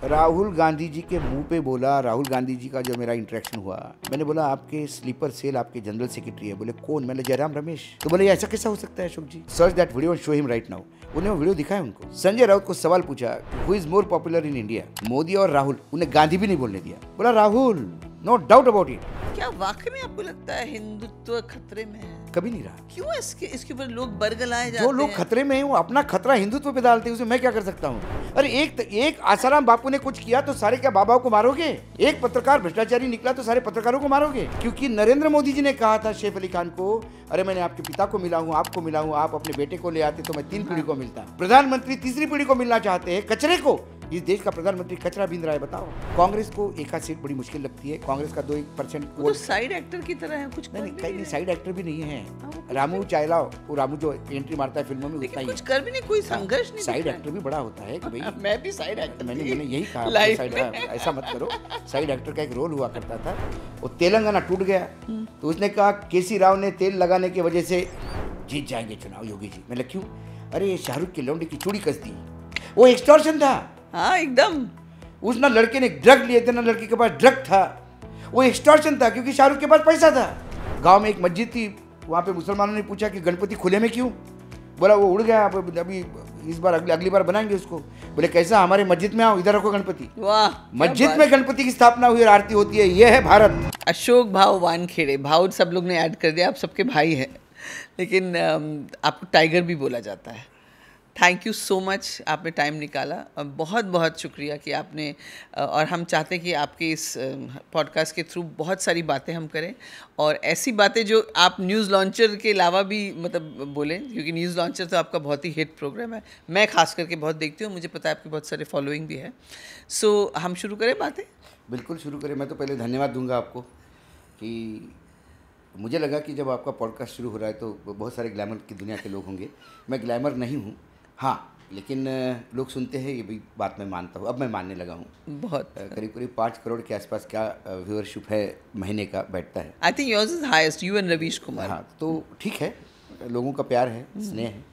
राहुल गांधी जी के मुंह पे बोला। राहुल गांधी जी का जो मेरा इंटरेक्शन हुआ, मैंने बोला आपके स्लीपर सेल आपके जनरल सेक्रेटरी है। बोले कौन? मैंने जयराम रमेश। तो बोले ऐसा कैसा हो सकता है Ashok ji? Search that video and show him right now. उन्हें वो वीडियो दिखाया उनको। संजय राउत को सवाल पूछा who is more popular in India, Modi और राहुल? उन्हें गांधी भी नहीं बोलने दिया। बोला Rahul, no doubt about it. क्या वाकई में आपको लगता है हिंदुत्व खतरे में है? कभी नहीं रहा। क्यों इसके ऊपर लोग बरगलाए जाते जो हैं? लोग खतरे में हैं वो अपना खतरा हिंदुत्व पे डालते हैं, उसे मैं क्या कर सकता हूँ? अरे एक आसाराम बापू ने कुछ किया तो सारे क्या बाबाओं को मारोगे? एक पत्रकार भ्रष्टाचारी निकला तो सारे पत्रकारों को मारोगे? क्योंकि नरेंद्र मोदी जी ने कहा था सैफ अली खान को, अरे मैंने आपके पिता को मिला हूँ, आपको मिला हूँ, आप अपने बेटे को ले आते तो मैं 3 पीढ़ी को मिलता। प्रधानमंत्री तीसरी पीढ़ी को मिलना चाहते हैं, कचरे को। इस देश का प्रधानमंत्री कचरा बीन रहा है, बताओ। कांग्रेस को एक आध सीट बड़ी मुश्किल लगती है। कांग्रेस का 2% वो तो साइड एक्टर की तरह है, कुछ नहीं, कहीं नहीं, साइड एक्टर भी नहीं है। रामू चाइला, वो रामू जो एंट्री मारता है फिल्मों में, उतना ही कुछ कर भी नहीं, कोई संघर्ष नहीं। साइड एक्टर भी बड़ा होता है कि भाई मैं भी साइड एक्टर, मैंने यही कहा लाइफ साइड, ऐसा मत करो। साइड एक्टर का एक रोल हुआ करता था। वो तेलंगाना टूट गया तो उसने कहा केसी राव ने तेल लगाने की वजह से जीत जाएंगे चुनाव योगी जी। मैंने क्यों? अरे ये शाहरुख की लौंडी की चूड़ी कस दी। वो एक्सटॉर्शन था। हाँ एकदम। उस ना लड़के ने ड्रग लिए थे ना लड़के के पास ड्रग था। वो एक्सटॉर्शन था क्योंकि शाहरुख के पास पैसा था। गांव में एक मस्जिद थी, वहाँ पे मुसलमानों ने पूछा कि गणपति खुले में क्यों? बोला वो उड़ गया, अभी इस बार अगली बार बनाएंगे उसको। बोले कैसा? हमारे मस्जिद में आओ, इधर रखो गणपति। वाह, मस्जिद में गणपति की स्थापना हुई और आरती होती है। ये है भारत। अशोक भाव वानखेड़े, भाव सब लोग ने ऐड कर दिया, आप सबके भाई हैं, लेकिन आपको टाइगर भी बोला जाता है। थैंक यू सो मच, आपने टाइम निकाला और बहुत बहुत शुक्रिया कि आपने, और हम चाहते हैं कि आपके इस पॉडकास्ट के थ्रू बहुत सारी बातें हम करें और ऐसी बातें जो आप न्यूज़ लॉन्चर के अलावा भी मतलब बोलें, क्योंकि न्यूज़ लॉन्चर तो आपका बहुत ही हिट प्रोग्राम है। मैं खास करके बहुत देखती हूँ, मुझे पता है आपके बहुत सारे फॉलोइंग भी है। सो हम शुरू करें बातें? बिल्कुल शुरू करें। मैं तो पहले धन्यवाद दूंगा आपको कि मुझे लगा कि जब आपका पॉडकास्ट शुरू हो रहा है तो बहुत सारे ग्लैमर की दुनिया के लोग होंगे। मैं ग्लैमर नहीं हूँ, हाँ, लेकिन लोग सुनते हैं, ये भी बात मैं मानता हूँ। अब मैं मानने लगा हूँ। बहुत करीब 5 करोड़ के आसपास क्या व्यूअरशिप है महीने का बैठता है। I think yours is highest, you and Ravish Kumar. हाँ, तो ठीक है, लोगों का प्यार है, स्नेह है,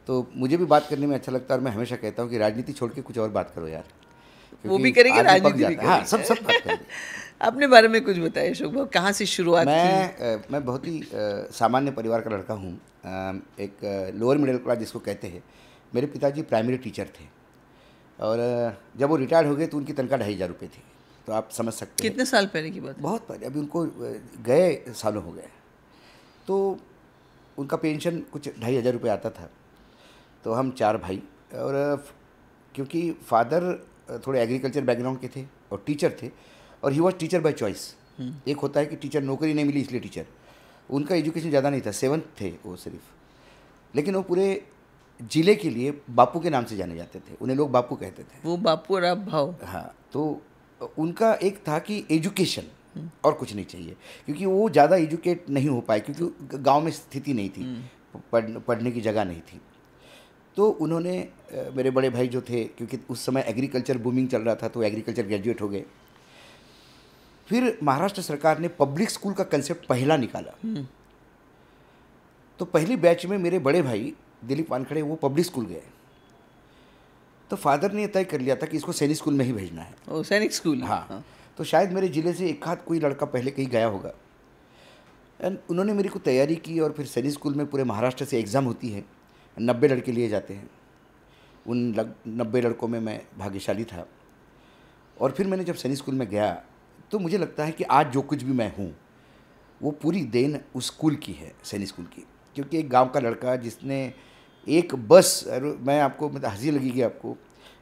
तो मुझे भी बात करने में अच्छा लगता है। और मैं हमेशा कहता हूँ कि राजनीति छोड़ के कुछ और बात करो यार। वो भी करेंगे, राजनीति भी करेंगे। हाँ, सब बात करेंगे। अपने बारे में कुछ बताइए अशोक भाई, कहाँ से शुरुआत की? मैं बहुत ही सामान्य परिवार का लड़का हूँ। एक लोअर मिडिल क्लास जिसको कहते हैं। मेरे पिताजी प्राइमरी टीचर थे और जब वो रिटायर हो गए तो उनकी तनख्वाह 2,500 रुपये थी। तो आप समझ सकते हैं कितने साल पहले की बात? बहुत पहले, अभी उनको गए सालों हो गए। तो उनका पेंशन कुछ 2,500 रुपये आता था। तो हम 4 भाई, और क्योंकि फादर थोड़े एग्रीकल्चर बैकग्राउंड के थे और टीचर थे, और he was teacher by choice. एक होता है कि टीचर नौकरी नहीं मिली इसलिए टीचर। उनका एजुकेशन ज़्यादा नहीं था, 7th थे वो सिर्फ, लेकिन वो पूरे जिले के लिए बापू के नाम से जाने जाते थे। उन्हें लोग बापू कहते थे। वो बापू और आप भाव। हाँ, तो उनका एक था कि एजुकेशन और कुछ नहीं चाहिए, क्योंकि वो ज़्यादा एजुकेट नहीं हो पाए क्योंकि गांव में स्थिति नहीं थी, पढ़ने की जगह नहीं थी। तो उन्होंने, मेरे बड़े भाई जो थे, क्योंकि उस समय एग्रीकल्चर बूमिंग चल रहा था, तो एग्रीकल्चर ग्रेजुएट हो गए। फिर महाराष्ट्र सरकार ने पब्लिक स्कूल का कंसेप्ट पहला निकाला। तो पहली बैच में मेरे बड़े भाई दिलीप वानखेड़े वो पब्लिक स्कूल गए। तो फादर ने तय कर लिया था कि इसको सैनिक स्कूल में ही भेजना है। ओ, सैनिक स्कूल। हाँ। तो शायद मेरे ज़िले से एक आध कोई लड़का पहले कहीं गया होगा। एंड उन्होंने मेरी को तैयारी की, और फिर सैनिक स्कूल में पूरे महाराष्ट्र से एग्ज़ाम होती है, 90 लड़के लिए जाते हैं। उन 90 लड़कों में मैं भाग्यशाली था। और फिर मैंने जब सैनिक स्कूल में गया तो मुझे लगता है कि आज जो कुछ भी मैं हूँ वो पूरी देन उस स्कूल की है, सैनिक स्कूल की। क्योंकि एक गांव का लड़का जिसने एक बस, मैं आपको, मतलब हंसी लगेगी आपको,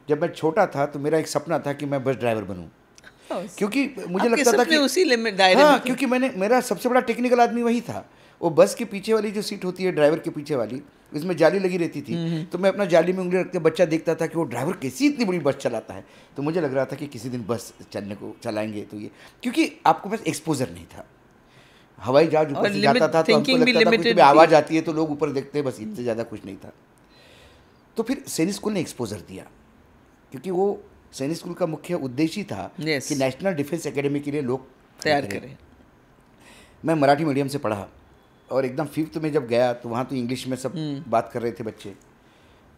जब मैं छोटा था तो मेरा एक सपना था कि मैं बस ड्राइवर बनूं। क्योंकि मुझे लगता था कि उसी लिमिट दायरे हाँ, में क्योंकि मेरा सबसे बड़ा टेक्निकल आदमी वही था। वो बस के पीछे वाली जो सीट होती है, ड्राइवर के पीछे वाली, उसमें जाली लगी रहती थी। तो मैं अपना जाली में उंगली रख के बच्चा देखता था कि वो ड्राइवर कैसी इतनी बड़ी बस चलाता है। तो मुझे लग रहा था कि किसी दिन बस चलाएंगे तो ये, क्योंकि आपको पास एक्सपोजर नहीं था। हवाई जहाज ऊपर से जाता था तो हमको लगता था कि आवाज़ आती है तो लोग ऊपर देखते हैं, बस इससे ज़्यादा कुछ नहीं था। तो फिर सैनिक स्कूल ने एक्सपोजर दिया, क्योंकि वो सैनिक स्कूल का मुख्य उद्देश्य ही था कि नेशनल डिफेंस एकेडमी के लिए लोग तैयार करें। मैं मराठी मीडियम से पढ़ा, और एकदम 5th में जब गया तो वहाँ तो इंग्लिश में सब बात कर रहे थे बच्चे,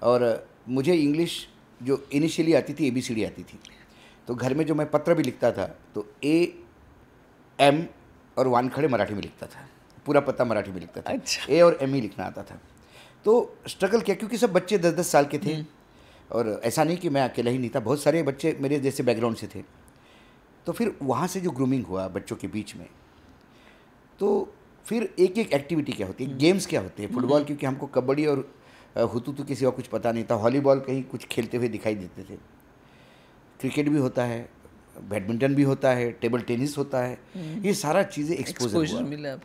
और मुझे इंग्लिश जो इनिशियली आती थी, ABCD आती थी। तो घर में जो मैं पत्र भी लिखता था तो AM और वानखड़े मराठी में लिखता था, पूरा पता मराठी में लिखता था। अच्छा। A और M ही लिखना आता था। तो स्ट्रगल किया क्योंकि सब बच्चे 10-10 साल के थे और ऐसा नहीं कि मैं अकेला ही नहीं था, बहुत सारे बच्चे मेरे जैसे बैकग्राउंड से थे। तो फिर वहाँ से जो ग्रूमिंग हुआ बच्चों के बीच में, तो फिर एक एक एक्टिविटी क्या होती है, गेम्स क्या होते हैं, फुटबॉल क्योंकि हमको कबड्डी और हुतुतु के सिवा कुछ पता नहीं था, वॉलीबॉल कहीं कुछ खेलते हुए दिखाई देते थे, क्रिकेट भी होता है, बैडमिंटन भी होता है, टेबल टेनिस होता है, ये सारा चीज़ें एक्सपोजर हुआ। मिला।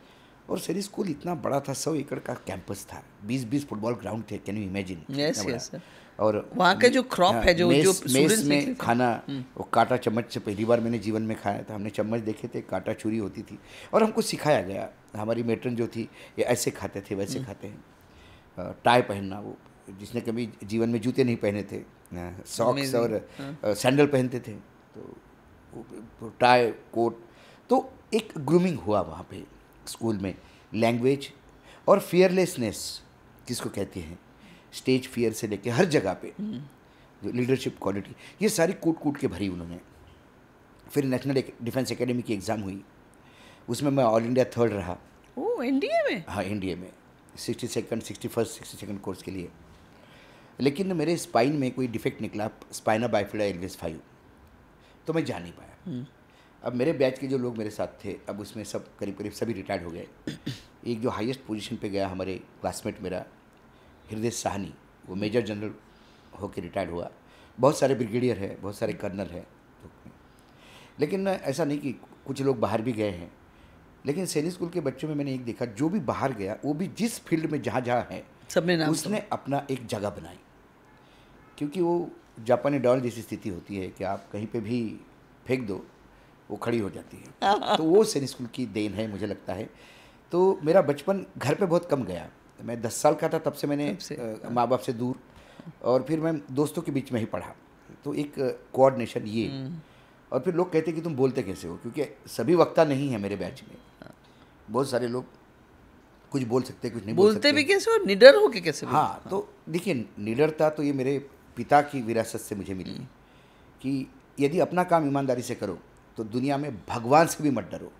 और सैनिक स्कूल इतना बड़ा था, 100 एकड़ का कैंपस था, 20-20 फुटबॉल ग्राउंड थे, can you imagine. Yes yes sir. और वहाँ का जो क्रॉप है, जो मेस स्टूडेंट्स में खाना, वो कांटा चम्मच से पहली बार मैंने जीवन में खाया था। हमने चम्मच देखे थे, कांटा छुरी होती थी और हमको सिखाया गया, हमारी मेट्रन जो थी ये ऐसे खाते थे वैसे खाते हैं। टाई पहनना, वो जिसने कभी जीवन में जूते नहीं पहने थे, सॉक्स और सैंडल पहनते थे, तो टाई कोट। तो एक ग्रूमिंग हुआ वहाँ पे स्कूल में, लैंग्वेज और फियरलेसनेस जिसको कहते हैं, स्टेज फियर से लेके हर जगह पे जो लीडरशिप क्वालिटी, ये सारी कूट कूट के भरी उन्होंने। फिर नेशनल डिफेंस एकेडमी की एग्ज़ाम हुई, उसमें मैं ऑल इंडिया 3rd रहा। ओह, एनडीए में? हाँ, एनडीए में 61st कोर्स के लिए। लेकिन मेरे स्पाइन में कोई डिफेक्ट निकला, स्पाइना बाइफिडा एल्विस 5, तो मैं जा नहीं पाया। अब मेरे बैच के जो लोग मेरे साथ थे, अब उसमें सब करीब करीब सभी रिटायर्ड हो गए। एक जो हाईएस्ट पोजीशन पे गया हमारे क्लासमेट मेरा हृदय साहनी, वो मेजर जनरल होकर रिटायर्ड हुआ। बहुत सारे ब्रिगेडियर है, बहुत सारे कर्नल है, लेकिन ऐसा नहीं कि कुछ लोग बाहर भी गए हैं। लेकिन सैनिक स्कूल के बच्चों में मैंने एक देखा, जो भी बाहर गया वो भी जिस फील्ड में जहाँ जहाँ है सबने नाम उसने अपना एक जगह बनाई, क्योंकि वो जापानी डॉल जैसी स्थिति होती है कि आप कहीं पे भी फेंक दो वो खड़ी हो जाती है। तो वो सैनिक स्कूल की देन है मुझे लगता है। तो मेरा बचपन घर पे बहुत कम गया, मैं 10 साल का था तब से मैंने माँ बाप से दूर, और फिर मैं दोस्तों के बीच में ही पढ़ा। तो एक कोऑर्डिनेशन ये, और फिर लोग कहते कि तुम बोलते कैसे हो, क्योंकि सभी वक्ता नहीं है मेरे बैच में, बहुत सारे लोग कुछ बोल सकते कुछ नहीं बोल सकते। बोलते भी कैसे हो, निडर हो के कैसे बोलते? हाँ, तो देखिए निडरता तो ये मेरे पिता की विरासत से मुझे मिली कि यदि अपना काम ईमानदारी से करो तो दुनिया में भगवान से भी मत डरो,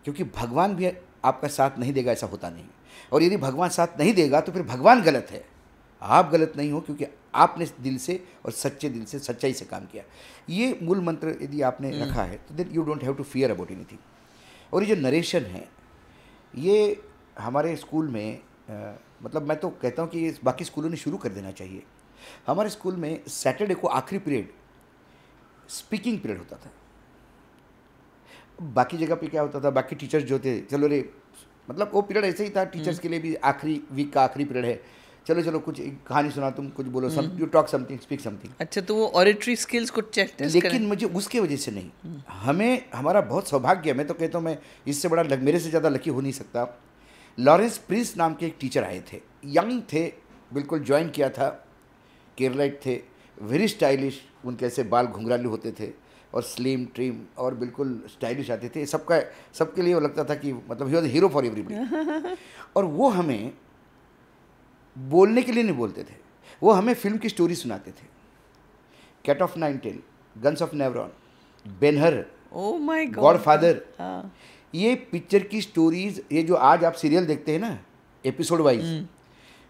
क्योंकि भगवान भी आपका साथ नहीं देगा ऐसा होता नहीं। और यदि भगवान साथ नहीं देगा तो फिर भगवान गलत है, आप गलत नहीं हो, क्योंकि आपने दिल से और सच्चे दिल से सच्चाई से काम किया। ये मूल मंत्र यदि आपने रखा है तो then you don't have to fear about anything. और ये जो नरेशन है ये हमारे स्कूल में मतलब मैं तो कहता हूँ कि ये बाकी स्कूलों ने शुरू कर देना चाहिए। हमारे स्कूल में सैटरडे को आखिरी पीरियड स्पीकिंग पीरियड होता था। बाकी जगह पे क्या होता था, बाकी टीचर्स जो थे, चलो रे, मतलब वो पीरियड ऐसे ही था टीचर्स के लिए भी, आखिरी वीक का आखिरी पीरियड है, चलो चलो कुछ एक कहानी सुना, तुम कुछ बोलो, you talk something, speak something. अच्छा, तो वो ऑडिटरी स्किल्स को टेस्ट लेकिन मुझे उसके वजह से नहीं, हमें हमारा बहुत सौभाग्य है, मैं तो कहता हूँ मैं इससे बड़ा मेरे से ज़्यादा लकी हो नहीं सकता। लॉरेंस प्रिंस नाम के एक टीचर आए थे, यंग थे, बिल्कुल ज्वाइन किया था, केरलाइट थे, वेरी स्टाइलिश, उनके ऐसे बाल घुंघरालू होते थे और स्लिम ट्रिम और बिल्कुल स्टाइलिश आते थे, सबके लिए वो लगता था कि मतलब he was hero for everybody. और वो हमें बोलने के लिए नहीं बोलते थे, वो हमें फिल्म की स्टोरी सुनाते थे, cat of nine tail, guns of Navarone, Ben Hur, oh my God, Godfather, ये पिक्चर की स्टोरीज, ये जो आज आप सीरियल देखते हैं ना एपिसोड वाइज,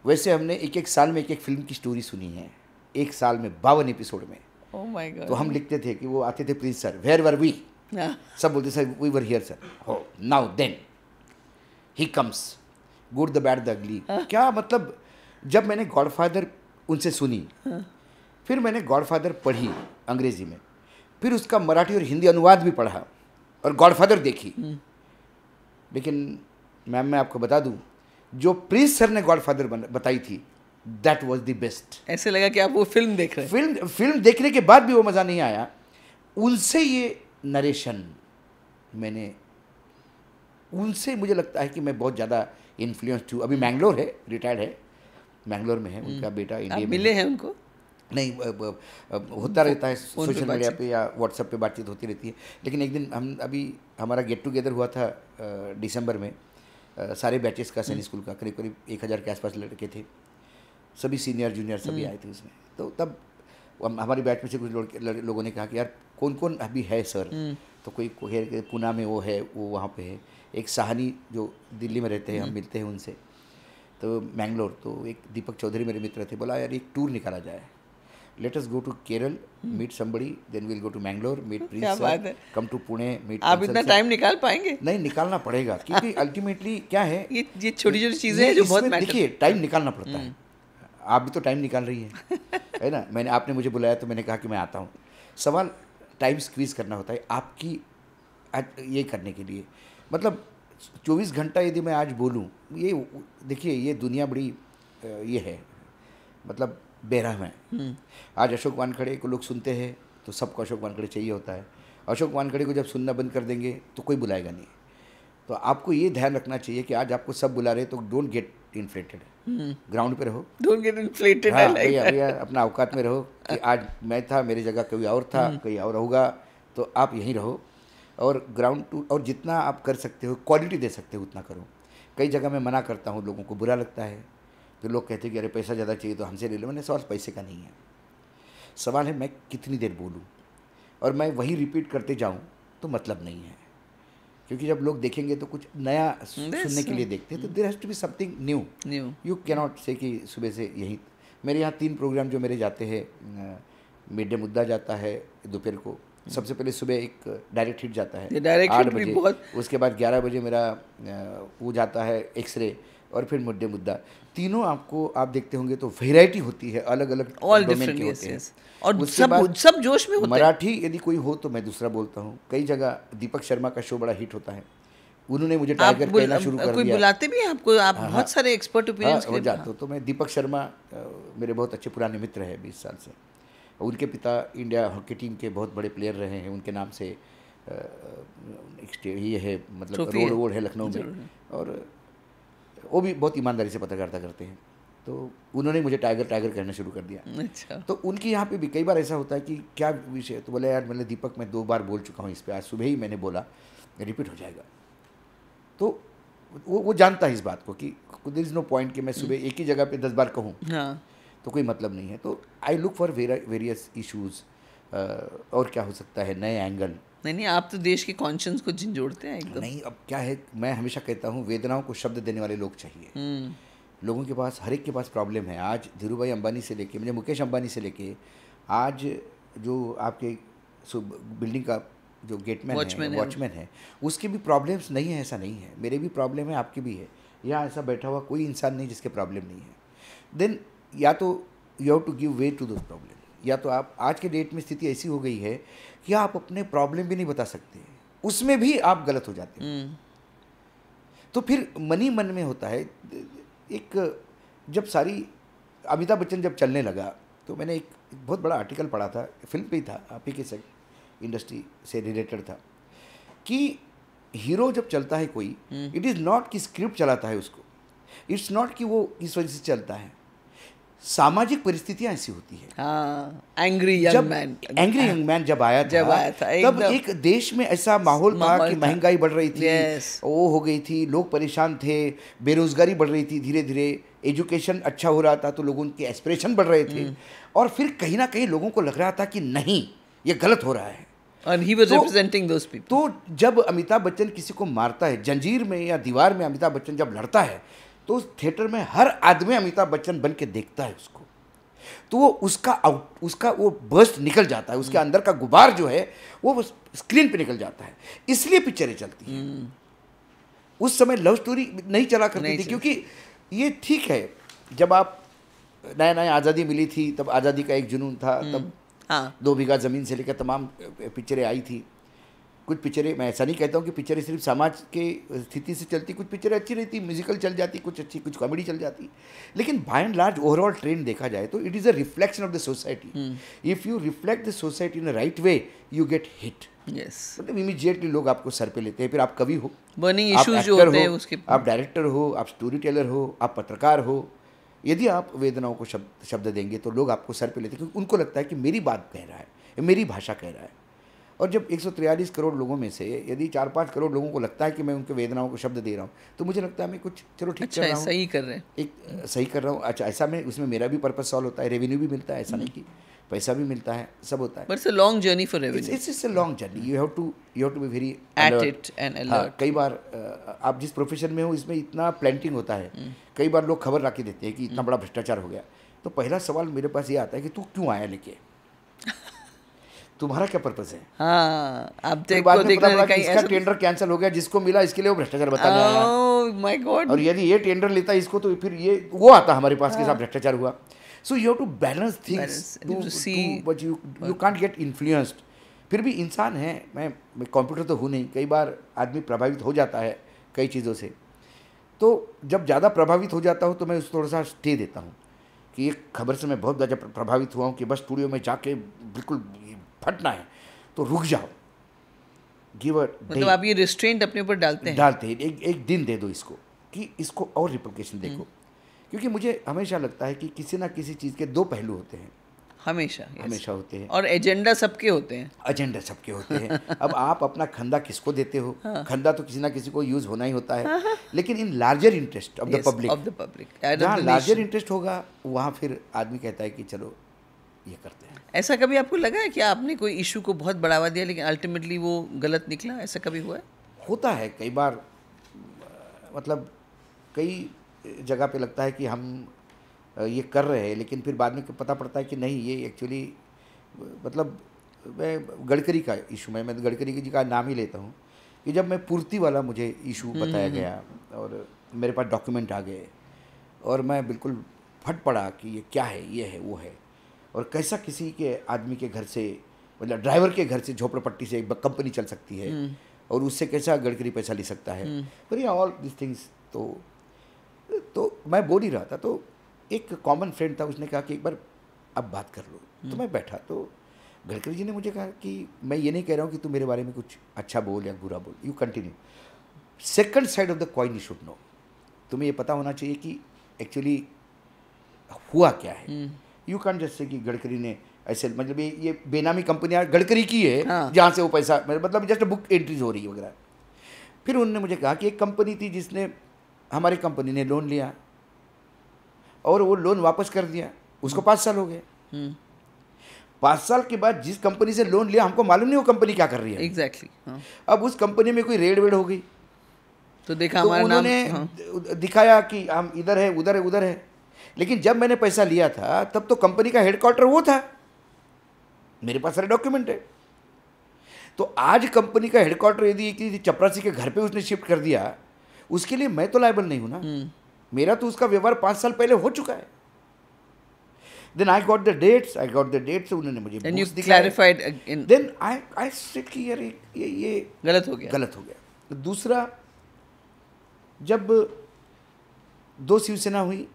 वैसे हमने एक एक साल में एक एक फिल्म की स्टोरी सुनी है, एक साल में 52 एपिसोड में। Oh my God. तो हम लिखते थे कि वो आते थे, prince sir where were we, सब बोलते sir we were here sir, who now then he comes, good the bad the ugly. क्या मतलब, जब मैंने गॉडफादर उनसे सुनी, फिर मैंने गॉडफादर पढ़ी अंग्रेजी में, फिर उसका मराठी और हिंदी अनुवाद भी पढ़ा और गॉडफादर देखी। लेकिन मैम मैं आपको बता दूं, जो प्रिंस सर ने गॉडफादर बताई थी, दैट वाज द बेस्ट। ऐसे लगा कि आप वो फिल्म देख रहे हैं। फिल्म देखने के बाद भी वो मज़ा नहीं आया। उनसे ये नरेशन मैंने, उनसे मुझे लगता है कि मैं बहुत ज़्यादा इन्फ्लुएंस्ड हूँ। अभी मैंगलोर है, रिटायर्ड है, मैंगलोर में है, उनका बेटा इंडिया में मिले हैं उनको? नहीं, होता रहता है सोशल मीडिया पे या व्हाट्सएप पे बातचीत होती रहती है। लेकिन एक दिन हम, अभी हमारा गेट टुगेदर हुआ था दिसंबर में, सारे बैचेस का, सैनिक स्कूल का, करीब करीब 1000 के आसपास लड़के थे, सभी सीनियर जूनियर सभी आए थे उसमें। तो तब हमारे बैच में से कुछ लोगों ने कहा कि यार कौन कौन अभी है सर, तो कोई पूना में वो है, वो वहाँ पे है, एक साहनी जो दिल्ली में रहते हैं, हम मिलते हैं उनसे, तो मैंगलोर, तो एक दीपक चौधरी मेरे मित्र थे, बोला यार एक टूर निकाला जाए, let us go to Kerala, meet somebody, then will go to Mangalore, meet prince sir, come to Pune, meet. आप इतना टाइम निकाल पाएंगे? नहीं, निकालना पड़ेगा, क्योंकि अल्टीमेटली क्या है, ये छोटी छोटी चीज़ें हैं जो बहुत मैटर। देखिए टाइम निकालना पड़ता है, आप भी तो टाइम निकाल रही हैं है ना। आपने मुझे बुलाया तो मैंने कहा कि मैं आता हूँ। सवाल टाइम स्क्वीज़ करना होता है आपकी ये करने के लिए। मतलब 24 घंटा यदि मैं आज बोलूँ, ये देखिए ये दुनिया बड़ी ये है, मतलब बेरहम है। आज अशोक वानखेड़े को लोग सुनते हैं तो सबको अशोक वानखेड़े चाहिए होता है, अशोक वानखेड़े को जब सुनना बंद कर देंगे तो कोई बुलाएगा नहीं। तो आपको ये ध्यान रखना चाहिए कि आज आपको सब बुला रहे तो डोंट गेट इन्फ्लेटेड, ग्राउंड पे रहो, डोंट गेट इन्फ्लेटेड। हाँ भैया अपना औकात में रहो कि आज मैं था, मेरी जगह कोई और था, कोई और होगा, तो आप यहीं रहो और ग्राउंड टू, और जितना आप कर सकते हो क्वालिटी दे सकते हो उतना करो। कई जगह मैं मना करता हूँ, लोगों को बुरा लगता है, तो लोग कहते हैं कि अरे पैसा ज़्यादा चाहिए तो हमसे ले लो। मैंने सवाल पैसे का नहीं है, सवाल है मैं कितनी देर बोलूँ और मैं वही रिपीट करते जाऊँ तो मतलब नहीं है, क्योंकि जब लोग देखेंगे तो कुछ नया सुनने के लिए देखते हैं, तो there has to be something new. You can not say कि सुबह से यही। मेरे यहाँ 3 प्रोग्राम जो मेरे जाते हैं, मिड डे मुद्दा जाता है दोपहर को, सबसे पहले सुबह एक डायरेक्ट हिट जाता है 8 बजे, उसके बाद 11 बजे मेरा वो जाता है एक्सरे, और फिर मिड डे मुद्दा। तीनों आपको आप देखते होंगे तो वैरायटी होती है, अलग अलग डोमेन के होते हैं, और सब जोश में होते हैं। मराठी यदि कोई हो तो मैं दूसरा बोलता हूँ। कई जगह दीपक शर्मा का शो बड़ा हिट होता है, उन्होंने मुझे टाइगर कहना शुरू कर दिया। कोई बुलाते भी हैं आपको? आप बहुत सारे एक्सपर्ट ओपिनियंस हो जाते हो। तो मैं दीपक शर्मा मेरे बहुत अच्छे पुराने मित्र हैं 20 साल से, उनके पिता इंडिया हॉकी टीम के बहुत बड़े प्लेयर रहे हैं, उनके नाम से ये है, मतलब रोड है लखनऊ में, और वो भी बहुत ईमानदारी से पत्रकारिता करते हैं। तो उन्होंने मुझे टाइगर कहना शुरू कर दिया। अच्छा। तो उनके यहाँ पे भी कई बार ऐसा होता है कि क्या विषय, तो बोले यार मैंने दीपक मैं 2 बार बोल चुका हूँ इस पर, आज सुबह ही मैंने बोला, रिपीट हो जाएगा। तो वो जानता है इस बात को कि देयर इज़ नो पॉइंट कि मैं सुबह एक ही जगह पे 10 बार कहूँ, तो कोई मतलब नहीं है। तो I look for various issues, और क्या हो सकता है, नए एंगल। नहीं, आप तो देश के कॉन्शियंस को झंझोड़ते हैं एकदम। नहीं, अब क्या है, मैं हमेशा कहता हूँ वेदनाओं को शब्द देने वाले लोग चाहिए। लोगों के पास, हर एक के पास प्रॉब्लम है। आज धीरूभाई अंबानी से लेके, मुझे मुकेश अंबानी से लेके, आज जो आपके बिल्डिंग का जो गेटमैन है, वॉचमैन है, उसके भी प्रॉब्लम्स नहीं है, ऐसा नहीं है। मेरे भी प्रॉब्लम है, आपके भी है। यहाँ ऐसा बैठा हुआ कोई इंसान नहीं जिसके प्रॉब्लम नहीं है। देन या तो you have to give way to those problem, या तो आप, आज के डेट में स्थिति ऐसी हो गई है कि आप अपने प्रॉब्लम भी नहीं बता सकते, उसमें भी आप गलत हो जाते हैं। तो फिर मन में होता है। एक जब सारी अमिताभ बच्चन जब चलने लगा, तो मैंने एक बहुत बड़ा आर्टिकल पढ़ा था, फिल्म पे ही था, आप ही के इंडस्ट्री से रिलेटेड था, कि हीरो जब चलता है कोई, इट इज़ नॉट कि स्क्रिप्ट चलाता है उसको, इट्स नॉट कि वो इस वजह से चलता है, सामाजिक परिस्थितियां ऐसी होती है। एंग्री यंग मैन जब आया था तब एक देश में ऐसा माहौल था कि महंगाई बढ़ रही थी, वो हो गई थी, लोग परेशान थे, बेरोजगारी बढ़ रही थी, धीरे धीरे एजुकेशन अच्छा हो रहा था, तो लोगों के एस्पिरेशन बढ़ रहे थे, और फिर कहीं ना कहीं लोगों को लग रहा था कि नहीं, ये गलत हो रहा है। And he was representing those people. तो जब अमिताभ बच्चन किसी को मारता है, जंजीर में या दीवार में अमिताभ बच्चन जब लड़ता है, तो उस थिएटर में हर आदमी अमिताभ बच्चन बन के देखता है उसको, तो वो उसका वो बर्स्ट निकल जाता है, उसके अंदर का गुबार जो है वो स्क्रीन पे निकल जाता है। इसलिए पिक्चरें चलती हैं। उस समय लव स्टोरी नहीं चला करती थी, क्योंकि ये ठीक है, जब आप नया आज़ादी मिली थी तब आज़ादी का एक जुनून था, तब 2 बीघा ज़मीन से लेकर तमाम पिक्चरें आई थी। कुछ पिक्चरें, मैं ऐसा नहीं कहता हूँ कि पिक्चरें सिर्फ समाज के स्थिति से चलती, कुछ पिक्चरें अच्छी रहती, म्यूजिकल चल जाती, कुछ अच्छी, कुछ कॉमेडी चल जाती, लेकिन by and large overall trend देखा जाए तो it is a reflection of the society. If you reflect the society in a right way, you get hit. मतलब इमीडिएटली लोग आपको सर पे लेते हैं। फिर आप कवि हो, आप एक्टर हो, आप डायरेक्टर हो, आप स्टोरी टेलर हो, आप पत्रकार हो, यदि आप वेदनाओं को शब्द देंगे तो लोग आपको सर पे लेते हैं, क्योंकि उनको लगता है कि मेरी बात कह रहा है, मेरी भाषा कह रहा है। और जब 143 करोड़ लोगों में से यदि 4-5 करोड़ लोगों को लगता है कि मैं उनके वेदनाओं को शब्द दे रहा हूँ, तो मुझे लगता है मैं कुछ चलो ठीक कर रहा हूँ, सही कर रहे हैं, सही कर रहा हूँ। अच्छा, ऐसा में उसमें मेरा भी पर्पस सॉल्व होता है, रेवेन्यू भी मिलता है, ऐसा नहीं कि पैसा भी मिलता है, सब होता है। But it's a long journey for revenue. It's a long journey, you have to be very at it and alert. कई बार आप जिस प्रोफेशन में हो इसमें इतना प्लांटिंग होता है, कई बार लोग खबर रख के देते हैं कि इतना बड़ा भ्रष्टाचार हो गया, तो पहला सवाल मेरे पास ये आता है कि तू क्यों आया लेके, तुम्हारा क्या पर्पस है? हाँ, आप फिर देखो बाद में पता देखना पड़ा कि कहीं इसका टेंडर कैंसिल हो गया, जिसको मिला इसके लिए वो भ्रष्टाचार बताने आया, ओह माय गॉड। और यदि ये टेंडर लेता इसको तो फिर ये वो आता हमारे पास के साथ भ्रष्टाचार हुआ। So you have to balance things but you can't get influenced. फिर भी इंसान है, मैं कंप्यूटर तो हूँ नहीं, कई बार आदमी प्रभावित हो जाता है कई चीज़ों से, तो जब ज़्यादा प्रभावित हो जाता हूँ तो मैं उस थोड़ा सा स्टे देता हूँ कि एक खबर से मैं बहुत ज़्यादा प्रभावित हुआ हूँ कि बस स्टूडियो में जाके बिल्कुल फटना है, तो रुक जाओ, गिव अ डे। मतलब आप ये रिस्ट्रेंट अपने ऊपर डालते हैं? एक दिन दे दो इसको कि इसको और रिप्लिकेशन देखो, क्योंकि मुझे हमेशा लगता है कि किसी ना किसी चीज़ के दो पहलू होते हैं, हमेशा हमेशा होते हैं, और एजेंडा सबके होते हैं। एजेंडा सबके होते हैं। अब आप अपना खंदा किसको देते हो? खंदा तो किसी ना किसी को यूज़ होना ही होता है, लेकिन in larger interest of the public, जहाँ लार्जर इंटरेस्ट होगा वहाँ फिर आदमी कहता है कि चलो ये करते हैं। ऐसा कभी आपको लगा है कि आपने कोई इशू को बहुत बढ़ावा दिया लेकिन अल्टीमेटली वो गलत निकला? ऐसा कभी हुआ है? होता है कई बार, मतलब कई जगह पे लगता है कि हम ये कर रहे हैं, लेकिन फिर बाद में पता पड़ता है कि नहीं, ये एक्चुअली, मतलब मैं गडकरी का इशू मैं गडकरी जी का नाम ही लेता हूँ कि जब मैं पूर्ति वाला मुझे इशू बताया गया और मेरे पास डॉक्यूमेंट आ गए और मैं बिल्कुल फट पड़ा कि ये क्या है, ये है, वो है, और कैसा किसी के आदमी के घर से, मतलब ड्राइवर के घर से झोपड़पट्टी से एक कंपनी चल सकती है और उससे कैसा गडकरी पैसा ले सकता है, पर ये ऑल दिस थिंग्स। तो मैं बोल ही रहा था, तो एक कॉमन फ्रेंड था, उसने कहा कि एक बार अब बात कर लो। तो मैं बैठा, तो गडकरी जी ने मुझे कहा कि मैं ये नहीं कह रहा हूँ कि तू मेरे बारे में कुछ अच्छा बोल या बुरा बोल, you continue, second side of the coin you should know, तुम्हें ये पता होना चाहिए कि एक्चुअली हुआ क्या है। यू कांट जस्ट से कि गडकरी ने ऐसे, मतलब ये बेनामी कंपनियां गडकरी की है, हाँ। जहाँ से वो पैसा, मतलब जस्ट बुक एंट्रीज हो रही है वगैरह। फिर उन्होंने मुझे कहा कि एक कंपनी थी जिसने, हमारी कंपनी ने लोन लिया और वो लोन वापस कर दिया, उसको 5 साल हो गए। 5 साल के बाद जिस कंपनी से लोन लिया हमको मालूम नहीं वो कंपनी क्या कर रही है। एग्जैक्टली। अब उस कंपनी में कोई रेड वेड हो गई तो देखा तो हमारा नाम, उन्होंने दिखाया कि हम इधर है, उधर है, उधर है, लेकिन जब मैंने पैसा लिया था तब तो कंपनी का हेडक्वार्टर वो था, मेरे पास सारे डॉक्यूमेंट है। तो आज कंपनी का हेडक्वार्टर यदि किसी चपरासी के घर पे उसने शिफ्ट कर दिया, उसके लिए मैं तो लायबल नहीं हूं ना, मेरा तो उसका व्यवहार 5 साल पहले हो चुका है। Then I got the dates, उन्होंने मुझे बुक्स दिखाए। देन आई सेड कि यार ये गलत हो गया। तो दूसरा, जब 2 शिवसेना हुई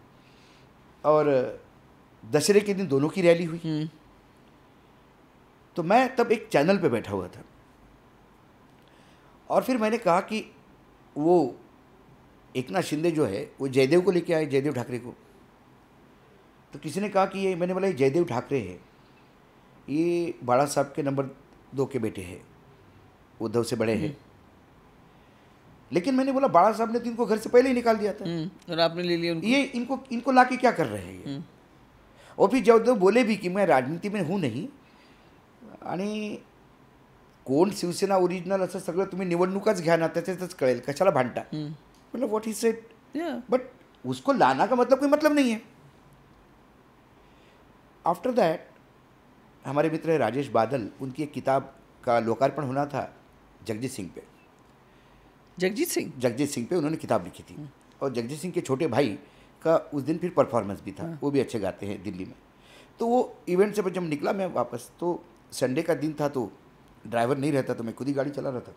और दशहरे के दिन दोनों की रैली हुई, तो मैं तब एक चैनल पे बैठा हुआ था और फिर मैंने कहा कि वो एकनाथ शिंदे जो है वो जयदेव को लेके आए, जयदेव ठाकरे को। तो किसी ने कहा कि ये, मैंने बोला ये जयदेव ठाकरे है, ये बाला साहब के नंबर 2 के बेटे हैं, उद्धव से बड़े हैं। लेकिन मैंने बोला बाला साहब ने तो इनको घर से पहले ही निकाल दिया था, और आपने ले लिया उनको। ये इनको ला के क्या कर रहे हैं ये। और फिर जयदेव बोले भी कि मैं राजनीति में हूँ नाही आणि कोण शिवसेना ओरिजिनल असं सगळं तुम्ही निवडणुकाच घ्या ना, त्याच्यातच कळेल, कशाला भांडता। मतलब व्हाट ही सेड, बट उसको लाना का मतलब कोई मतलब नहीं है। आफ्टर दैट हमारे मित्र है राजेश बादल, उनकी एक किताब का लोकार्पण होना था जगजीत सिंह पे, उन्होंने किताब लिखी थी और जगजीत सिंह के छोटे भाई का उस दिन फिर परफॉर्मेंस भी था, वो भी अच्छे गाते हैं दिल्ली में। तो वो इवेंट से जब निकला मैं वापस, तो संडे का दिन था, तो ड्राइवर नहीं रहता, तो मैं खुद ही गाड़ी चला रहा था।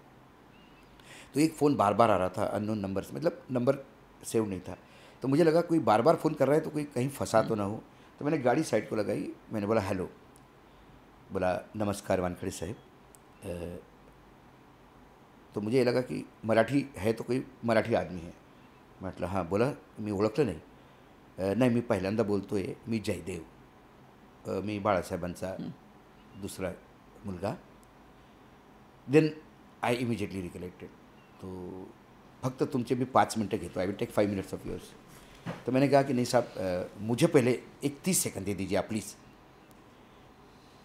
तो एक फ़ोन बार बार आ रहा था अननोन नंबर से, मतलब नंबर सेव नहीं था। तो मुझे लगा कोई बार बार फ़ोन कर रहा है तो कोई कहीं फंसा तो ना हो। तो मैंने गाड़ी साइड को लगाई, मैंने बोला हेलो, बोला नमस्कार वानखेड़े साहेब। तो मुझे ये लगा कि मराठी है, तो कोई मराठी आदमी है। म्हटलं हां बोला, मी ओळखलं नाही। नाही मी पहिल्यांदा बोलतो आहे, मी जयदेव, मी बाळासाहेबांचा दुसरा मुलगा। देन आय इमिजिएटली रिकलेक्टेड, तो फक्त तुमचे मी 5 मिनटं घेतो, I will take 5 minutes of yours. तो मैंने कहा कि नहीं साहब, मुझे पहले एक 30 सेकंड दे दीजिए आप प्लीज़।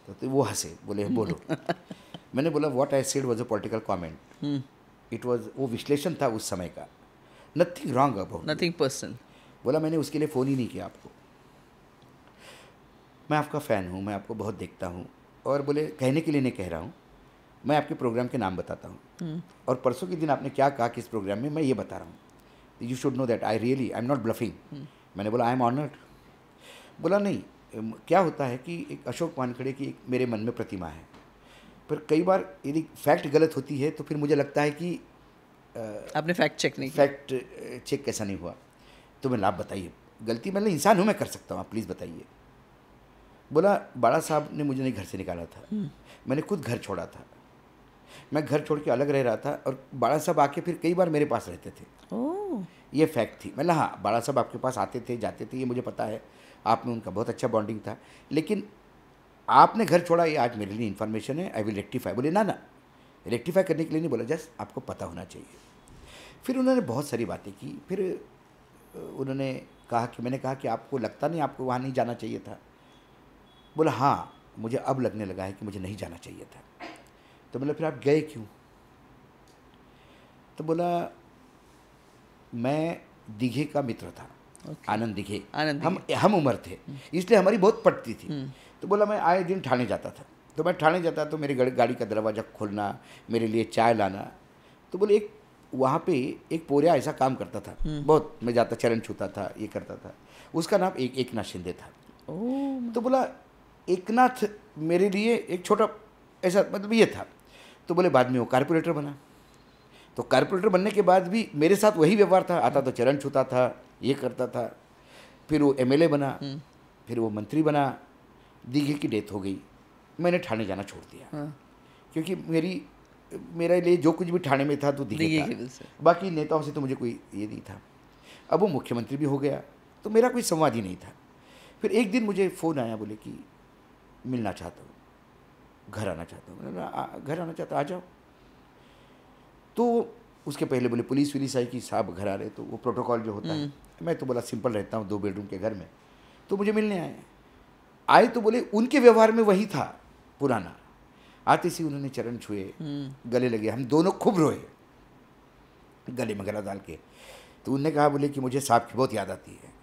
तो वो हंसे, बोले बोलो। मैंने बोला what I said was a political comment, it was, वो विश्लेषण था उस समय का, nothing wrong about, nothing personal. बोला मैंने उसके लिए फ़ोन ही नहीं किया आपको, मैं आपका फ़ैन हूँ, मैं आपको बहुत देखता हूँ, और बोले कहने के लिए नहीं कह रहा हूँ, मैं आपके प्रोग्राम के नाम बताता हूँ, और परसों के दिन आपने क्या कहा किस प्रोग्राम में, मैं ये बता रहा हूँ, you should know that I really I am not bluffing. मैंने बोला आई एम ऑनर्ड। बोला नहीं, क्या होता है कि एक अशोक वानखेड़े की एक मेरे मन में प्रतिमा है, पर कई बार यदि फैक्ट गलत होती है तो फिर मुझे लगता है कि आपने फैक्ट चेक नहीं किया? फैक्ट चेक कैसा नहीं हुआ, तो मैं आप बताइए, गलती मतलब इंसान हूँ, मैं कर सकता हूँ, आप प्लीज़ बताइए। बोला बाड़ा साहब ने मुझे नहीं घर से निकाला था, मैंने खुद घर छोड़ा था, मैं घर छोड़ के अलग रह रहा था, और बाड़ा साहब आके फिर कई बार मेरे पास रहते थे। ओह, ये फैक्ट थी। मतलब हाँ, बाड़ा साहब आपके पास आते थे जाते थे, ये मुझे पता है, आप में उनका बहुत अच्छा बॉन्डिंग था, लेकिन आपने घर छोड़ा ये आज मेरे लिए इन्फॉर्मेशन है, आई विल रेक्टिफाई। बोले ना ना, रेक्टिफाई करने के लिए नहीं बोला, जस्ट आपको पता होना चाहिए। फिर उन्होंने बहुत सारी बातें की, फिर उन्होंने कहा कि, मैंने कहा कि आपको लगता नहीं आपको वहाँ नहीं जाना चाहिए था? बोला हाँ, मुझे अब लगने लगा है कि मुझे नहीं जाना चाहिए था। तो बोला फिर आप गए क्यों? तो बोला मैं दीघे का मित्र था, आनंद दीघे, हम उम्र थे, इसलिए हमारी बहुत पटती थी। तो बोला मैं आए दिन ठाणे जाता था, तो मैं ठाणे जाता तो मेरी गाड़ी का दरवाज़ा खोलना, मेरे लिए चाय लाना। तो बोले एक वहाँ पे एक पोरिया ऐसा काम करता था, बहुत, मैं जाता चरण छूता था, ये करता था, उसका नाम एकनाथ शिंदे था। तो बोला एकनाथ मेरे लिए एक छोटा ऐसा मतलब ये था। तो बोले बाद में वो कारपोरेटर बना, तो कारपोरेटर बनने के बाद भी मेरे साथ वही व्यवहार था, आता तो चरण छूता था, ये करता था, फिर वो एमएलए बना, फिर वो मंत्री बना, दीघे की डेथ हो गई, मैंने ठाणे जाना छोड़ दिया, क्योंकि मेरे लिए जो कुछ भी ठाणे में था तो दीघे था, बाकी नेताओं से तो मुझे कोई ये नहीं था। अब वो मुख्यमंत्री भी हो गया तो मेरा कोई संवाद ही नहीं था। फिर एक दिन मुझे फ़ोन आया, बोले कि मिलना चाहता हूँ, घर आना चाहता हूँ। मैंने घर आना चाहता, आ जाओ। तो उसके पहले बोले पुलिस वुलिस आई कि साहब घर आ रहे, तो वो प्रोटोकॉल जो होता है, मैं तो बोला सिंपल रहता हूँ 2 बेडरूम के घर में, तो मुझे मिलने आए तो बोले उनके व्यवहार में वही था पुराना। आते सी उन्होंने चरण छुए, गले लगे, हम दोनों खूब रोए गले में गला डाल के। तो उनने कहा, बोले कि मुझे साहब की बहुत याद आती है,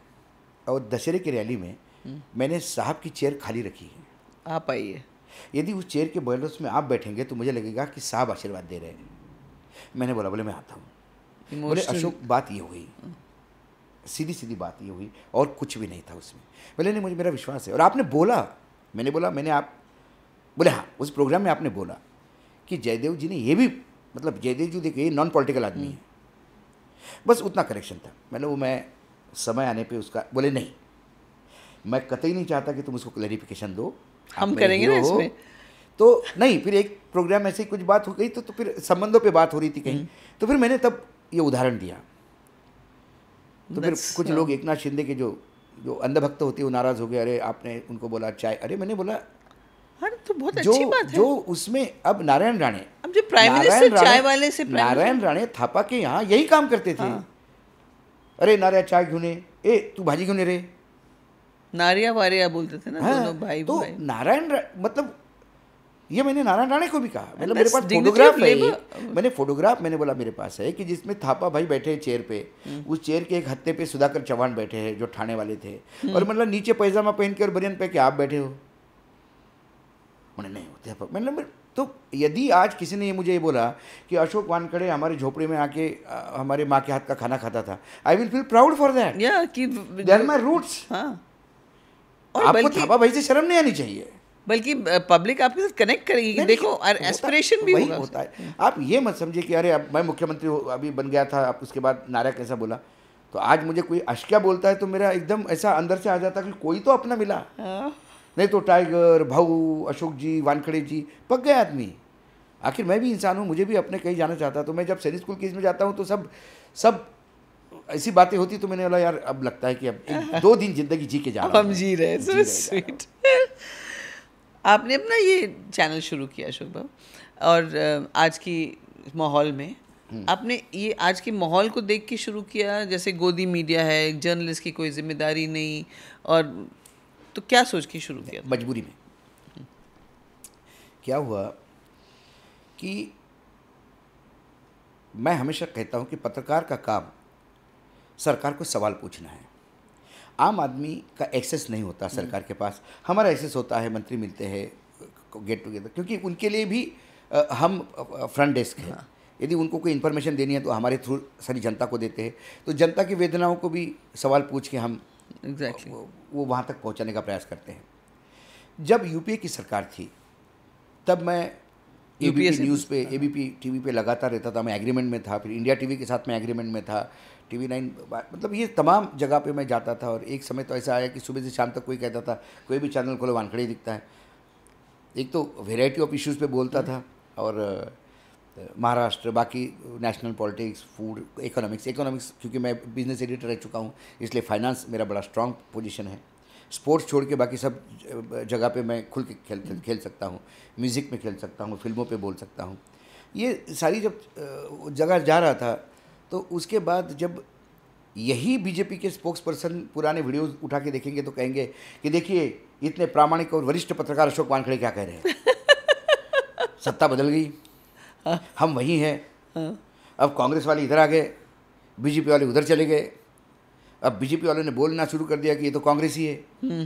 और दशहरे की रैली में मैंने साहब की चेयर खाली रखी है, आप आइए, यदि उस चेयर के बगल में आप बैठेंगे तो मुझे लगेगा कि साहब आशीर्वाद दे रहे हैं। मैंने बोला, बोले मैं आता हूँ। बोले अशोक बात ये हुई, सीधी सीधी बात ये हुई, और कुछ भी नहीं था उसमें। बोले नहीं, मुझे मेरा विश्वास है, और आपने बोला, मैंने बोला मैंने आप, बोले हाँ, उस प्रोग्राम में आपने बोला कि जयदेव जी ने ये भी, मतलब जयदेव जी देखिए नॉन पॉलिटिकल आदमी है, बस उतना करेक्शन था। मैंने वो मैं समय आने पे उसका, बोले नहीं, मैं कतई नहीं चाहता कि तुम उसको क्लैरिफिकेशन दो, हम करेंगे ना इसमें। तो नहीं, फिर एक प्रोग्राम ऐसे ही कुछ बात हो गई, तो फिर संबंधों पे बात हो रही थी कहीं, तो फिर मैंने तब ये उदाहरण दिया। तो फिर कुछ लोग एकनाथ शिंदे के जो अंधभक्त होते हैं वो नाराज़ हो गए, अरे आपने उनको बोला चाय, अरे मैंने बोला अरे तो बहुत अच्छी बात है। जो उसमें अब नारायण राणे, अब जो प्राइम मिनिस्टर चाय वाले से, नारायण राणे थापा के यहाँ यही काम करते थे। अरे नारिया चाय घेऊन ये, ए तू भाजी घेऊन ये रे, नारिया वारिया बोलते थे ना, दोनों भाई तो भाई। नारायण मतलब ये मैंने नारायण राणे को भी कहा, मतलब मेरे पास फोटोग्राफ है, मैंने फोटोग्राफ मैंने बोला मेरे पास है कि जिसमें थापा भाई बैठे हैं चेयर पे, उस चेयर के एक हत्थे पे सुधाकर चौहान बैठे हैं जो ठाणे वाले थे, और मतलब नीचे पैजामा पहन के और बनियान पहन के आप बैठे हो। मैंने नहीं होते, मतलब तो यदि आज किसी ने ये मुझे ये बोला कि अशोक वानखेड़े हमारे झोपड़ी में आके हमारे माँ के हाथ का खाना खाता था, I will feel proud for that, they are my roots. और आपको थापा भाई से शर्म नहीं आनी चाहिए, बल्कि पब्लिक आपके साथ कनेक्ट करेगी कि देखो एस्पिरेशन भी होता है। आप ये मत समझिए कि अरे अब मैं मुख्यमंत्री अभी बन गया था, अब उसके बाद नारा कैसा बोला, तो आज मुझे कोई अश्क्या बोलता है तो मेरा एकदम ऐसा अंदर से आ जाता कि कोई तो अपना मिला, नहीं तो टाइगर भाऊ, अशोक जी, वानखेड़े जी, पक गए आदमी। आखिर मैं भी इंसान हूँ, मुझे भी अपने कहीं जाना चाहता, तो मैं जब सैनिक स्कूल केस में जाता हूँ तो सब ऐसी बातें होती, तो मैंने बोला यार अब लगता है कि अब 2 दिन जिंदगी जी के जा रहा हूं, हम जी रहे हैं। स्वीट। आपने अपना ये चैनल शुरू किया अशोक बाबू, और आज की माहौल में आपने ये आज के माहौल को देख के शुरू किया, जैसे गोदी मीडिया है, एक जर्नलिस्ट की कोई जिम्मेदारी नहीं, और तो क्या सोच के शुरू किया? मजबूरी में, क्या हुआ कि मैं हमेशा कहता हूँ कि पत्रकार का काम सरकार को सवाल पूछना है। आम आदमी का एक्सेस नहीं होता सरकार के पास, हमारा एक्सेस होता है, मंत्री मिलते हैं, गेट टुगेदर, क्योंकि उनके लिए भी हम फ्रंट डेस्क है। यदि उनको कोई इन्फॉर्मेशन देनी है तो हमारे थ्रू सारी जनता को देते हैं, तो जनता की वेदनाओं को भी सवाल पूछ के हम वो वहाँ तक पहुँचाने का प्रयास करते हैं। जब यूपीए की सरकार थी तब मैं एबीपी न्यूज़ पे, एबीपी टीवी पे लगातार रहता था, मैं एग्रीमेंट में था, फिर इंडिया टीवी के साथ मैं एग्रीमेंट में था, टीवी 9, मतलब ये तमाम जगह पे मैं जाता था। और एक समय तो ऐसा आया कि सुबह से शाम तक कोई कहता था कोई भी चैनल खोलो वानखड़े दिखता है। एक तो वेराइटी ऑफ इश्यूज़ पे बोलता था, और महाराष्ट्र, बाकी नेशनल पॉलिटिक्स, फूड, इकोनॉमिक्स क्योंकि मैं बिजनेस एडिटर रह चुका हूँ, इसलिए फाइनेंस मेरा बड़ा स्ट्रॉन्ग पोजीशन है। स्पोर्ट्स छोड़ के बाकी सब जगह पे मैं खुल के खेल सकता हूँ, म्यूज़िक में खेल सकता हूँ, फिल्मों पे बोल सकता हूँ। ये सारी जब जगह जा रहा था तो उसके बाद जब यही बीजेपी के स्पोक्स पर्सन पुराने वीडियोस उठा के देखेंगे तो कहेंगे कि देखिए इतने प्रामाणिक और वरिष्ठ पत्रकार अशोक वानखड़े क्या कह रहे हैं। सत्ता बदल गई, हम वही हैं, अब कांग्रेस वाले इधर आ गए, बीजेपी वाले उधर चले गए, अब बीजेपी वालों ने बोलना शुरू कर दिया कि ये तो कांग्रेस ही है।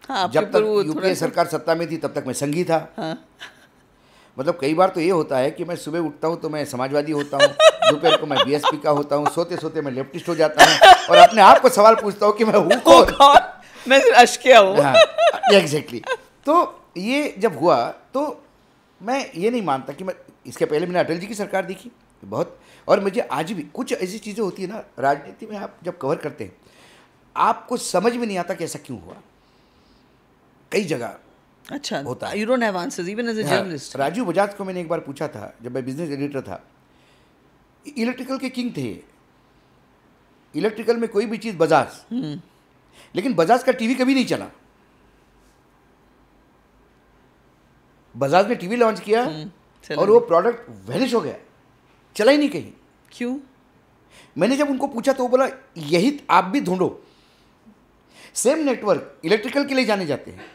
हाँ, जब तक यूपीए सरकार सत्ता में थी तब तक मैं संघी था। मतलब कई बार तो ये होता है कि मैं सुबह उठता हूँ तो मैं समाजवादी होता हूँ, दोपहर को मैं बीएसपी का होता हूँ, सोते सोते मैं लेफ्टिस्ट हो जाता हूँ, और अपने आप को सवाल पूछता हूँ कि मैं हूँ कौन। मैं अशकिया हूँ। हाँ, एग्जैक्टली। तो ये जब हुआ तो मैं ये नहीं मानता कि मैं, इसके पहले मैंने अटल जी की सरकार देखी बहुत, और मुझे आज भी कुछ ऐसी चीज़ें होती है ना राजनीति में, आप जब कवर करते हैं आपको समझ में नहीं आता कि ऐसा क्यों हुआ। कई जगह अच्छा होता है, you don't have answers even as a journalist. Rajiv Bajaj को मैंने एक बार पूछा था जब मैं बिजनेस एडिटर था, इलेक्ट्रिकल के किंग थे, इलेक्ट्रिकल में कोई भी चीज़ बजाज, लेकिन बजाज का टीवी कभी नहीं चला। बजाज ने टीवी लॉन्च किया और वो प्रोडक्ट वैनिश हो गया, चला ही नहीं कहीं। क्यों? मैंने जब उनको पूछा तो वो बोला यही आप भी ढूंढो, सेम नेटवर्क इलेक्ट्रिकल के लिए जाने जाते हैं।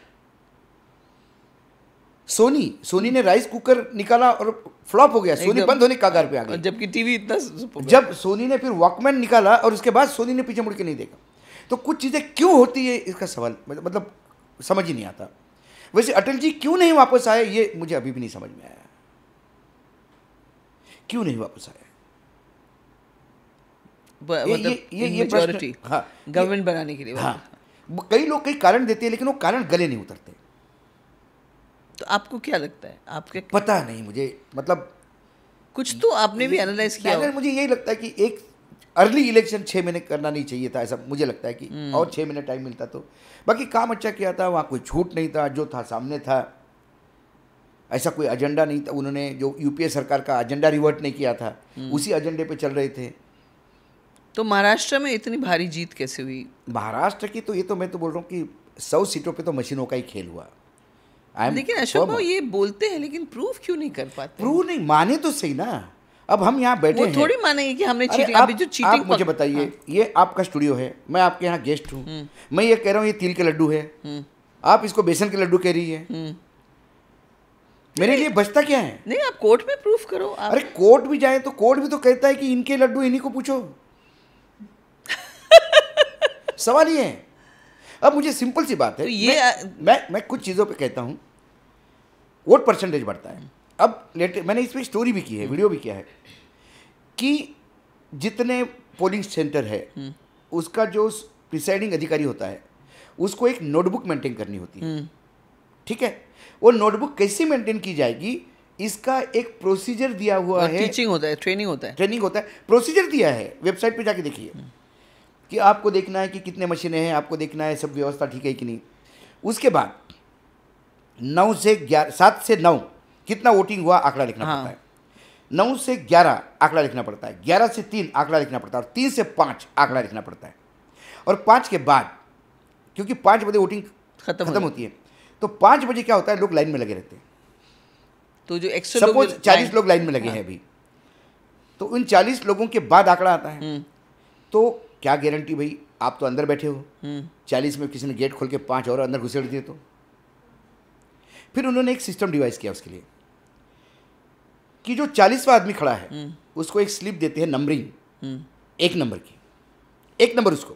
सोनी ने राइस कुकर निकाला और फ्लॉप हो गया, सोनी बंद होने कगार पे आ गई, जबकि टीवी इतना। जब सोनी ने फिर वॉकमैन निकाला और उसके बाद सोनी ने पीछे मुड़ के नहीं देखा। तो कुछ चीज़ें क्यों होती है इसका सवाल मतलब समझ ही नहीं आता। वैसे अटल जी क्यों नहीं वापस आए ये मुझे अभी भी नहीं समझ में आया, क्यों नहीं वापस आए। ये मेजॉरिटी, हाँ, गवर्नमेंट बनाने के लिए। हाँ, कई लोग कई कारण देते हैं लेकिन वो कारण गले नहीं उतरते। तो आपको क्या लगता है? आपके पता नहीं मुझे, मतलब कुछ तो आपने भी एनालाइज किया होगा। मुझे यही लगता है कि एक अर्ली इलेक्शन 6 महीने करना नहीं चाहिए था, ऐसा मुझे लगता है कि और 6 महीने टाइम मिलता तो। बाकी काम अच्छा किया था, वहाँ कोई छूट नहीं था, जो था सामने था, ऐसा कोई एजेंडा नहीं था। उन्होंने जो यूपीए सरकार का एजेंडा रिवर्ट नहीं किया था, उसी एजेंडे पे चल रहे थे। तो महाराष्ट्र में इतनी भारी जीत कैसे हुई? महाराष्ट्र की तो ये तो मैं तो बोल रहा हूँ कि 100 सीटों पे तो मशीनों का ही खेल हुआ। लेकिन अशोक भाई ये बोलते हैं लेकिन प्रूफ क्यों नहीं कर पाते? प्रूफ नहीं माने तो सही ना। अब हम यहाँ बैठे हैं, थोड़ी मानेंगे कि हमने चीटिंग। अभी जो चीटिंग, आप मुझे बताइए, ये आपका स्टूडियो है, मैं आपके यहाँ गेस्ट हूँ, मैं ये कह रहा हूँ ये तिल के लड्डू है, आप इसको बेसन के लड्डू कह रही है, मेरे लिए बचता क्या है? नहीं, आप कोर्ट में प्रूफ करो। अरे कोर्ट भी जाए तो कोर्ट भी तो कहता है कि इनके लड्डू इन्हीं को पूछो। सवाल ये है। अब मुझे सिंपल सी बात है, तो ये मैं कुछ चीज़ों पे कहता हूँ वोट परसेंटेज बढ़ता है। अब मैंने इस पर स्टोरी भी की है, वीडियो भी किया है कि जितने पोलिंग सेंटर है उसका जो प्रिसाइडिंग अधिकारी होता है उसको एक नोटबुक मेंटेन करनी होती है, ठीक है। वो नोटबुक कैसे मेंटेन की जाएगी इसका एक प्रोसीजर दिया हुआ है। टीचिंग होता है, ट्रेनिंग होता है, प्रोसीजर दिया है, वेबसाइट पे जाके देखिए कि आपको देखना है कि कितने मशीनें हैं, आपको देखना है सब व्यवस्था ठीक है कि नहीं। उसके बाद 9 से 11, 7 से 9 कितना वोटिंग हुआ आंकड़ा लिखना पड़ता है, 9 से 11 आंकड़ा लिखना पड़ता है, 11 से 3 आंकड़ा लिखना पड़ता है, और 3 से 5 आंकड़ा लिखना पड़ता है। और 5 के बाद, क्योंकि 5 बजे वोटिंग खत्म होती है, तो 5 बजे क्या होता है, लोग लाइन में लगे रहते हैं। तो जो एक्स्ट्रा सपोज 40 लोग लाइन में लगे हैं अभी, तो उन 40 लोगों के बाद आंकड़ा आता है। तो क्या गारंटी भाई, आप तो अंदर बैठे हो, 40 में किसी ने गेट खोल के 5 और अंदर घुसेड़ दिए तो फिर उन्होंने एक सिस्टम डिवाइस किया उसके लिए कि जो 40वां आदमी खड़ा है उसको एक स्लिप देते हैं नंबरिंग, 1 नंबर की, 1 नंबर उसको,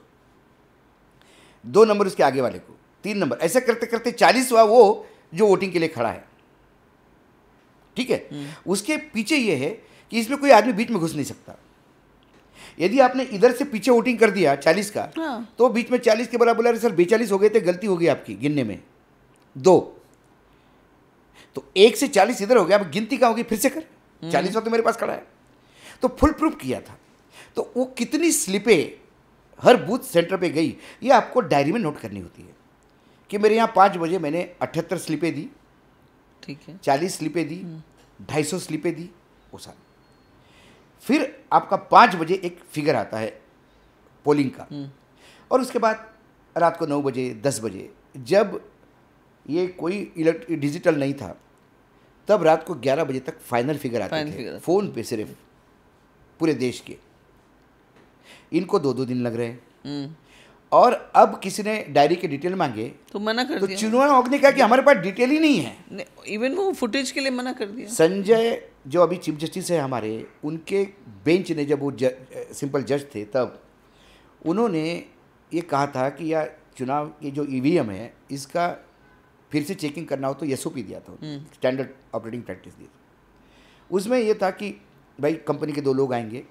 2 नंबर उसके आगे वाले को, 3 नंबर, ऐसा करते करते 40वां वो जो वोटिंग के लिए खड़ा है, ठीक है। उसके पीछे ये है कि इसमें कोई आदमी बीच में घुस नहीं सकता। यदि आपने इधर से पीछे वोटिंग कर दिया 40 का, तो बीच में 40 के बराबर, अरे सर 42 हो गए थे, गलती हो गई आपकी गिनने में 2, तो 1 से 40 इधर हो गया, अब गिनती कहाँ होगी, फिर से कर, 40वां तो मेरे पास खड़ा है। तो फुल प्रूफ किया था। तो वो कितनी स्लिपें हर बूथ सेंटर पे गई, ये आपको डायरी में नोट करनी होती है कि मेरे यहाँ 5 बजे मैंने 78 स्लिपें दी, ठीक है, 40 स्लिपें दी, 250 स्लिपें दी, वो सारी। फिर आपका 5 बजे एक फिगर आता है पोलिंग का, और उसके बाद रात को 9 बजे 10 बजे, जब ये कोई डिजिटल नहीं था, तब रात को 11 बजे तक फाइनल फिगर आते थे फ़ोन पे सिर्फ, पूरे देश के। इनको 2-2 दिन लग रहे हैं। और अब किसी ने डायरी के डिटेल मांगे तो मना कर तो दिया। चुनाव आयोग ने कहा कि हमारे पास डिटेल ही नहीं है। इवन वो फुटेज के लिए मना कर दिया। संजय जो अभी चीफ जस्टिस है हमारे, उनके बेंच ने, जब वो सिंपल जज थे, तब उन्होंने ये कहा था कि यह चुनाव की जो ईवीएम है इसका फिर से चेकिंग करना हो तो एसओपी दिया था, स्टैंडर्ड ऑपरेटिंग प्रैक्टिस दी। उसमें यह था कि भाई कंपनी के 2 लोग आएंगे,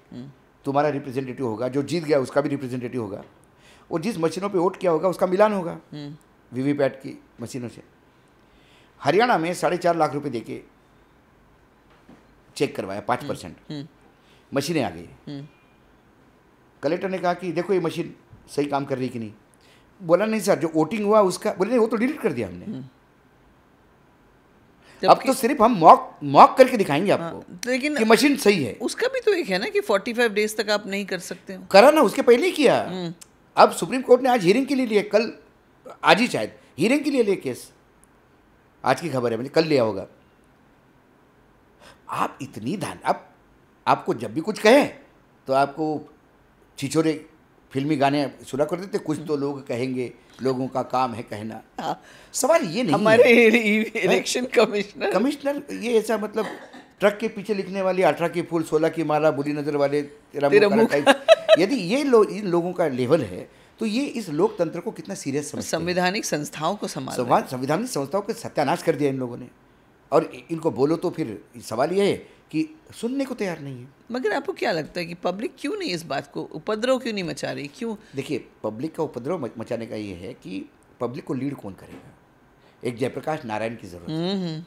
तुम्हारा रिप्रेजेंटेटिव होगा, जो जीत गया उसका भी रिप्रेजेंटेटिव होगा, और जिस मशीनों पे वोट किया होगा उसका मिलान होगा वीवीपैट की मशीनों से। हरियाणा में 4.5 लाख रुपए देके चेक करवाया, 5%, मशीनें आ गई। कलेक्टर ने कहा कि देखो ये मशीन सही काम कर रही कि नहीं। बोला नहीं सर, जो वोटिंग हुआ उसका, बोले नहीं वो तो डिलीट कर दिया हमने, अब तो सिर्फ हम मॉक करके दिखाएंगे आपको, लेकिन कि मशीन सही है। उसका भी तो एक है ना कि 45 डेज तक आप नहीं कर सकते हो। करा ना, उसके पहले ही किया। अब सुप्रीम कोर्ट ने आज हियरिंग के लिए लिया, कल, आज ही शायद हियरिंग के लिए लिया केस, आज की खबर है, मुझे कल लिया होगा। आप इतनी अब आपको जब भी कुछ कहें तो आपको छिछोरे फिल्मी गाने सुना कर देते, कुछ तो लोग कहेंगे, लोगों का काम है कहना। सवाल ये नहीं, हमारे इलेक्शन कमिश्नर ये ऐसा मतलब ट्रक के पीछे लिखने वाली 18 की फूल 16 की माला, बुरी नजर वाले तेरा मुंह टाइप, यदि ये इन लोगों का लेवल है तो ये इस लोकतंत्र को कितना सीरियस समझते हैं। संवैधानिक संस्थाओं को संवैधानिक संस्थाओं को सत्यानाश कर दिया इन लोगों ने, और इनको बोलो तो फिर सवाल ये है कि सुनने को तैयार नहीं है। मगर आपको क्या लगता है कि पब्लिक क्यों नहीं इस बात को, उपद्रव क्यों नहीं मचा रही, क्यों? देखिए, पब्लिक का उपद्रव मचाने का ये है कि पब्लिक को लीड कौन करेगा। एक जयप्रकाश नारायण की जरूरत है।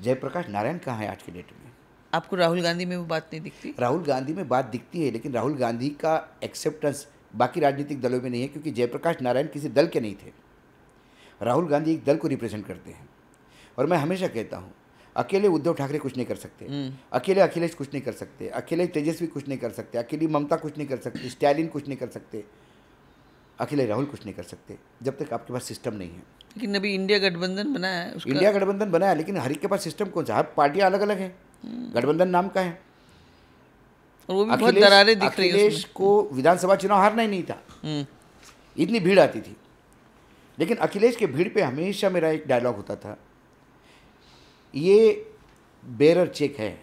जयप्रकाश नारायण कहाँ है आज के डेट में? आपको राहुल गांधी में वो बात नहीं दिखती? राहुल गांधी में बात दिखती है, लेकिन राहुल गांधी का एक्सेप्टेंस बाकी राजनीतिक दलों में नहीं है, क्योंकि जयप्रकाश नारायण किसी दल के नहीं थे। राहुल गांधी एक दल को रिप्रेजेंट करते हैं, और मैं हमेशा कहता हूँ, अकेले उद्धव ठाकरे कुछ नहीं कर सकते, अकेले अखिलेश कुछ नहीं कर सकते, अकेले तेजस्वी कुछ नहीं कर सकते, अकेली ममता कुछ नहीं कर सकती, स्टैलिन कुछ नहीं कर सकते, अकेले राहुल कुछ नहीं कर सकते, जब तक आपके पास सिस्टम नहीं है। लेकिन अभी इंडिया गठबंधन बना है, इंडिया गठबंधन बना है, लेकिन हर एक के पास सिस्टम कौन सा? हर पार्टियां अलग अलग हैं, गठबंधन नाम का है। और वो भी बहुत दरारें दिख रही है। अखिलेश को विधानसभा चुनाव हारना ही नहीं था, इतनी भीड़ आती थी। लेकिन अखिलेश के भीड़ पे हमेशा मेरा एक डायलॉग होता था, ये बेरर चेक है,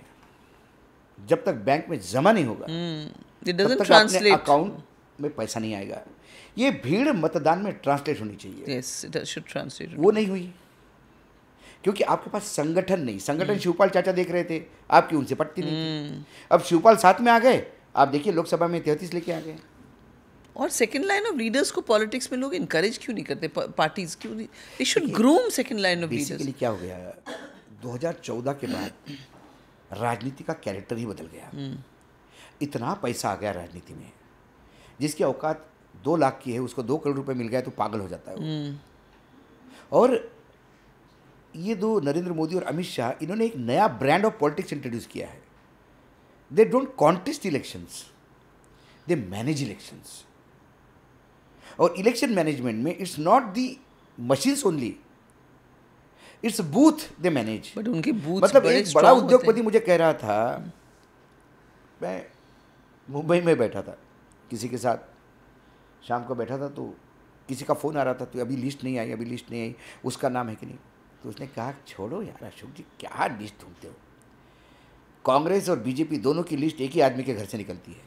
जब तक बैंक में जमा नहीं होगा तब तक अपने अकाउंट में पैसा नहीं आएगा। ये भीड़ मतदान में ट्रांसलेट होनी चाहिए। Yes, it should translate. वो नहीं हुई, क्योंकि आपके पास संगठन नहीं। संगठन शिवपाल चाचा देख रहे थे, आपकी उनसे पटती नहीं थी। अब शिवपाल साथ में आ गए, आप देखिए लोकसभा में 33 लेके आ गए। और सेकंड लाइन ऑफ लीडर्स को पॉलिटिक्स में लोग इनकरेज क्यों नहीं करते? पार्टीज क्यों नहीं? They should groom second line of leaders. Basically क्या हो गया, 2014 के बाद राजनीति का कैरेक्टर ही बदल गया। इतना पैसा आ गया राजनीति में, जिसकी औकात 2 लाख की है, उसको 2 करोड़ रुपए मिल गया तो पागल हो जाता है वो। और ये 2 नरेंद्र मोदी और अमित शाह, इन्होंने एक नया ब्रांड ऑफ पॉलिटिक्स इंट्रोड्यूस किया है। They don't contest elections, they manage elections. और इलेक्शन मैनेजमेंट में it's not the machines only, it's booth they manage. But उनके बूथ मतलब एक बड़ा उद्योगपति मुझे कह रहा था, मैं मुंबई में बैठा था किसी के साथ, शाम को बैठा था, तो किसी का फ़ोन आ रहा था, तो अभी लिस्ट नहीं आई, अभी लिस्ट नहीं आई, उसका नाम है कि नहीं। तो उसने कहा छोड़ो यार अशोक जी, क्या लिस्ट ढूंढते हो, कांग्रेस और बीजेपी दोनों की लिस्ट एक ही आदमी के घर से निकलती है,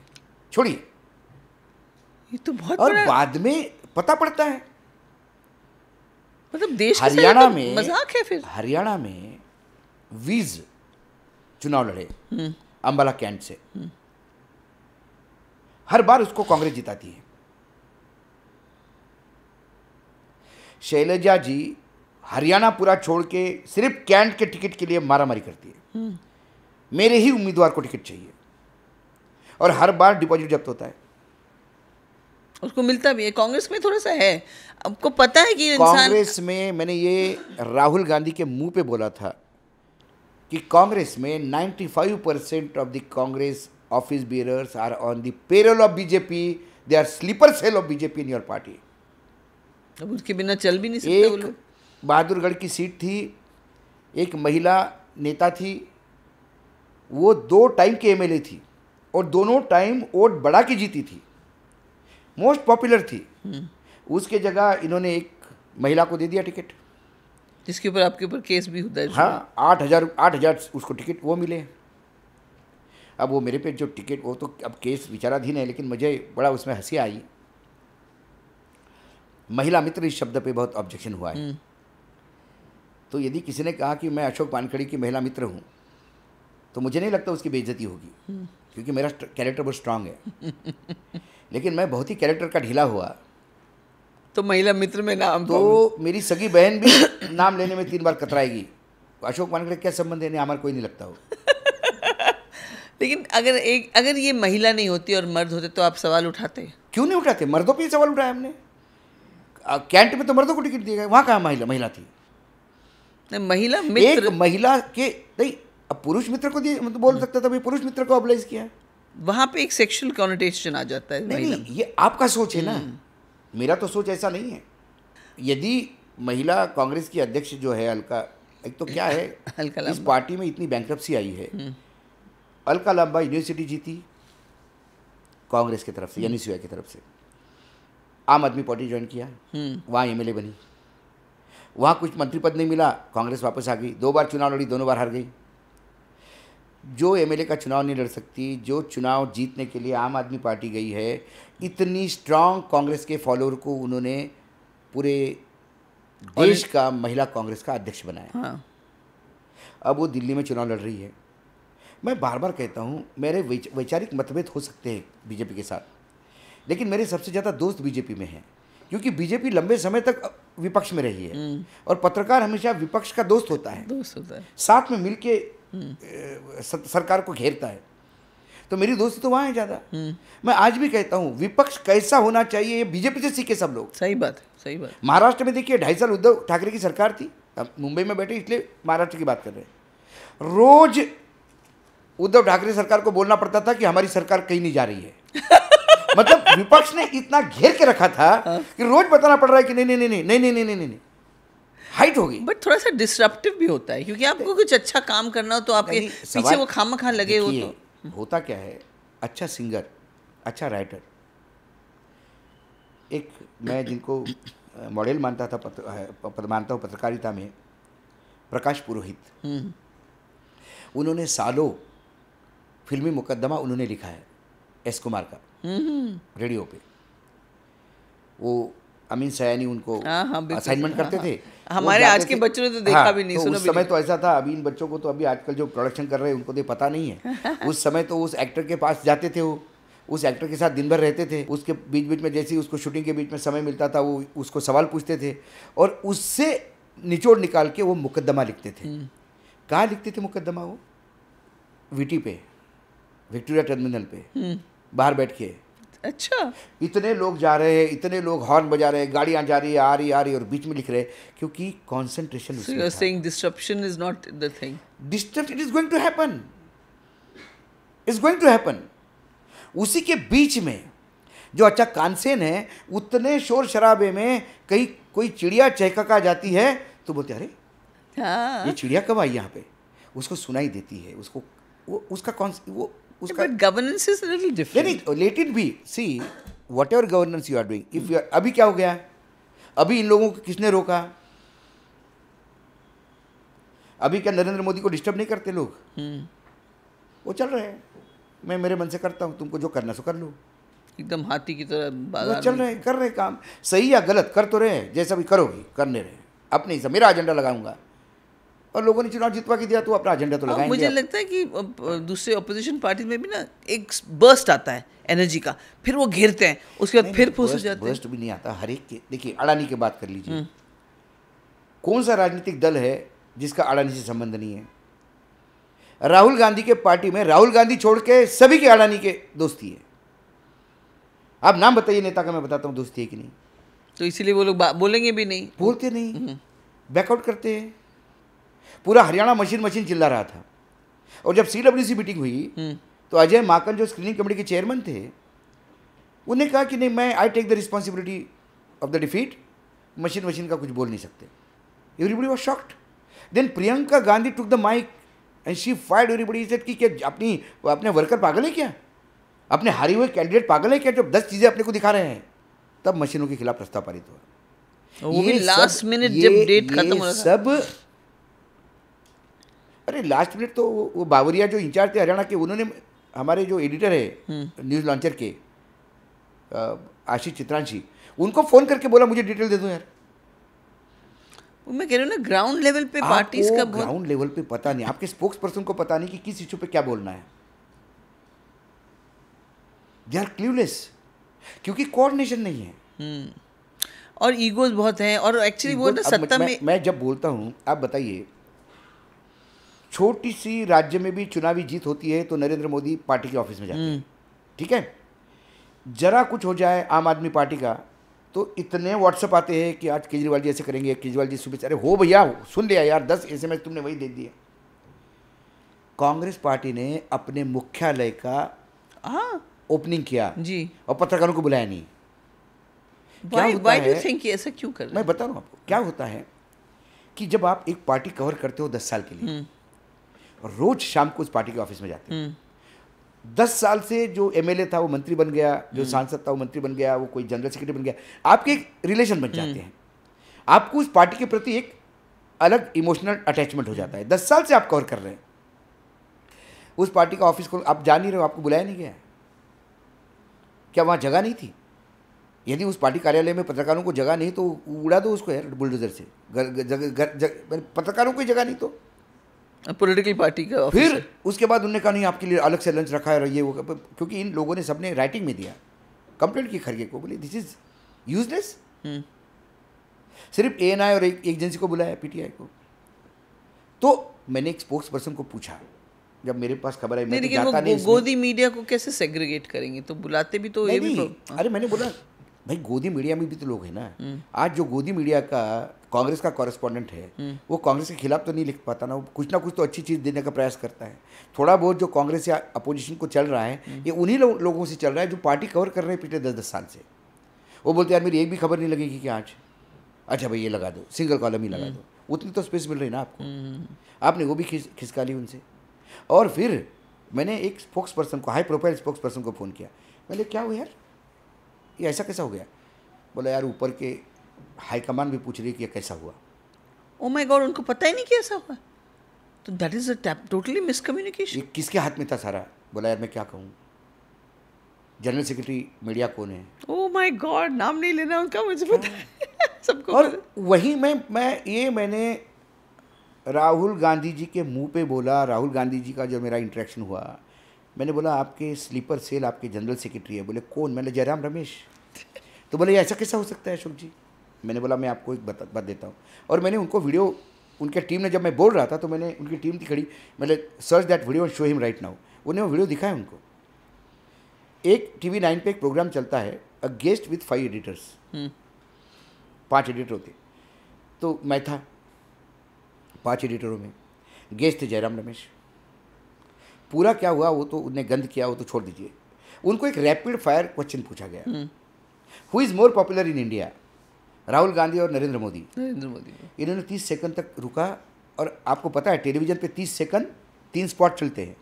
छोड़िए। ये तो बहुत और बड़ा बाद में पता पड़ता है मतलब देश के हरियाणा साथ तो में, मजाक है फिर। हरियाणा में विज चुनाव लड़े अंबाला कैंट से, हर बार उसको कांग्रेस जिताती है। शैलजा जी हरियाणा पूरा छोड़ के सिर्फ कैंट के टिकट के लिए मारामारी करती है, मेरे ही उम्मीदवार को टिकट चाहिए, और हर बार डिपॉजिट जब्त होता है। उसको मिलता भी है। कांग्रेस में थोड़ा सा है, आपको पता है कि इंसान कांग्रेस में मैंने ये राहुल गांधी के मुंह पे बोला था कि कांग्रेस में 95% of the Congress office bearers are on the payroll of BJP, they are sleeper cell of BJP in your party. अब उसके बिना चल भी नहीं सकते वो एक लोग। बहादुरगढ़ की सीट थी, एक महिला नेता थी, वो 2 टाइम के एमएलए थी और दोनों टाइम वोट बढ़ा के जीती थी, मोस्ट पॉपुलर थी। उसके जगह इन्होंने एक महिला को दे दिया टिकट, जिसके ऊपर आपके ऊपर केस भी होता है। हाँ 8,000 उसको टिकट वो मिले। अब वो मेरे पे जो टिकट, वो तो अब केस विचाराधीन है, लेकिन मुझे बड़ा उसमें हंसी आई। महिला मित्र इस शब्द पे बहुत ऑब्जेक्शन हुआ है। तो यदि किसी ने कहा कि मैं अशोक वानखेड़े की महिला मित्र हूँ, तो मुझे नहीं लगता उसकी बेइज्जती होगी, क्योंकि मेरा कैरेक्टर बहुत स्ट्रांग है। लेकिन मैं बहुत ही कैरेक्टर का ढीला हुआ तो महिला मित्र में नाम तो मेरी सगी बहन भी नाम लेने में 3 बार कतराएगी। अशोक वानखेड़े क्या संबंध है, हमारा कोई नहीं लगता हो। लेकिन अगर ये महिला नहीं होती और मर्द होते तो आप सवाल उठाते? क्यों नहीं उठाते, मर्दों पे ही सवाल उठाया हमने। कैंट में तो मर्दों को टिकट दिया गया, वहाँ कहाँ महिला थी? महिला मित्र, एक महिला के नहीं, अब पुरुष मित्र को दिए, मतलब बोल सकता था भाई पुरुष मित्र को ऑब्लाइज किया। वहाँ पे एक सेक्सुअल कॉनोटेशन आ जाता है। नहीं, ये आपका सोच है ना, मेरा तो सोच ऐसा नहीं है। यदि महिला कांग्रेस की अध्यक्ष जो है अलका, एक तो क्या है इस पार्टी में इतनी बैंक्रप्सी आई है। अलका लांबा यूनिवर्सिटी जीती कांग्रेस की तरफ से, एनएसयूआई की तरफ से, आम आदमी पार्टी ज्वाइन किया, वहाँ एमएलए बनी, वहाँ कुछ मंत्री पद नहीं मिला, कांग्रेस वापस आ गई, 2 बार चुनाव लड़ी, दोनों बार हार गई। जो एमएलए का चुनाव नहीं लड़ सकती, जो चुनाव जीतने के लिए आम आदमी पार्टी गई है, इतनी स्ट्रांग कांग्रेस के फॉलोअर को उन्होंने पूरे देश का महिला कांग्रेस का अध्यक्ष बनाया। हाँ। अब वो दिल्ली में चुनाव लड़ रही है। मैं बार बार कहता हूँ, मेरे वैचारिक मतभेद हो सकते हैं बीजेपी के साथ, लेकिन मेरे सबसे ज़्यादा दोस्त बीजेपी में हैं, क्योंकि बीजेपी लंबे समय तक विपक्ष में रही है और पत्रकार हमेशा विपक्ष का दोस्त होता है, साथ में मिलके सरकार को घेरता है। तो मेरी दोस्ती तो वहाँ है ज़्यादा। मैं आज भी कहता हूँ विपक्ष कैसा होना चाहिए, ये बीजेपी से सीखे सब लोग। सही बात है, सही बात। महाराष्ट्र में देखिए 2.5 साल उद्धव ठाकरे की सरकार थी, अब मुंबई में बैठे इसलिए महाराष्ट्र की बात कर रहे हैं। रोज उद्धव ठाकरे सरकार को बोलना पड़ता था कि हमारी सरकार कहीं नहीं जा रही है। मतलब विपक्ष ने इतना घेर के रखा था कि रोज बताना पड़ रहा है कि नहीं नहीं नहीं नहीं नहीं नहीं नहीं नहीं, हाइट होगी। बट थोड़ा सा डिसरप्टिव भी होता है, क्योंकि आपको कुछ अच्छा काम करना हो तो आपके पीछे वो खामखा लगे हो। तो होता क्या है, अच्छा सिंगर, अच्छा राइटर, एक मैं जिनको मॉडल मानता हूँ पत्रकारिता में, प्रकाश पुरोहित, उन्होंने सालों फिल्मी मुकदमा उन्होंने लिखा है एस कुमार का, रेडियो पे। वो अमीन सयानी उनको असाइनमेंट करते थे। हमारे आज के बच्चों ने तो देखा भी नहीं, तो सुना उस भी समय तो ऐसा था, अभी इन बच्चों को तो अभी आजकल जो प्रोडक्शन कर रहे हैं उनको तो पता नहीं है। उस समय तो उस एक्टर के पास जाते थे, वो उस एक्टर के साथ दिन भर रहते थे, उसके बीच बीच में जैसे ही उसको शूटिंग के बीच में समय मिलता था वो उसको सवाल पूछते थे और उससे निचोड़ निकाल के वो मुकदमा लिखते थे। कहाँ लिखते थे मुकदमा? वो वीटी पे, विक्टोरिया टर्मिनल पे बाहर बैठ के। अच्छा, इतने लोग जा रहे हैं, इतने लोग हॉर्न बजा रहे हैं, गाड़ियां जा रही है, आ रही और बीच में लिख रहे हैं, क्योंकि concentration. So you are saying disruption is not the thing. Disruption is going to happen. It's going to happen. उसी के बीच में जो अच्छा कानसेन है, उतने शोर शराबे में कहीं कोई चिड़िया चहका जाती है तो बोलते अरे ये चिड़िया कब आई यहाँ पे, उसको सुनाई देती है, उसको वो उसका कौन वो उसका governance is little different. Let it be, see whatever governance you are doing, if you are, अभी क्या हो गया, अभी इन लोगों को किसने रोका? अभी क्या नरेंद्र मोदी को डिस्टर्ब नहीं करते लोग? वो चल रहे हैं, मैं मेरे मन से करता हूँ, तुमको जो करना सो कर लो। एकदम हाथी की तरह वो बाजार चल रहे हैं, कर रहे हैं काम, सही या गलत कर तो रहे हैं, जैसा भी करोगे करने रहे, अपने हिसाब मेरा एजेंडा लगाऊंगा। और लोगों ने चुनाव जितवा के दिया तो अपना एजेंडा तो लगाएंगे। मुझे लगता है कि दूसरे ऑपोजिशन पार्टी में भी ना एक बर्स्ट आता है एनर्जी का, फिर वो घेरते हैं, उसके बाद फिर फूस हो जाते हैं। बर्स्ट भी नहीं आता हर एक के। देखिए अडानी की बात कर लीजिए, कौन सा राजनीतिक दल है जिसका अडानी से संबंध नहीं है? राहुल गांधी के पार्टी में राहुल गांधी छोड़ के सभी के अडानी के दोस्ती है। आप नाम बताइए नेता का, मैं बताता हूँ दोस्ती है कि नहीं। तो इसीलिए वो लोग बोलेंगे भी नहीं, बोलते नहीं, बैकआउट करते हैं। पूरा हरियाणा मशीन चिल्ला रहा था। और जब CWC मीटिंग हुई तो अजय माकन जो स्क्रीनिंग कमेटी के चेयरमैन थे, उन्होंने कहा कि नहीं, मैं I take the responsibility of the defeat, machine का कुछ बोल नहीं सकते। Everybody was shocked. Then Priyanka Gandhi took the mic and she fired everybody, said कि क्या अपने वर्कर पागल है क्या, अपने हारे हुए कैंडिडेट पागल है क्या, जब 10 चीज़ें अपने को दिखा रहे हैं। तब मशीनों के खिलाफ प्रस्ताव पारित हुआ। वो भी लास्ट मिनट जब डेट खत्म हो रहा था। सब अरे लास्ट मिनट तो वो बावरिया जो इंचार्ज थे हरियाणा के, उन्होंने हमारे जो एडिटर है न्यूज़ लॉन्चर के आशीष चित्रांशी, उनको फ़ोन करके बोला मुझे डिटेल दे दो यार। मैं कह रही हूँ ना, ग्राउंड लेवल पे पार्टीज का ग्राउंड लेवल पे पता नहीं, आपके स्पोक्स पर्सन को पता नहीं कि किस इशू पे क्या बोलना है। दे आर क्लूलेस, क्योंकि कोऑर्डिनेशन नहीं है। और ईगोज बहुत हैं। और एक्चुअली वो ना सत्ता में मैं जब बोलता हूँ, आप बताइए, छोटी सी राज्य में भी चुनावी जीत होती है तो नरेंद्र मोदी पार्टी के ऑफिस में जाते हैं, ठीक है। जरा कुछ हो जाए आम आदमी पार्टी का तो इतने व्हाट्सएप आते हैं कि आज केजरीवाल जी ऐसे करेंगे, केजरीवाल जी सुबह, अरे हो भैया सुन लिया यार, 10 SMS तुमने वही दे दिए। कांग्रेस पार्टी ने अपने मुख्यालय का ओपनिंग किया जी, और पत्रकारों को बुलाया नहीं। Why do you think ये ऐसा क्यों कर रहे हैं? मैं बता रहा हूँ आपको क्या होता है कि जब आप एक पार्टी कवर करते हो 10 साल के लिए और रोज शाम को उस पार्टी के ऑफिस में जाते हैं, 10 साल से जो MLA था वो मंत्री बन गया, जो सांसद था वो मंत्री बन गया, वो कोई जनरल सेक्रेटरी बन गया, आपके एक रिलेशन बन जाते हैं, आपको उस पार्टी के प्रति एक अलग इमोशनल अटैचमेंट हो जाता है। 10 साल से आप कवर कर रहे हैं उस पार्टी का ऑफिस को, आप जा नहीं रहे हो, आपको बुलाया नहीं गया, क्या वहाँ जगह नहीं थी? यदि उस पार्टी कार्यालय में पत्रकारों को जगह नहीं तो उड़ा दो उसको यार बुलडोजर से, पत्रकारों को जगह नहीं तो पॉलिटिकल पार्टी का ऑफिस। फिर उसके बाद उन्होंने कहा नहीं आपके लिए अलग से लंच रखा है और ये वो, क्योंकि इन लोगों ने सबने राइटिंग में दिया, कंप्लेंट की खरगे को, बोले दिस इज यूजलेस। सिर्फ ANI और एक एजेंसी को बुलाया, PTI को। तो मैंने एक स्पोक्स पर्सन को पूछा, जब मेरे पास खबर आई, मैं तो जाता नहीं, गोदी मीडिया को कैसे सेग्रीगेट करेंगे? तो बुलाते भी तो ये भी अरे मैंने बोला भाई गोदी मीडिया में भी तो लोग हैं ना। आज जो गोदी मीडिया का कांग्रेस का कॉरेस्पॉन्डेंट है वो कांग्रेस के खिलाफ तो नहीं लिख पाता ना, वो कुछ ना कुछ तो अच्छी चीज़ देने का प्रयास करता है। थोड़ा बहुत जो कांग्रेस या अपोजिशन को चल रहा है ये उन्हीं लोगों से चल रहा है जो पार्टी कवर कर रहे हैं पिछले 10-10 साल से। वो बोलते यार मेरी एक भी खबर नहीं लगेगी कि आज, अच्छा भाई ये लगा दो, सिंगल कॉलम ही लगा दो, उतनी तो स्पेस मिल रही ना आपको। आपने वो भी खिसका ली उनसे। और फिर मैंने एक स्पोक्स पर्सन को, हाई प्रोफाइल स्पोक्स पर्सन को फ़ोन किया, मैंने क्या हुआ यार, ये ऐसा कैसा हो गया? बोला यार ऊपर के हाईकमान भी पूछ रही है कि ये कैसा हुआ। ओ माय गॉड, उनको पता ही नहीं कि ऐसा हुआ। तो that is a totally miscommunication. ये किसके हाथ में था सारा? बोला यार मैं क्या कहूँ, जनरल सेक्रेटरी मीडिया कौन है? ओ माय गॉड, नाम नहीं लेना उनका, मुझे पता है सबको। और वही मैंने राहुल गांधी जी के मुंह पे बोला। राहुल गांधी जी का जो मेरा इंटरेक्शन हुआ, मैंने बोला आपके स्लीपर सेल आपके जनरल सेक्रेटरी है। बोले कौन? मैंने जयराम रमेश। तो बोले ऐसा कैसा हो सकता है अशोक जी? मैंने बोला मैं आपको एक बात देता हूँ। और मैंने उनको वीडियो, उनके टीम ने जब मैं बोल रहा था तो मैंने, उनकी टीम थी खड़ी, मैंने search that video and show him right now. उन्हें वो वीडियो दिखाया उनको। एक TV9 पे एक प्रोग्राम चलता है, a guest with 5 editors, 5 editor होते, तो मैं था 5 एडिटरों में, गेस्ट थे जयराम रमेश। पूरा क्या हुआ वो तो उनने गंद किया, वो तो छोड़ दीजिए। उनको एक रैपिड फायर क्वेश्चन पूछा गया, who is more popular in India, Rahul Gandhi और नरेंद्र मोदी? नरेंद्र मोदी। इन्होंने 30 सेकंड तक रुका। और आपको पता है टेलीविजन पे 30 सेकंड 3 स्पॉट चलते हैं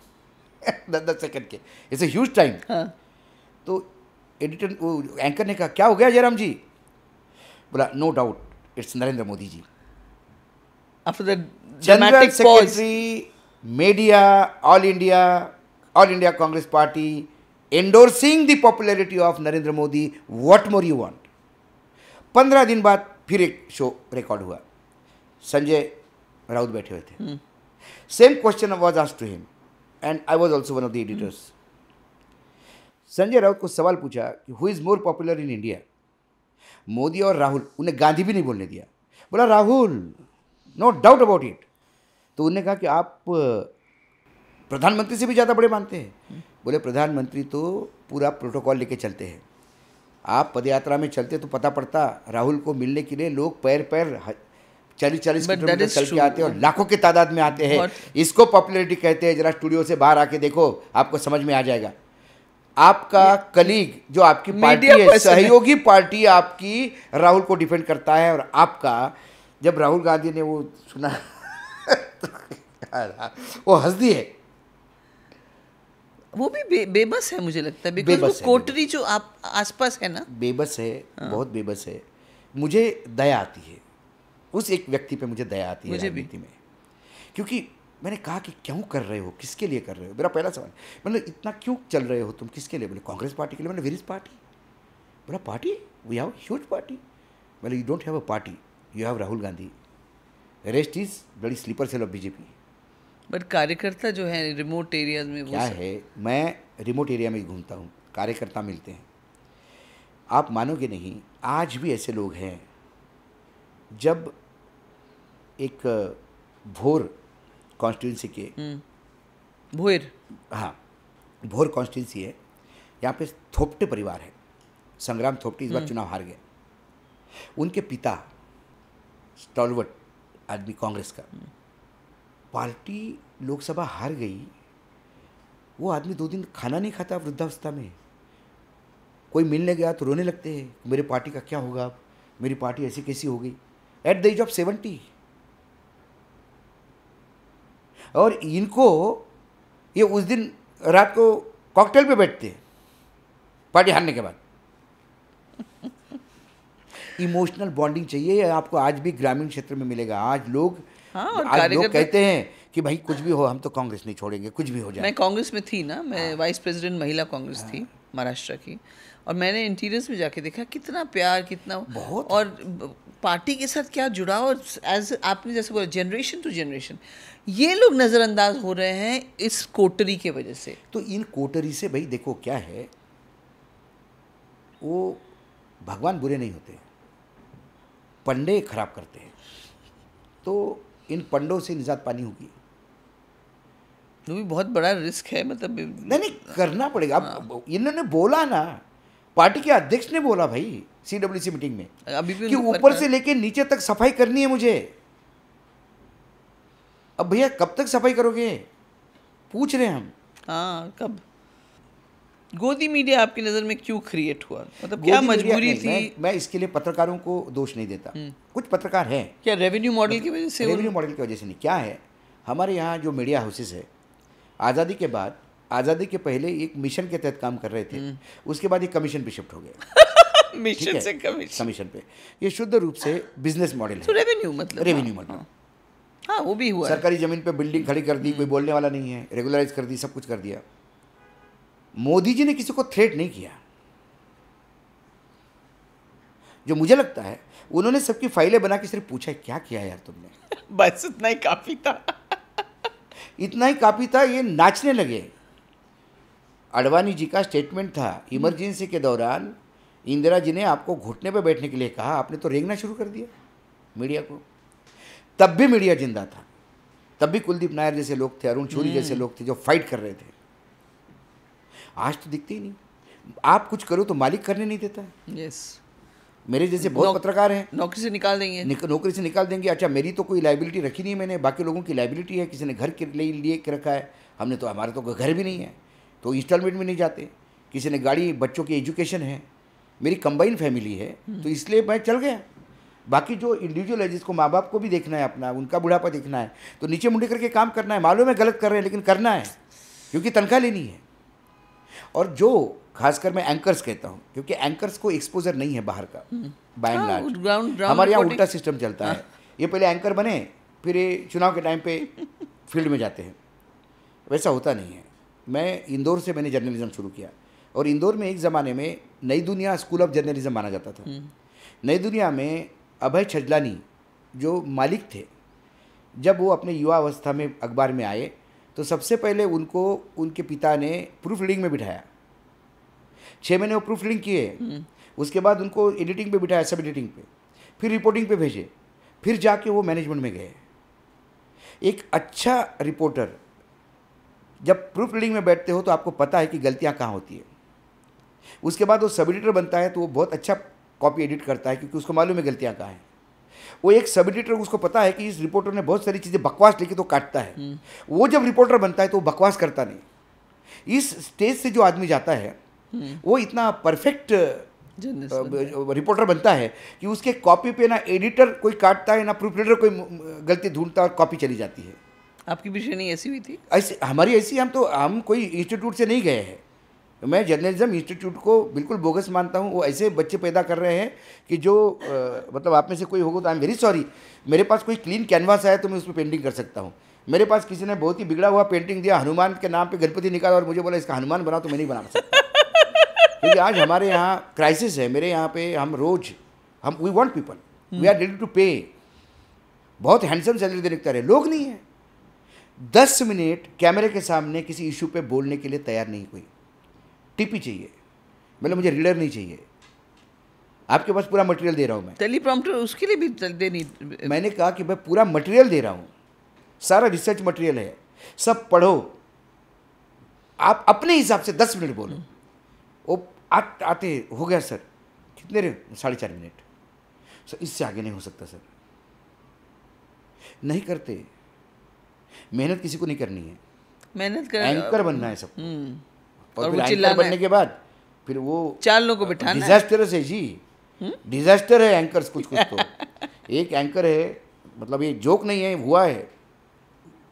10-10 सेकंड के, इट्स अ ह्यूज टाइम। तो एडिटर, वो एंकर ने कहा क्या हो गया जयराम जी? बोला no doubt it's Narendra Modi ji. After that general dramatic pause. Secretary media all India Congress party endorsing the popularity of Narendra Modi, what more you want. 15 दिन बाद फिर एक शो रिकॉर्ड हुआ, संजय राउत बैठे हुए थे। Same question was asked to him and I was also one of the editors. Sanjay Raut को सवाल पूछा कि who is more popular in India, Modi और राहुल। उन्हें गांधी भी नहीं बोलने दिया, बोला Rahul, no doubt about it. तो उन्होंने कहा कि आप प्रधानमंत्री से भी ज़्यादा बड़े मानते हैं। बोले प्रधानमंत्री तो पूरा प्रोटोकॉल लेके चलते हैं, आप पदयात्रा में चलते तो पता पड़ता, राहुल को मिलने के लिए लोग पैर 40-40 But किलोमीटर that is चल के true. आते हैं और लाखों की तादाद में आते हैं। इसको पॉपुलैरिटी कहते हैं। जरा स्टूडियो से बाहर आके देखो, आपको समझ में आ जाएगा। आपका कलीग जो आपकी पार्टी Media है, person है। सहयोगी पार्टी आपकी राहुल को डिफेंड करता है, और आपका जब राहुल गांधी ने वो सुना वो हंस दिए। वो भी बेबस है मुझे लगता है, बिकॉज वो बेबस है, कोटरी जो आप आसपास है ना, बेबस है, बहुत बेबस है। मुझे दया आती है उस एक व्यक्ति पे, मुझे दया आती है मुझे भी। राजनीति में, क्योंकि मैंने कहा कि क्यों कर रहे हो, किसके लिए कर रहे हो। मेरा पहला सवाल, मतलब इतना क्यों चल रहे हो तुम, किसके लिए। बोले कांग्रेस पार्टी के लिए। मैंने वेर इज पार्टी। बोला party, we have huge party. बोले you don't have a party, you have Rahul Gandhi, rest is bloody sleeper cell of BJP. But कार्यकर्ता जो है रिमोट एरियाज में, वो क्या है, मैं रिमोट एरिया में घूमता हूँ, कार्यकर्ता मिलते हैं, आप मानोगे नहीं, आज भी ऐसे लोग हैं। जब एक भोर कॉन्स्टिट्यूंसी के, भोर, हाँ भोर कॉन्स्टिट्यूंसी है, यहाँ पे थोपटे परिवार है, संग्राम थोपटे इस बार चुनाव हार गए। उनके पिता स्टॉलवर्ट आदमी कांग्रेस का, पार्टी लोकसभा हार गई, वो आदमी 2 दिन खाना नहीं खाता वृद्धावस्था में। कोई मिलने गया तो रोने लगते हैं, मेरे पार्टी का क्या होगा, मेरी पार्टी ऐसी कैसी हो गई, एट द एज ऑफ 70। और इनको ये उस दिन रात को कॉकटेल पे बैठते हैं पार्टी हारने के बाद। इमोशनल बॉन्डिंग चाहिए, आपको आज भी ग्रामीण क्षेत्र में मिलेगा। आज लोग हाँ, और आज लोग कार्यकर्ता- कहते हैं कि भाई कुछ भी हो, हम तो कांग्रेस नहीं छोड़ेंगे, कुछ भी हो जाए। मैं कांग्रेस में थी ना, मैं वाइस प्रेसिडेंट महिला कांग्रेस थी महाराष्ट्र की, और मैंने इंटीरियर्स में जाके देखा कितना प्यार, कितना बहुत। और पार्टी के साथ क्या जुड़ा, और एज आपने जैसे बोला जनरेशन टू जनरेशन, ये लोग नज़रअंदाज हो रहे हैं इस कोटरी के वजह से। तो इन कोटरी से भाई देखो क्या है, वो भगवान बुरे नहीं होते, पंडे खराब करते हैं। तो इन पंडों से निजात पानी होगी। वो भी बहुत बड़ा रिस्क है, मतलब नहीं करना पड़ेगा। अब इन्होंने बोला ना, पार्टी के अध्यक्ष ने बोला भाई CWC मीटिंग में अभी भी कि उनको ऊपर से लेके नीचे तक सफाई करनी है मुझे। अब भैया कब तक सफाई करोगे, पूछ रहे हैं हम। हाँ, कब गोदी मीडिया आपकी नज़र में क्यों क्रिएट हुआ, मतलब क्या गोदी मीडिया मजबूरी नहीं, थी? मैं इसके लिए पत्रकारों को दोष नहीं देता। कुछ पत्रकार हैं, क्या रेवेन्यू मॉडल की वजह से? रेवेन्यू मॉडल की वजह से नहीं। क्या है, हमारे यहाँ जो मीडिया हाउसेस है, आज़ादी के बाद, आज़ादी के पहले एक मिशन के तहत काम कर रहे थे, उसके बाद ये कमीशन पे शिफ्ट हो गए। मिशन से कमीशन पे, ये शुद्ध रूप से बिजनेस मॉडल तो है, रेवेन्यू मतलब, रेवेन्यू मॉडल। हाँ वो भी हुआ है। सरकारी जमीन पे बिल्डिंग खड़ी कर दी, कोई बोलने वाला नहीं है, रेगुलराइज कर दी, सब कुछ कर दिया। मोदी जी ने किसी को थ्रेट नहीं किया। जो मुझे लगता है, उन्होंने सबकी फाइलें बना के सिर्फ पूछा क्या किया यार तुमने, बस इतना ही काफी था। इतना ही काफी था। ये नाचने लगे। अडवाणी जी का स्टेटमेंट था, इमरजेंसी के दौरान इंदिरा जी ने आपको घुटने पे बैठने के लिए कहा, आपने तो रेंगना शुरू कर दिया मीडिया को। तब भी मीडिया जिंदा था, तब भी कुलदीप नायर जैसे लोग थे, अरुण शौरी जैसे लोग थे जो फाइट कर रहे थे। आज तो दिखते ही नहीं। आप कुछ करो तो मालिक करने नहीं देता है। यस, मेरे जैसे बहुत पत्रकार हैं, नौकरी से निकाल देंगे। नौकरी से निकाल देंगे। अच्छा, मेरी तो कोई लाइबिलिटी रखी नहीं है मैंने, बाकी लोगों की लाइबिलिटी है। किसी ने घर के लिए के रखा है, हमने तो, हमारे तो घर भी नहीं है, तो इंस्टॉलमेंट में नहीं जाते। किसी ने गाड़ी, बच्चों की एजुकेशन है, मेरी कंबाइन फैमिली है, तो इसलिए मैं चल गया। बाकी जो इंडिविजुअल है, जिसको माँ बाप को भी देखना है अपना, उनका बुढ़ापा देखना है, तो नीचे मुंडे करके काम करना है। मालूम है गलत कर रहे हैं, लेकिन करना है क्योंकि तनख्वाह लेनी है। और जो खासकर मैं एंकर्स कहता हूँ, क्योंकि एंकर्स को एक्सपोजर नहीं है बाहर का, बाय एंड लार्ज। हमारे यहाँ उल्टा सिस्टम चलता है। ये पहले एंकर बने, फिर ये चुनाव के टाइम पे फील्ड में जाते हैं। वैसा होता नहीं है। मैं इंदौर से मैंने जर्नलिज्म शुरू किया और इंदौर में एक ज़माने में नई दुनिया स्कूल ऑफ जर्नलिज्म माना जाता था। नई दुनिया में अभय छजलानी जो मालिक थे, जब वो अपने युवा अवस्था में अखबार में आए तो सबसे पहले उनको उनके पिता ने प्रूफ रीडिंग में बिठाया। 6 महीने वो प्रूफ रीडिंग किए, उसके बाद उनको एडिटिंग पे बिठाया, सब एडिटिंग पे, फिर रिपोर्टिंग पे भेजे, फिर जाके वो मैनेजमेंट में गए। एक अच्छा रिपोर्टर जब प्रूफ रीडिंग में बैठते हो तो आपको पता है कि गलतियाँ कहाँ होती है। उसके बाद वो सब एडिटर बनता है तो वो बहुत अच्छा कॉपी एडिट करता है क्योंकि उसको मालूम है गलतियाँ कहाँ हैं। वो एक सब एडिटर, उसको पता है कि इस रिपोर्टर ने बहुत सारी चीज़ें बकवास लिखी तो काटता है। वो जब रिपोर्टर बनता है तो वो बकवास करता नहीं। इस स्टेज से जो आदमी जाता है वो इतना परफेक्ट रिपोर्टर बनता है कि उसके कॉपी पे ना एडिटर कोई काटता है ना प्रूफ रीडर कोई गलती ढूंढता है और कॉपी चली जाती है। आपकी भी ट्रेनिंग ऐसी हुई थी? ऐसे हमारी ऐसी, हम कोई इंस्टीट्यूट से नहीं गए हैं। मैं जर्नलिज्म इंस्टीट्यूट को बिल्कुल बोगस मानता हूँ। वो ऐसे बच्चे पैदा कर रहे हैं कि जो मतलब आप में से कोई होगा तो आई एम वेरी सॉरी। मेरे पास कोई क्लीन कैनवास आया तो मैं उस पर पेंटिंग कर सकता हूँ। मेरे पास किसी ने बहुत ही बिगड़ा हुआ पेंटिंग दिया, हनुमान के नाम पे गणपति निकाला और मुझे बोला इसका हनुमान बनाओ, तो मैं नहीं बना सकता क्योंकि आज हमारे यहाँ क्राइसिस है। मेरे यहाँ पे हम we want people, we are ready to pay. बहुत हैंडसम सैलरी देने को तैयार, लोग नहीं है। 10 मिनट कैमरे के सामने किसी इशू पे बोलने के लिए तैयार नहीं कोई। टीपी चाहिए, मतलब मुझे रीडर नहीं चाहिए। आपके पास पूरा मटेरियल दे रहा हूँ मैं। टेलीप्रॉम्प्टर उसके लिए भी देनी? मैंने कहा कि मैं पूरा मटेरियल दे रहा हूँ, सारा रिसर्च मटेरियल है, सब पढ़ो, आप अपने हिसाब से 10 मिनट बोलो। वो आते हो गया सर, कितने रे? 4.5 मिनट। सर इससे आगे नहीं हो सकता सर। नहीं करते। मेहनत किसी को नहीं करनी है, मेहनत कर, एंकर बनना है सबको। और फिर वो एंकर बनने के बाद फिर वो 4 लोगों को बिठाना है। डिजास्टरस है जी, डिजास्टर है एंकर्स कुछ तो। एक एंकर है, मतलब ये जोक नहीं है, हुआ है।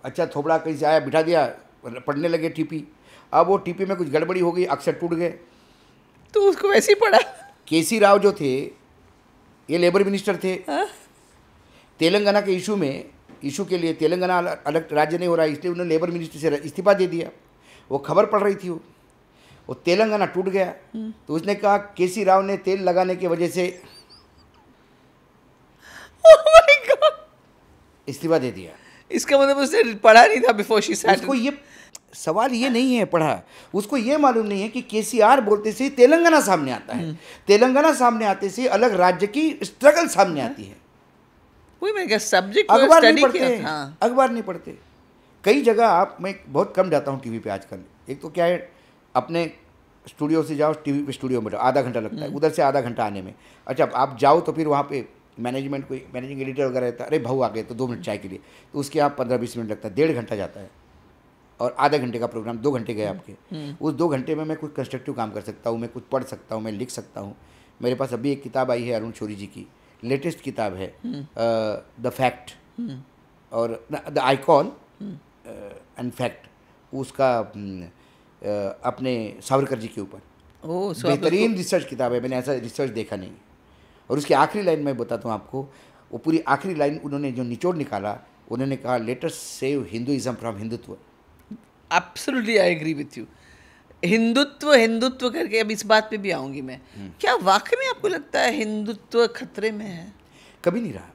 अच्छा थोबड़ा कहीं से आया, बिठा दिया, पढ़ने लगे टीपी। अब वो टीपी में कुछ गड़बड़ी हो गई, अक्षर टूट गए तो उसको वैसे ही पढ़ा। केसी राव जो थे, ये लेबर मिनिस्टर थे। तेलंगाना के इशू के लिए तेलंगाना अलग राज्य नहीं हो रहा है, इसलिए उन्होंने लेबर मिनिस्टर से इस्तीफा दे दिया। वो खबर पढ़ रही थी, वो तेलंगाना टूट गया। तो उसने कहा केसी राव ने तेल लगाने की वजह से इस्तीफा दे दिया। इसका मतलब उसने पढ़ा नहीं था बिफोर शी सैट। उसको ये सवाल ये नहीं है पढ़ा, उसको ये मालूम नहीं है कि केसीआर बोलते से तेलंगाना सामने आता है। तेलंगाना सामने आते से अलग राज्य की स्ट्रगल सामने आती है। वही मैं क्या सब्जेक्ट अखबार स्टडी नहीं पढ़ते, किया था। अखबार नहीं पढ़ते। कई जगह मैं बहुत कम जाता हूँ टीवी पे आजकल। एक तो क्या है, अपने स्टूडियो से जाओ, टीवी पे स्टूडियो में आधा घंटा लगता है, उधर से आधा घंटा आने में। अच्छा आप जाओ तो फिर वहाँ पे मैनेजमेंट कोई मैनेजिंग एडिटर वगैरह रहता है, अरे भाऊ आ गए तो 2 मिनट चाय के लिए, तो उसके आप 15-20 मिनट लगता है, 1.5 घंटा जाता है। और आधा घंटे का प्रोग्राम 2 घंटे गए आपके। उस 2 घंटे में मैं कुछ कंस्ट्रक्टिव काम कर सकता हूँ, मैं कुछ पढ़ सकता हूँ, मैं लिख सकता हूँ। मेरे पास अभी एक किताब आई है अरुण शौरी जी की, लेटेस्ट किताब है, द फैक्ट और द आइकॉन एंड फैक्ट, उसका अपने सावरकर जी के ऊपर। बेहतरीन रिसर्च किताब है, मैंने ऐसा रिसर्च देखा नहीं। और उसकी आखिरी लाइन मैं बताता हूँ आपको, वो पूरी आखिरी लाइन उन्होंने जो निचोड़ निकाला, उन्होंने कहा let us save Hinduism from Hindutva. Absolutely I agree with you. Hindutva करके अब इस बात पे भी आऊंगी मैं। क्या वाकई में आपको लगता है हिंदुत्व खतरे में है? कभी नहीं रहा।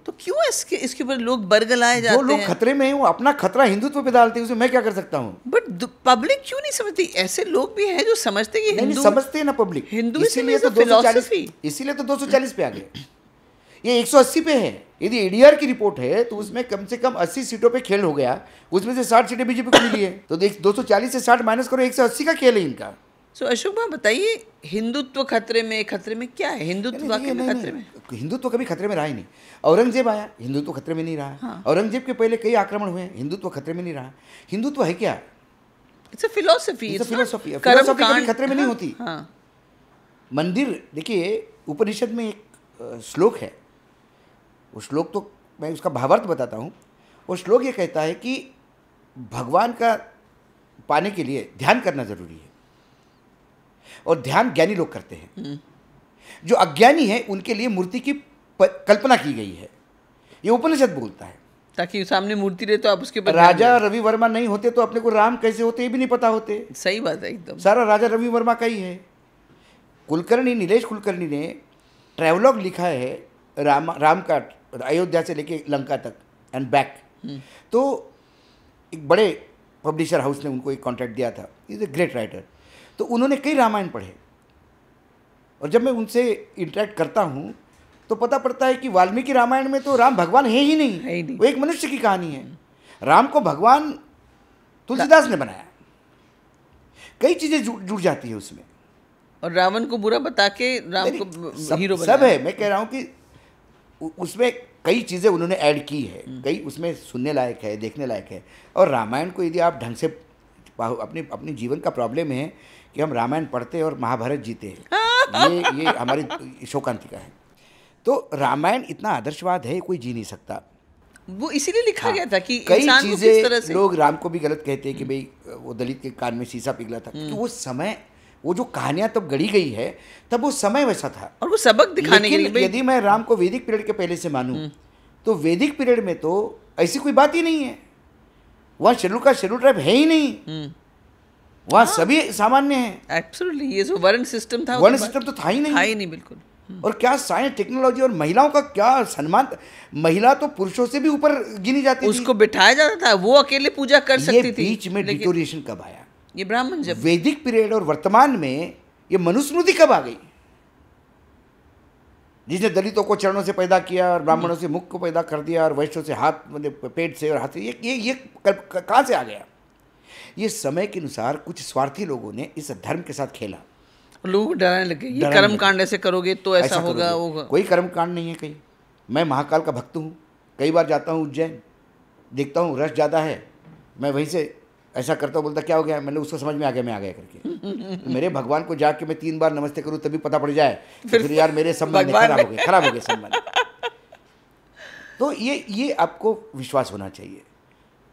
तो क्यों इसके ऊपर लोग बरगलाए जाते हैं? जो लोग खतरे में हैं वो अपना खतरा हिंदुत्व पे डालते हैं, उसमें मैं क्या कर सकता हूँ? बट पब्लिक क्यों नहीं समझती? ऐसे लोग भी हैं जो समझते कि नहीं समझते ना पब्लिक, हिंदुइज्म इसीलिए तो 240 पे आ गए। ये 180 पे है। यदि एडीआर की रिपोर्ट है तो उसमें कम से कम 80 सीटों पे खेल हो गया, उसमें से 60 सीटें बीजेपी को मिली है। तो 240 से 60 माइनस करो, 180 का खेल है इनका। सो अशोक भाई बताइए, हिंदुत्व खतरे में क्या है? हिंदुत्व वाकई में खतरे में? हिंदुत्व कभी खतरे में रहा ही नहीं। औरंगजेब आया, हिंदुत्व खतरे में नहीं रहा। हाँ। औरंगजेब के पहले कई आक्रमण हुए, हिंदुत्व खतरे में नहीं रहा। हिंदुत्व है क्या? It's a philosophy. फिलॉसफी कभी खतरे में नहीं होती। हाँ। मंदिर देखिए, उपनिषद में एक श्लोक है, वो श्लोक तो मैं उसका भावार्थ बताता हूँ। वो श्लोक ये कहता है कि भगवान का पाने के लिए ध्यान करना जरूरी है, और ध्यान ज्ञानी लोग करते हैं। जो अज्ञानी है उनके लिए मूर्ति की कल्पना की गई है। ये उपनिषद बोलता है। ताकि सामने मूर्ति रहे तो आप उसके ऊपर राजा रवि वर्मा नहीं होते तो अपने को राम कैसे होते ये भी नहीं पता होते। सही बात है एकदम। सारा राजा रवि वर्मा का ही है। कुलकर्णी, नीलेश कुलकर्णी ने ट्रैवलॉग लिखा है राम का, अयोध्या से लेके लंका तक एंड बैक। तो एक बड़े पब्लिशर हाउस ने उनको एक कॉन्ट्रैक्ट दिया था, इज ए ग्रेट राइटर। तो उन्होंने कई रामायण पढ़े, और जब मैं उनसे इंटरेक्ट करता हूँ तो पता पड़ता है कि वाल्मीकि रामायण में तो राम भगवान है ही नहीं, वो एक मनुष्य की कहानी है। राम को भगवान तुलसीदास ने बनाया, कई चीज़ें जुड़ जाती है उसमें। और रावण को बुरा बता के राम को हीरो बनाया। सब है। मैं कह रहा हूँ कि उसमें कई चीज़ें उन्होंने ऐड की है, कई उसमें सुनने लायक है, देखने लायक है। और रामायण को यदि आप ढंग से अपने जीवन का प्रॉब्लम है कि हम रामायण पढ़ते हैं और महाभारत जीते हैं, ये हमारी शोकांतिका है। तो रामायण इतना आदर्शवाद है, कोई जी नहीं सकता। वो इसीलिए लिखा गया था कि कई इंसान को किस तरह चीज़ें से लोग राम को भी गलत कहते हैं कि भाई वो दलित के कान में शीशा पिघला था, क्योंकि वो समय, वो जो कहानियां तब गढ़ी गई है तब वो समय वैसा था, और वो सबक दिखाने के लिए। लेकिन यदि मैं राम को वैदिक पीरियड के पहले से मानूं तो वैदिक पीरियड में तो ऐसी कोई बात ही नहीं है। वहाँ शेड्यूल का शेड्यूल ट्राइब है ही नहीं, वहाँ सभी सामान्य हैं। एब्सोल्युटली, ये जो वर्ण सिस्टम था, वर्ण सिस्टम तो था ही नहीं, बिल्कुल। और क्या साइंस टेक्नोलॉजी, और महिलाओं का क्या सम्मान। महिला तो पुरुषों से भी ऊपर गिनी जाती थी, उसको बिठाया जाता था, वो अकेले पूजा कर सकती थी। बीच में डिटोरिएशन कब आया? ये ब्राह्मण जब वैदिक पीरियड और वर्तमान में ये मनुस्मृति कब आ गई, जिसने दलितों को चरणों से पैदा किया और ब्राह्मणों से मुख को पैदा कर दिया और वैश्यों से हाथ, मतलब पेट से और हाथ से, ये कहाँ से आ गया? ये समय के अनुसार कुछ स्वार्थी लोगों ने इस धर्म के साथ खेला, लोगों को डराने लगे, ये कर्म कांड ऐसे करोगे तो ऐसा होगा, होगा। कोई कर्म कांड नहीं है कहीं। मैं महाकाल का भक्त हूँ, कई बार जाता हूँ उज्जैन, देखता हूँ रश ज़्यादा है, मैं वहीं से ऐसा करता हूँ, बोलता क्या हो गया, मैंने उसको समझ में आ गया मैं आ गया करके। मेरे भगवान को जाके मैं 3 बार नमस्ते करूँ तभी पता पड़ जाए, फिर यार मेरे संबंध खराब हो गए संबंध। तो ये आपको विश्वास होना चाहिए।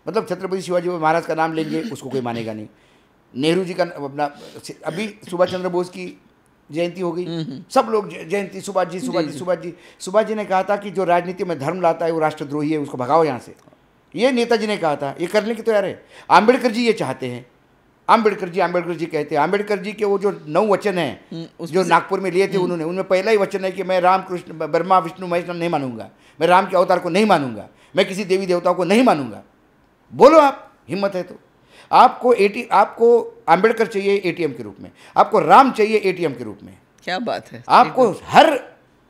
मतलब छत्रपति शिवाजी महाराज का नाम लेंगे उसको कोई मानेगा नहीं, नेहरू जी का अपना, अभी सुभाष चंद्र बोस की जयंती हो गई, सब लोग जयंती, सुभाष जी ने कहा था कि जो राजनीति में धर्म लाता है वो राष्ट्रद्रोही है, उसको भगाओ यहाँ से। ये नेताजी ने कहा था, ये करने की तैयार है। आम्बेडकर जी ये चाहते हैं, आम्बेडकर जी कहते हैं, आम्बेडकर जी के वो जो 9 वचन हैं जो नागपुर में लिए थे उन्होंने, उनमें पहला ही वचन है कि मैं राम कृष्ण ब्रह्मा विष्णु महेश नहीं मानूंगा, मैं राम के अवतार को नहीं मानूंगा, मैं किसी देवी देवताओं को नहीं मानूंगा। बोलो आप, हिम्मत है तो। आपको आम्बेडकर चाहिए एटीएम के रूप में, आपको राम चाहिए एटीएम के रूप में। क्या बात है। आपको हर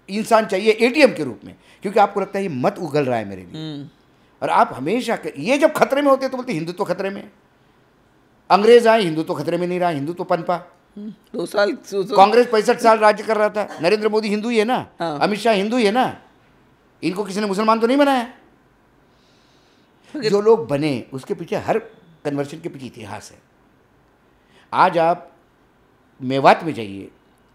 इंसान चाहिए एटीएम के रूप में, क्योंकि आपको लगता है ये मत उगल रहा है मेरे लिए। और आप हमेशा ये जब खतरे में होते तो बोलते हिंदुत्व खतरे में, अंग्रेज आए हिंदुत्व खतरे में नहीं रहा, हिंदुत्व पनपा। 2 साल कांग्रेस 65 साल राज्य कर रहा था, नरेंद्र मोदी हिंदू ही है ना, अमित शाह हिंदू ही है ना, इनको किसी ने मुसलमान तो नहीं बनाया। जो लोग बने उसके पीछे, हर कन्वर्शन के पीछे इतिहास है। आज आप मेवात में जाइए,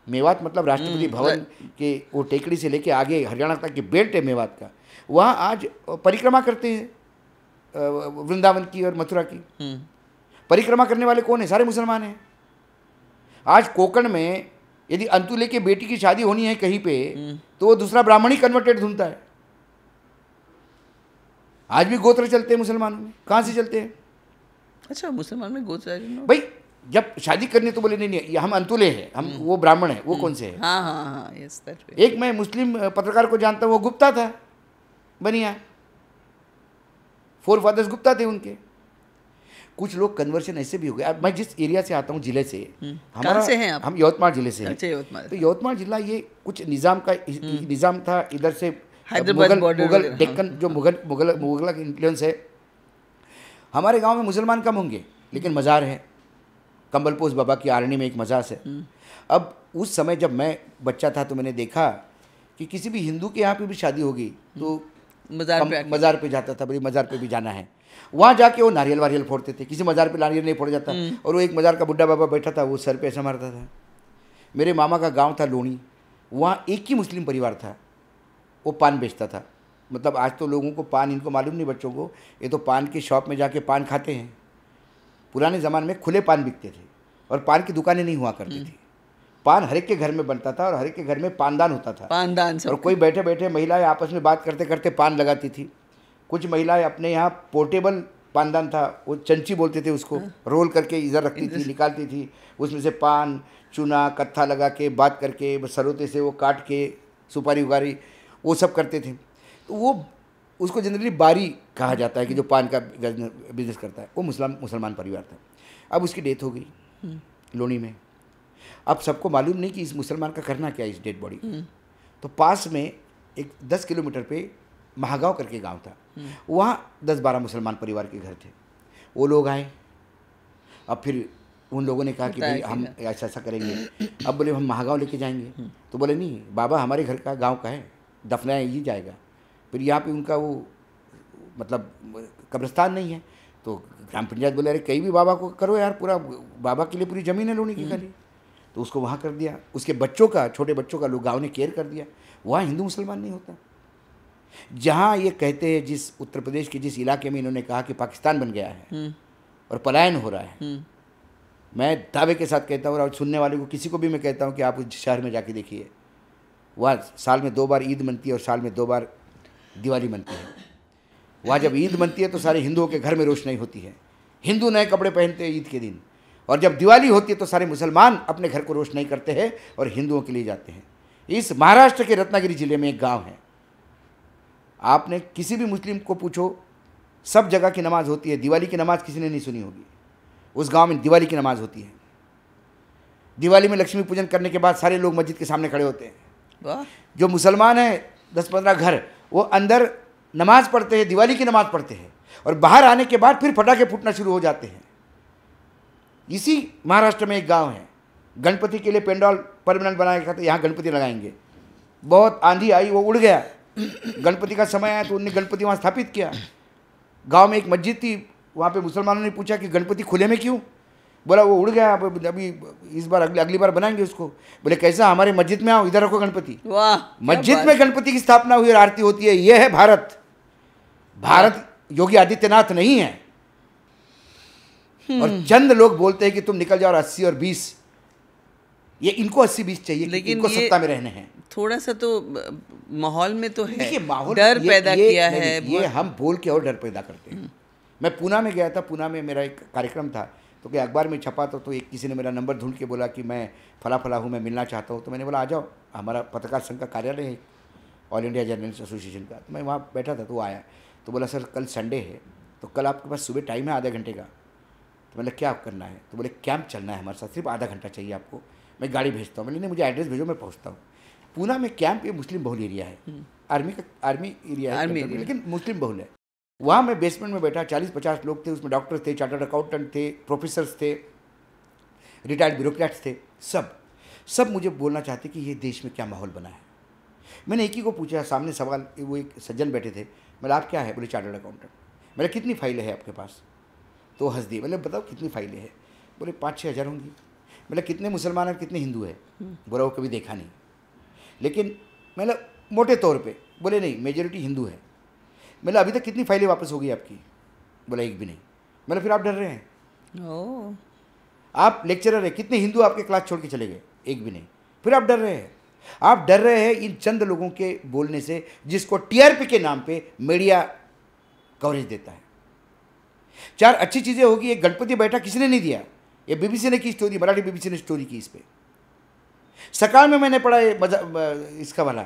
मेवात मतलब राष्ट्रपति भवन के वो टेकड़ी से लेके आगे हरियाणा तक के बेल्ट है मेवात का, वहाँ आज परिक्रमा करते हैं वृंदावन की और मथुरा की। परिक्रमा करने वाले कौन है? सारे मुसलमान हैं। आज कोकण में यदि अंतुले के बेटी की शादी होनी है कहीं पे तो वो दूसरा ब्राह्मण ही कन्वर्टेड ढूंढता है। आज भी गोत्र चलते हैं मुसलमानों में, कहाँ से चलते हैं? अच्छा, मुसलमान में गोत्र भाई जब शादी करनी तो बोले नहीं हम अंतुले हैं, हम वो ब्राह्मण है, वो कौन से है? हाँ, यस दैट वे। एक मैं मुस्लिम पत्रकार को जानता हूँ, वो गुप्ता था, बनिया, 4 फादर्स गुप्ता थे उनके। कुछ लोग कन्वर्शन ऐसे भी हो गए। अब मैं जिस एरिया से आता हूँ, जिले से, कहाँ से हैं आप? हम यवतमाल जिले से हैं। अच्छा, यवतमाल। तो यवतमाल जिला ये कुछ निज़ाम था, इधर से मुगल डेक्कन जो मुगल का इन्फ्लुएंस है। हमारे गांव में मुसलमान कम होंगे लेकिन मज़ार है, कंबलपोश बाबा की आरणी में एक मज़ार है। अब उस समय जब मैं बच्चा था तो मैंने देखा कि किसी भी हिंदू के यहाँ पे भी शादी होगी तो मज़ार पे जाता था, भाई मज़ार पे भी जाना है। वहाँ जाके वो नारियल वारियल फोड़ते थे, किसी मज़ार पे नारियल नहीं फोड़ जाता। और वो एक मज़ार का बुढ़ा बाबा बैठा था, वो सर पे ऐसा मारता था। मेरे मामा का गाँव था लोणी, वहाँ एक ही मुस्लिम परिवार था, वो पान बेचता था। मतलब आज तो लोगों को पान, इनको मालूम नहीं बच्चों को, ये तो पान की शॉप में जाके पान खाते हैं। पुराने ज़माने में खुले पान बिकते थे और पान की दुकानें नहीं हुआ करती थी। पान हर एक के घर में बनता था और हर एक के घर में पानदान होता था। पानदान और सब। कोई बैठे बैठे महिलाएं आपस में बात करते करते पान लगाती थी। कुछ महिलाएं अपने यहाँ पोर्टेबल पानदान था, वो चंची बोलते थे उसको, रोल करके इधर रखती थी, निकालती थी, उसमें से पान चूना कत्था लगा के बात करके सरोते से वो काट के सुपारी उगारी वो सब करते थे। तो वो उसको जनरली बारी कहा जाता है कि जो पान का बिजनेस करता है, वो मुसलमान परिवार था। अब उसकी डेथ हो गई लोनी में। अब सबको मालूम नहीं कि इस मुसलमान का करना क्या है इस डेड बॉडी का। तो पास में एक 10 किलोमीटर पे महागांव करके गांव था, वहाँ 10-12 मुसलमान परिवार के घर थे। वो लोग आए। अब फिर उन लोगों ने कहा कि भाई हम ऐसा ऐसा करेंगे। अब बोले हम महागांव लेके जाएंगे। तो बोले नहीं बाबा, हमारे घर का गांव का है, दफनाया ही जाएगा। फिर यहाँ पे उनका वो मतलब कब्रिस्तान नहीं है। तो ग्राम पंचायत बोले अरे कहीं भी बाबा को करो यार, पूरा बाबा के लिए पूरी ज़मीन है लोनी की खाली। तो उसको वहाँ कर दिया। उसके बच्चों का, छोटे बच्चों का लोग गाँव ने केयर कर दिया। वहाँ हिंदू मुसलमान नहीं होता। जहाँ ये कहते हैं जिस उत्तर प्रदेश के जिस इलाके में इन्होंने कहा कि पाकिस्तान बन गया है और पलायन हो रहा है, मैं दावे के साथ कहता हूँ और सुनने वाले को किसी को भी मैं कहता हूँ कि आप उस शहर में जाके देखिए। वहाँ साल में 2 बार ईद मनती है और साल में 2 बार दिवाली मनती है। वहाँ जब ईद मनती है तो सारे हिंदुओं के घर में रोशनाई होती है, हिंदू नए कपड़े पहनते हैं ईद के दिन। और जब दिवाली होती है तो सारे मुसलमान अपने घर को रोशनाई करते हैं और हिंदुओं के लिए जाते हैं। इस महाराष्ट्र के रत्नागिरी जिले में एक गांव है, आपने किसी भी मुस्लिम को पूछो, सब जगह की नमाज होती है। दिवाली की नमाज किसी ने नहीं सुनी होगी। उस गांव में दिवाली की नमाज होती है। दिवाली में लक्ष्मी पूजन करने के बाद सारे लोग मस्जिद के सामने खड़े होते हैं। जो मुसलमान हैं 10-15 घर, वो अंदर नमाज पढ़ते हैं, दिवाली की नमाज पढ़ते हैं, और बाहर आने के बाद फिर पटाखे फूटना शुरू हो जाते हैं। इसी महाराष्ट्र में एक गांव है, गणपति के लिए पेंडॉल परमानेंट बनाया था, यहाँ गणपति लगाएंगे। बहुत आंधी आई, वो उड़ गया। गणपति का समय आया तो उन्होंने गणपति वहाँ स्थापित किया। गांव में एक मस्जिद थी, वहाँ पे मुसलमानों ने पूछा कि गणपति खुले में क्यों? बोला वो उड़ गया, अभी इस बार अगली बार बनाएंगे उसको। बोले कैसा, हमारे मस्जिद में आओ, इधर रखो गणपति। वाह, मस्जिद में गणपति की स्थापना हुई और आरती होती है। यह है भारत। भारत योगी आदित्यनाथ नहीं है। और चंद लोग बोलते हैं कि तुम निकल जाओ 80 और 20। ये इनको 80-20 चाहिए, लेकिन इनको सत्ता में रहने हैं। थोड़ा सा तो माहौल में तो है, देखिए माहौल डर पैदा किया है। ये हम बोल के और डर पैदा करते हैं। मैं पूना में गया था, पूना में मेरा एक कार्यक्रम था, तो क्या अखबार में छपा तो एक किसी ने मेरा नंबर ढूंढ के बोला कि मैं फला हूँ, मैं मिलना चाहता हूँ। तो मैंने बोला आ जाओ, हमारा पत्रकार संघ का कार्यालय है, ऑल इंडिया जर्नलिस्ट एसोसिएशन का। तो मैं वहाँ बैठा था, तो वो आया, तो बोला सर कल संडे है, तो कल आपके पास सुबह टाइम है आधे घंटे का? तो मैंने क्या करना है? तो बोले कैंप चलना है हमारे साथ, सिर्फ आधा घंटा चाहिए आपको, मैं गाड़ी भेजता हूँ। मैंने नहीं, मुझे एड्रेस भेजो, मैं पहुँचता हूँ। पूना में कैंप ये मुस्लिम बहुल एरिया है, आर्मी एरिया है, लेकिन मुस्लिम बहुल है। वहाँ मैं बेसमेंट में बैठा, 40-50 लोग थे, उसमें डॉक्टर थे, चार्टर्ड अकाउंटेंट थे, प्रोफेसर्स थे, रिटायर्ड ब्यूरोक्रेट्स थे, सब मुझे बोलना चाहते कि ये देश में क्या माहौल बना है। मैंने एक ही को पूछा, सामने सवाल, वो एक सज्जन बैठे थे। मैंने आप क्या है? बोले चार्टर्ड अकाउंटेंट। मैंने कितनी फाइलें हैं आपके पास? तो हंस दिए। मैंने बताओ कितनी फाइलें हैं? बोले 5-6 हज़ार होंगी। मैंने कितने मुसलमान और कितने हिंदू है? बोला वो कभी देखा नहीं, लेकिन मैंने मोटे तौर पे। बोले नहीं, मेजॉरिटी हिंदू है। मैंने अभी तक कितनी फाइलें वापस हो गई आपकी? बोला एक भी नहीं। मैंने फिर आप डर रहे हैं? ओह, आप लेक्चरर है, कितने हिंदू आपके क्लास छोड़ के चले गए? एक भी नहीं। फिर आप डर रहे हैं? आप डर रहे हैं इन चंद लोगों के बोलने से, जिसको टीआरपी के नाम पे मीडिया कवरेज देता है। 4 अच्छी चीज़ें होगी, एक गणपति बैठा किसी ने नहीं दिया, ये बीबीसी ने की स्टोरी, मराठी बीबीसी ने स्टोरी की इस पर। सकाल में मैंने पढ़ा इसका वाला,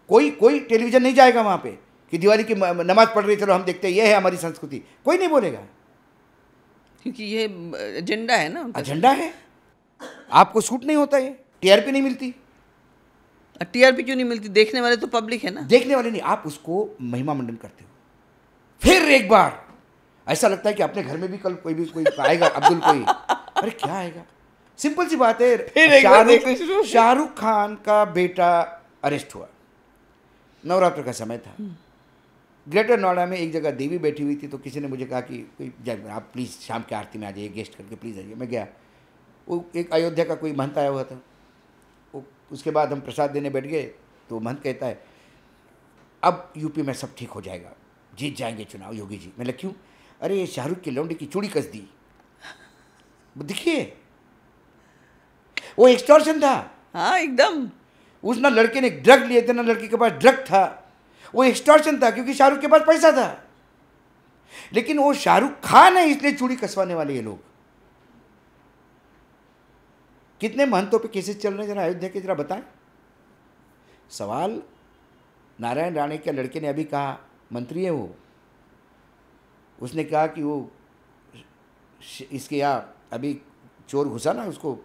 कोई टेलीविजन नहीं जाएगा वहाँ पे कि दिवाली की नमाज पढ़ रही, चलो हम देखते हैं, ये है हमारी संस्कृति। कोई नहीं बोलेगा, क्योंकि ये एजेंडा है ना, एजेंडा है। आपको सूट नहीं होता, ये टीआरपी नहीं मिलती। टीआरपी क्यों नहीं मिलती? देखने वाले तो पब्लिक है ना। देखने वाले नहीं, आप उसको महिमा मंडन करते हो। फिर एक बार ऐसा लगता है कि अपने घर में भी कल कोई आएगा, अब्दुल कोई, अरे क्या आएगा? सिंपल सी बात है, शाहरुख खान का बेटा अरेस्ट हुआ, नवरात्र का समय था। ग्रेटर नोएडा में एक जगह देवी बैठी हुई थी, तो किसी ने मुझे कहा कि आप प्लीज़ शाम की आरती में आ जाइए, गेस्ट करके प्लीज़ आइए। मैं गया, वो एक अयोध्या का कोई महंत आया हुआ था। उसके बाद हम प्रसाद देने बैठ गए, तो महंत कहता है अब यूपी में सब ठीक हो जाएगा, जीत जाएंगे चुनाव योगी जी। मैंने क्यों? अरे ये शाहरुख की लौंडे की चूड़ी कस दी। देखिए, वो एक्सटॉर्शन था। हाँ एकदम। उस ना लड़के ने ड्रग लिए थे ना लड़के के पास ड्रग था, वो एक्सटॉर्शन था क्योंकि शाहरुख के पास पैसा था। लेकिन वो शाहरुख खान है इसलिए चूड़ी कसवाने वाले ये लोग। कितने महंतों पे केसेस चल रहे हैं जरा अयोध्या के, जरा बताएं। सवाल नारायण राणे के लड़के ने अभी कहा, मंत्री है वो, उसने कहा कि वो इसके यहाँ अभी चोर घुसा ना उसको,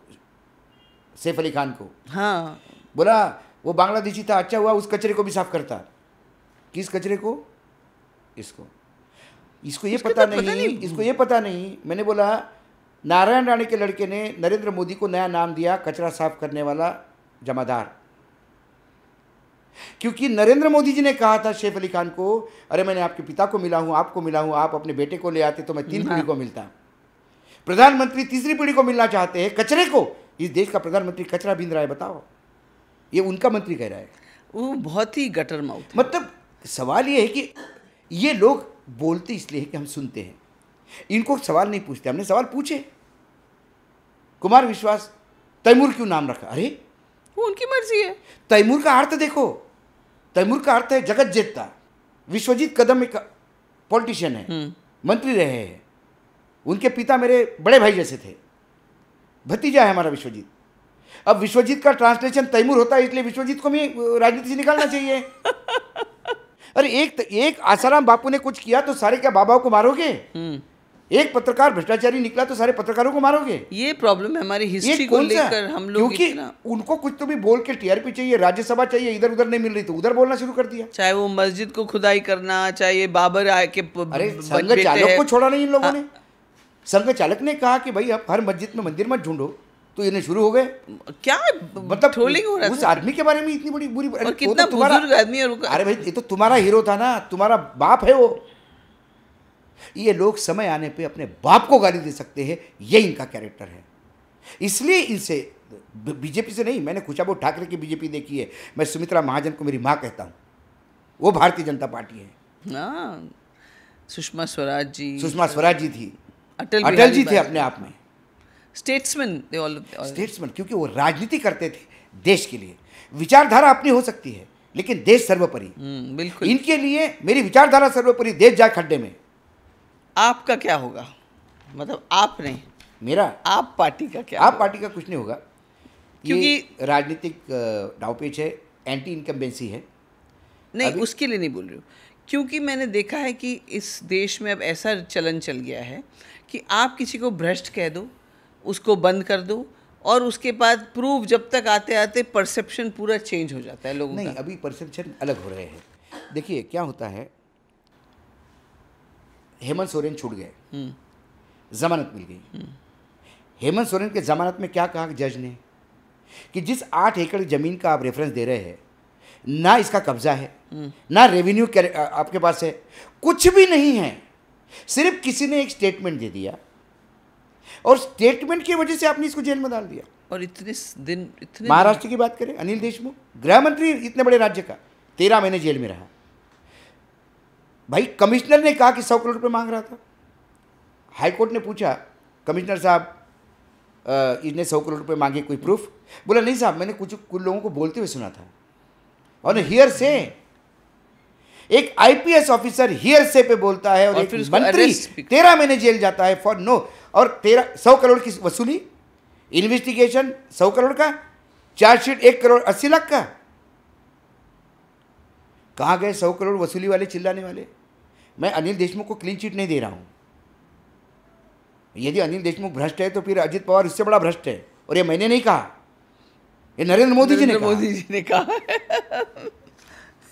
सैफ अली खान को, हाँ बोला वो बांग्लादेशी था, अच्छा हुआ उस कचरे को भी साफ करता। किस कचरे को? इसको ये पता नहीं, इसको ये पता नहीं। मैंने बोला नारायण राणे के लड़के ने नरेंद्र मोदी को नया नाम दिया, कचरा साफ करने वाला जमादार, क्योंकि नरेंद्र मोदी जी ने कहा था सैफ अली खान को, अरे मैंने आपके पिता को मिला हूं, आपको मिला हूं, आप अपने बेटे को ले आते तो मैं 3 पीढ़ी को मिलता। प्रधानमंत्री तीसरी पीढ़ी को मिलना चाहते हैं, कचरे को। इस देश का प्रधानमंत्री कचरा बीन रहा है, बताओ। ये उनका मंत्री कह रहा है। वो बहुत ही गटर माउथ है। मतलब सवाल ये है कि ये लोग बोलते इसलिए है कि हम सुनते हैं, इनको सवाल नहीं पूछते। हमने सवाल पूछे, कुमार विश्वास, तैमूर क्यों नाम रखा? अरे वो उनकी मर्जी है। तैमूर का अर्थ देखो, तैमूर का अर्थ है जगत जेता। विश्वजीत कदम एक पॉलिटिशियन है, मंत्री रहे हैं, उनके पिता मेरे बड़े भाई जैसे थे, भतीजा है हमारा विश्वजीत। अब विश्वजीत का ट्रांसलेशन तैमूर होता है, इसलिए विश्वजीत को भी राजनीति से निकालना चाहिए। अरे एक आसाराम बापू ने कुछ किया तो सारे क्या बाबाओं को मारोगे? एक पत्रकार भ्रष्टाचारी निकला तो सारे पत्रकारों को मारोगे? ये प्रॉब्लम है हमारी हिस्ट्री को लेकर। हम लोग क्योंकि उनको कुछ तो भी बोल के टीआरपी चाहिए, राज्यसभा चाहिए, इधर उधर नहीं मिल रही तो उधर बोलना शुरू कर दिया। चाहे वो मस्जिद को खुदाई करना, चाहे ये बाबर के अरे संघ चालक को छोड़ा नहीं इन लोगों ने। संघ चालक ने कहा कि भाई अब हर मस्जिद में मंदिर मत ढूंढो, तो इन्हें शुरू हो गए। क्या मतलब ट्रोलिंग हो रहा उस आदमी के बारे में इतनी बड़ी बुरी, और कितना बुजुर्ग आदमी है। अरे भाई ये तो तुम्हारा हीरो था ना, तुम्हारा बाप है वो। ये लोग समय आने पे अपने बाप को गाली दे सकते हैं, ये इनका कैरेक्टर है। इसलिए इनसे, बीजेपी से नहीं, मैंने खुशाबू ठाकरे की बीजेपी देखी है। मैं सुमित्रा महाजन को मेरी माँ कहता हूँ, वो भारतीय जनता पार्टी है। हाँ, सुषमा स्वराज जी थी, अटल जी थे अपने आप में स्टेट्समैन, स्टेट्समैन, क्योंकि वो राजनीति करते थे देश के लिए। विचारधारा अपनी हो सकती है लेकिन देश सर्वोपरि। बिल्कुल। इनके लिए मेरी विचारधारा सर्वोपरि, देश जाए खड्डे में। आपका क्या होगा? मतलब आप नहीं, मेरा, आप पार्टी का क्या? आप पार्टी का कुछ नहीं होगा, क्योंकि ये राजनीतिक दावपेच है, एंटी इनकम्बेंसी है। नहीं, उसके लिए नहीं बोल रही हूँ, क्योंकि मैंने देखा है कि इस देश में अब ऐसा चलन चल गया है कि आप किसी को भ्रष्ट कह दो, उसको बंद कर दो, और उसके बाद प्रूफ जब तक आते आते परसेप्शन पूरा चेंज हो जाता है लोगों का। नहीं, अभी परसेप्शन अलग हो रहे हैं। देखिए क्या होता है, हेमंत सोरेन छूट गए, जमानत मिल गई। हेमंत सोरेन के जमानत में क्या कहा जज ने कि जिस 8 एकड़ जमीन का आप रेफरेंस दे रहे हैं, ना इसका कब्जा है, ना रेवेन्यू आपके पास है, कुछ भी नहीं है, सिर्फ किसी ने एक स्टेटमेंट दे दिया और स्टेटमेंट की वजह से आपने इसको जेल में डाल दिया। और इतने महाराष्ट्र की बात करें, अनिल देशमुख, गृह मंत्री इतने बड़े राज्य का, 13 महीने जेल में रहा। भाई कमिश्नर ने कहा कि 100 करोड़ रुपए मांग रहा था। हाईकोर्ट ने पूछा, कमिश्नर साहब इसने 100 करोड़ रुपए मांगे, कोई प्रूफ? बोला नहीं साहब, मैंने कुछ लोगों को बोलते हुए सुना था। और हियर से एक आईपीएस ऑफिसर हियर से पे बोलता है और एक मंत्री 13 महीने जेल जाता है फॉर नो। और 100 करोड़ की वसूली, इन्वेस्टिगेशन 100 करोड़ का, चार्जशीट 1 करोड़ 80 लाख का। कहाँ गए 100 करोड़ वसूली वाले, चिल्लाने वाले? मैं अनिल देशमुख को क्लीन चिट नहीं दे रहा हूँ। यदि अनिल देशमुख भ्रष्ट है तो फिर अजित पवार इससे बड़ा भ्रष्ट है। और ये मैंने नहीं कहा, ये नरेंद्र मोदी जी ने कहा।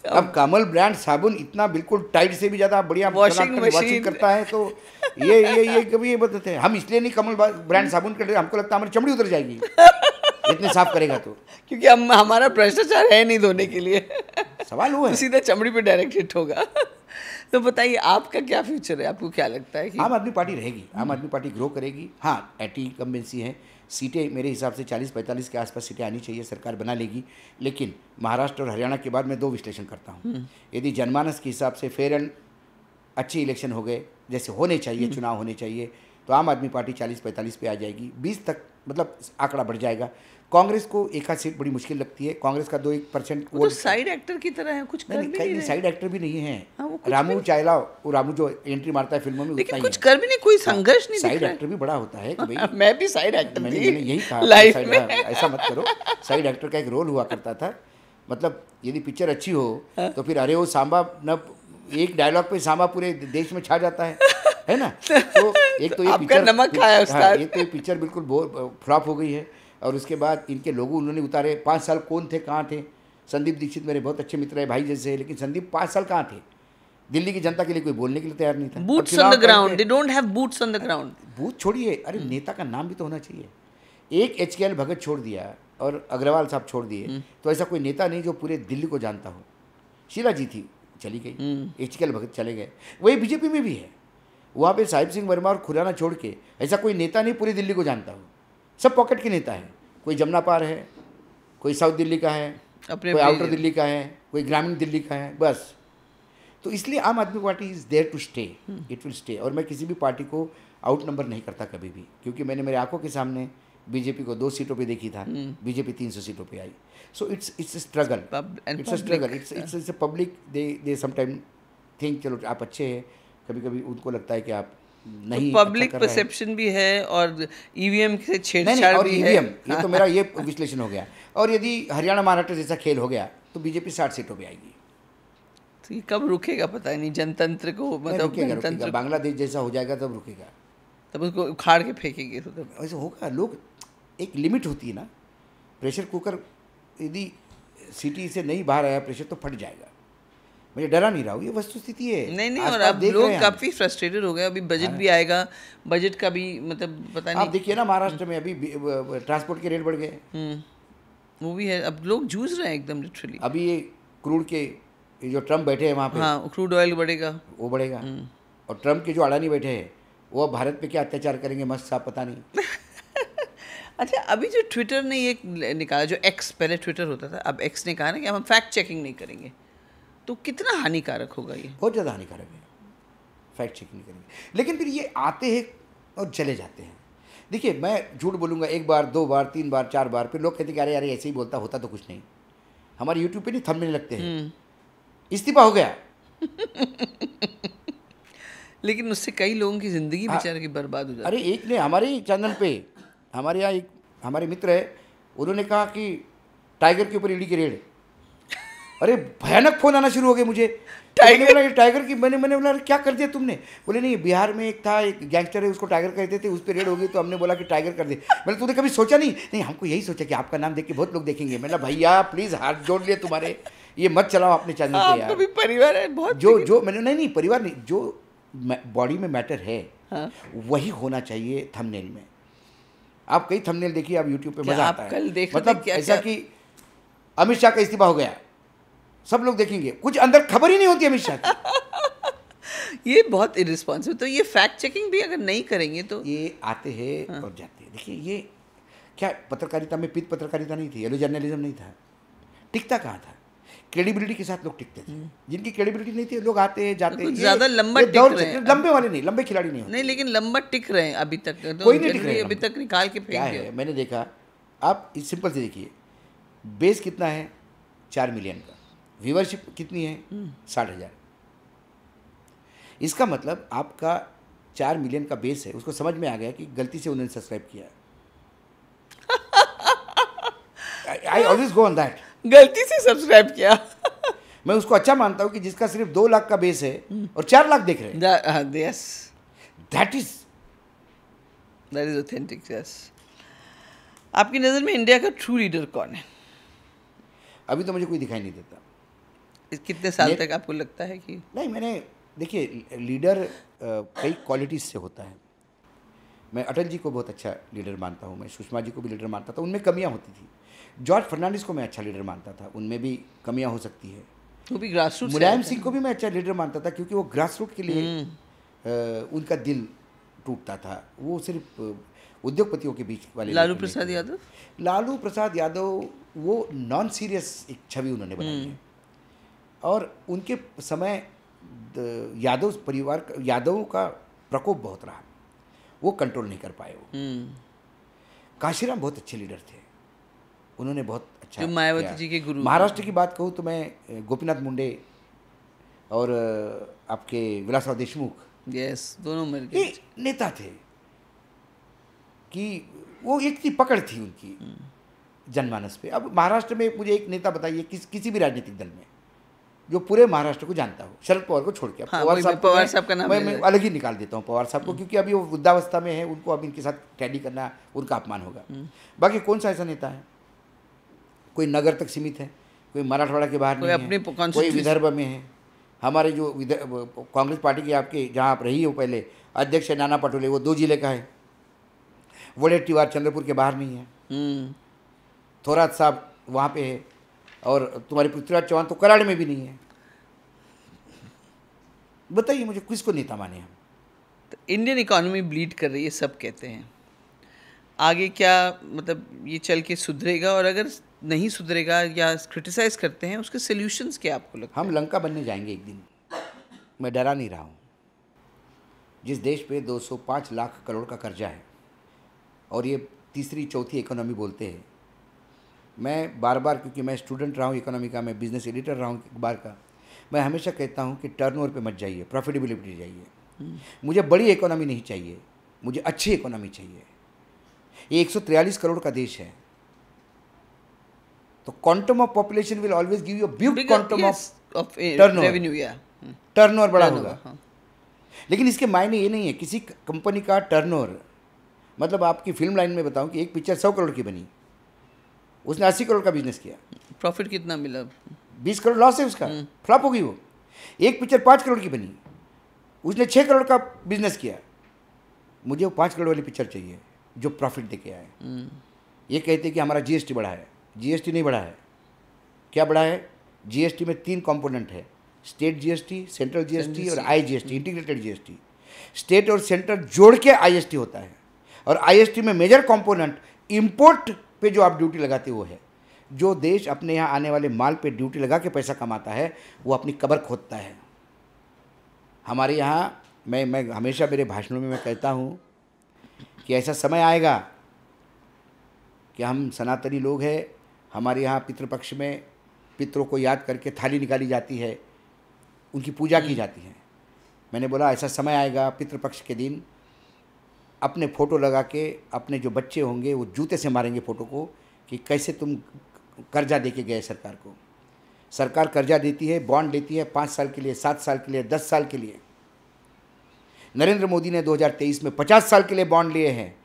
अब कमल ब्रांड साबुन इतना बिल्कुल टाइट से भी ज़्यादा बढ़िया वॉशिंग करता है, तो ये कभी ये बताते हैं। हम इसलिए नहीं कमल ब्रांड साबुन करते, हमको लगता है हमारी चमड़ी उतर जाएगी इतने साफ करेगा तो, क्योंकि हमारा भ्रष्टाचार है नहीं धोने के लिए। सवाल वो है, तो सीधा चमड़ी पे डायरेक्ट हिट होगा। तो बताइए आपका क्या फ्यूचर है? आपको क्या लगता है कि आम आदमी पार्टी रहेगी? आम आदमी पार्टी ग्रो करेगी। हाँ, एंटी इनकम्बेंसी है, सीटें मेरे हिसाब से 40-45 के आसपास सीटें आनी चाहिए, सरकार बना लेगी। लेकिन महाराष्ट्र और हरियाणा के बाद मैं 2 विश्लेषण करता हूँ। यदि जनमानस के हिसाब से फेयर एंड अच्छे इलेक्शन हो गए, जैसे होने चाहिए, चुनाव होने चाहिए, तो आम आदमी पार्टी 40-45 पे आ जाएगी, 20 तक मतलब आंकड़ा बढ़ जाएगा। कांग्रेस को एक आध सीट बड़ी मुश्किल लगती है, कांग्रेस का 2-1% वो तो साइड एक्टर की तरह है, कुछ कर भी नहीं रहे। साइड एक्टर भी नहीं है। हाँ, वो कुछ रामू चाइला, वो रामू जो एंट्री मारता है फिल्मों में, लेकिन उतना कुछ ही कर भी नहीं, कोई संघर्ष नहीं दिख साइड रहा है। एक्टर भी बड़ा होता है कि भाई मैं भी साइड एक्टर मैंने थी यही कहा लाइफ साइड, में। ऐसा मत करो। साइड एक्टर का एक रोल हुआ करता था, मतलब यदि पिक्चर अच्छी हो तो फिर अरे वो सांबा न, एक डायलॉग पे सांबा पूरे देश में छा जाता है ना। तो एक तो ये आपका पिक्चर नमक खाया उस्ताद। हाँ, एक तो ये पिक्चर बिल्कुल फ्लॉप हो गई है। और उसके बाद इनके लोगों उन्होंने उतारे। 5 साल कौन थे, कहाँ थे? संदीप दीक्षित मेरे बहुत अच्छे मित्र है, भाई जैसे है, लेकिन संदीप 5 साल कहाँ थे? दिल्ली की जनता के लिए कोई बोलने के लिए तैयार नहीं था। Boots on the ground, they don't have boots on the ground. Booth छोड़िए, अरे नेता का नाम भी तो होना चाहिए। एक HKL भगत छोड़ दिया और अग्रवाल साहब छोड़ दिए, तो ऐसा कोई नेता नहीं जो पूरे दिल्ली को जानता हो। शीला जी थी, चली गई, HKL भगत चले गए। वही बीजेपी में भी है, वहाँ पे साहिब सिंह वर्मा और खुराना छोड़ के ऐसा कोई नेता नहीं पूरी दिल्ली को जानता हो। सब पॉकेट के नेता है, कोई जमुना पार है, कोई साउथ दिल्ली का है, कोई आउटर दिल्ली का है, कोई ग्रामीण दिल्ली का है, बस। तो इसलिए Aam Aadmi party is there to stay, it will stay. और मैं किसी भी पार्टी को आउट नंबर नहीं करता कभी भी, क्योंकि मैंने मेरे आंखों के सामने बीजेपी को 2 सीटों पे देखी था, बीजेपी 300 सीटों पे आई। So it's struggle, it's a struggle, it's public they sometime think चलो आप अच्छे हैं, कभी कभी उनको लगता है कि आप नहीं। पब्लिक परसेप्शन भी है और ईवीएम से छेड़छाड़ भी है। ये तो मेरा ये विश्लेषण हो गया। और यदि हरियाणा महाराष्ट्र जैसा खेल हो गया तो बीजेपी 60 सीटों पे आएगी। तो ये कब रुकेगा पता ही नहीं, जनतंत्र को मतलब रुकेगा, बांग्लादेश जैसा हो जाएगा तब रुकेगा, तब उसको उखाड़ के फेंकेंगे। तो तब ऐसा होगा। लोग, एक लिमिट होती है ना, प्रेशर कुकर यदि सिटी से नहीं बाहर आया प्रेशर तो फट जाएगा। मुझे डरा नहीं रहा हूँ, ये वस्तु स्थिति है। नहीं, और अब लोग काफ़ी फ्रस्ट्रेटेड हो गए। अभी बजट भी आएगा, बजट का भी मतलब पता नहीं। आप देखिए ना, महाराष्ट्र में अभी ट्रांसपोर्ट के रेट बढ़ गए। वो भी है, अब लोग जूझ रहे हैं एकदम लिटरली। अभी ये क्रूड के जो ट्रम्प बैठे हैं वहाँ पे, हाँ, क्रूड ऑयल बढ़ेगा, वो बढ़ेगा। और ट्रम्प के जो अडानी बैठे हैं वो अब भारत पे क्या अत्याचार करेंगे मस्त साहब, पता नहीं। अच्छा, अभी जो ट्विटर ने ये निकाला, जो एक्स, पहले ट्विटर होता था, अब एक्स ने कहा ना कि हम फैक्ट चेकिंग नहीं करेंगे, तो कितना हानिकारक होगा ये? बहुत ज़्यादा हानिकारक है, फैक्ट चेकिंग नहीं करेंगे। लेकिन फिर ये आते हैं और चले जाते हैं। देखिए, मैं झूठ बोलूँगा 1 बार 2 बार 3 बार 4 बार, फिर लोग कहते हैं कि अरे ऐसे ही बोलता, होता तो कुछ नहीं। हमारे यूट्यूब पे नहीं थंबनेल लगते हैं, इस्तीफा हो गया। लेकिन उससे कई लोगों की ज़िंदगी बेचारे की बर्बाद हो जाती है। अरे एक ने हमारे ही चैनल पे, हमारे यहाँ एक हमारे मित्र है, उन्होंने कहा कि टाइगर के ऊपर ईडी की रेड। अरे भयानक फोन आना शुरू हो गए मुझे। टाइगर की, मैंने बोला क्या कर दिया तुमने? बोले नहीं, बिहार में एक था, एक गैंगस्टर है, उसको टाइगर कहते थे, उस पर रेड हो गई तो हमने बोला कि टाइगर कर दे। मैंने तूने कभी सोचा नहीं? नहीं, हमको यही सोचा कि आपका नाम देख के बहुत लोग देखेंगे। मैंने भैया प्लीज़ हाथ जोड़ लिए तुम्हारे, ये मत चलाओ अपने चैनल पे यार। भी परिवार है बहुत, जो मैंने नहीं परिवार नहीं, जो बॉडी में मैटर है वही होना चाहिए थंबनेल में। आप कई थंबनेल देखिए, आप यूट्यूब पे मजा आता है। मतलब ऐसा कि अमित शाह का इस्तीफा हो गया, सब लोग देखेंगे, कुछ अंदर खबर ही नहीं होती अमित शाह की। ये बहुत इररिस्पॉन्सिबल। तो ये फैक्ट चेकिंग भी अगर नहीं करेंगे तो ये आते हैं और जाते हैं। देखिए, ये क्या पत्रकारिता में पित पत्रकारिता नहीं थी, येलो जर्नलिज्म नहीं था, टिकता कहाँ था? क्रेडिबिलिटी के साथ लोग टिकते थे। जिनकी क्रेडिबिलिटी नहीं थी लोग आते जाते। कुछ ज़्यादा लंबा टिक रहे हैं, लंबे वाले नहीं, लंबे खिलाड़ी नहीं होते। नहीं, लेकिन लंबा टिक रहे हैं अभी तक। तो कोई नहीं टिक रहे अभी तक निकाल के फेंक दिया। मैंने देखा, आप इस सिंपल से देखिए, बेस कितना है? 4 मिलियन का। व्यूअरशिप कितनी है? 60,000। इसका मतलब आपका 4 मिलियन का बेस है, उसको समझ में आ गया कि गलती से उन्होंने सब्सक्राइब किया। I always go on that, गलती से सब्सक्राइब किया। मैं उसको अच्छा मानता हूँ कि जिसका सिर्फ 2 लाख का बेस है और 4 लाख देख रहे हैं। Yes, that is authentic. Yes. आपकी नज़र में इंडिया का ट्रू लीडर कौन है? अभी तो मुझे कोई दिखाई नहीं देता। कितने साल तक आपको लगता है कि नहीं? मैंने देखिए, लीडर कई क्वालिटीज़ से होता है। मैं अटल जी को बहुत अच्छा लीडर मानता हूँ, मैं सुषमा जी को भी लीडर मानता था, उनमें कमियाँ होती थी। जॉर्ज फर्नांडिस को मैं अच्छा लीडर मानता था, उनमें भी कमियाँ हो सकती है। वो भी ग्रास रूट। मुलायम सिंह को भी मैं अच्छा लीडर मानता था, क्योंकि वो ग्रास रूट के लिए उनका दिल टूटता था। वो सिर्फ उद्योगपतियों के बीच वाले। लालू प्रसाद यादव वो नॉन सीरियस एक छवि उन्होंने बनाई है। और उनके समय यादव परिवार, यादवों का प्रकोप बहुत रहा। वो कंट्रोल नहीं कर पाए वो। काशीराम बहुत अच्छे लीडर थे, उन्होंने बहुत अच्छा जो मायावती किया। जी के गुरु। महाराष्ट्र की बात कहूँ तो मैं गोपीनाथ मुंडे और आपके विलासराव देशमुख, यस, दोनों मिल के ये नेता थे कि वो एक थी पकड़ थी उनकी जनमानस पे। अब महाराष्ट्र में मुझे एक नेता बताइए किसी भी राजनीतिक दल में जो पूरे महाराष्ट्र को जानता हो, शरद पवार को छोड़ के। हाँ, पवार साहब का नाम मैं अलग ही निकाल देता हूँ पवार साहब को, क्योंकि अभी वो वृद्धावस्था में है, उनको अब इनके साथ टैली करना उनका अपमान होगा। बाकी कौन सा ऐसा नेता है? कोई नगर तक सीमित है, कोई मराठवाड़ा के बाहर नहीं है, कोई विदर्भ में है। हमारे जो कांग्रेस पार्टी की आपके जहाँ आप रही हो पहले अध्यक्ष है नाना पटोले, वो 2 जिले का है। वोडेट्टीवार चंद्रपुर के बाहर नहीं है। थोरात साहब वहाँ पे है, और तुम्हारे पृथ्वीराज चौहान तो कराड़ में भी नहीं है। बताइए मुझे किसको नेता माने हम? तो इंडियन इकोनॉमी ब्लीड कर रही है, सब कहते हैं। आगे क्या मतलब ये चल के सुधरेगा, और अगर नहीं सुधरेगा या क्रिटिसाइज करते हैं, उसके सॉल्यूशंस क्या आपको लगता है? हम लंका बनने जाएंगे एक दिन, मैं डरा नहीं रहा हूँ। जिस देश पे 205 लाख करोड़ का कर्जा है और ये तीसरी चौथी इकोनॉमी बोलते हैं, मैं बार बार, क्योंकि मैं स्टूडेंट रहा हूँ इकोनॉमी का, मैं बिजनेस एडिटर रहा हूँ अखबार का, मैं हमेशा कहता हूँ कि टर्नओवर पे मत जाइए, प्रॉफिटेबिलिटी जाइए। मुझे बड़ी इकोनॉमी नहीं चाहिए, मुझे अच्छी इकोनॉमी चाहिए। ये 143 करोड़ का देश है, तो quantum of population will always give you big quantum of turnover. Turnover बड़ा होगा, लेकिन इसके मायने ये नहीं है किसी कंपनी का टर्नओवर। मतलब आपकी फिल्म लाइन में बताऊं कि एक पिक्चर 100 करोड़ की बनी, उसने 80 करोड़ का बिजनेस किया, प्रॉफिट कितना मिला? 20 करोड़ लॉस है उसका, फ्लॉप हो गई वो। एक पिक्चर 5 करोड़ की बनी, उसने 6 करोड़ का बिजनेस किया। मुझे वो 5 करोड़ वाली पिक्चर चाहिए जो प्रॉफिट दे के आए। ये कहते कि हमारा जीएसटी बढ़ा है, जीएसटी नहीं बढ़ा है। क्या बढ़ा है? जीएसटी में 3 कंपोनेंट है, स्टेट जीएसटी, सेंट्रल जीएसटी और आईजीएसटी, इंटीग्रेटेड जीएसटी। स्टेट और सेंट्रल जोड़ के आईएसटी होता है, और आईएसटी में मेजर कंपोनेंट इंपोर्ट पे जो आप ड्यूटी लगाते हो है। जो देश अपने यहाँ आने वाले माल पे ड्यूटी लगा के पैसा कमाता है, वो अपनी कब्र खोदता है। हमारे यहाँ मैं हमेशा मेरे भाषणों में मैं कहता हूँ कि ऐसा समय आएगा कि हम सनातनी लोग हैं, हमारे यहाँ पितृपक्ष में पितरों को याद करके थाली निकाली जाती है, उनकी पूजा की जाती है। मैंने बोला ऐसा समय आएगा पितृपक्ष के दिन अपने फ़ोटो लगा के अपने जो बच्चे होंगे वो जूते से मारेंगे फ़ोटो को कि कैसे तुम कर्जा दे के गए सरकार को। सरकार कर्जा देती है, बॉन्ड देती है 5 साल के लिए, 7 साल के लिए, 10 साल के लिए। नरेंद्र मोदी ने 2023 में 50 साल के लिए बॉन्ड लिए हैं।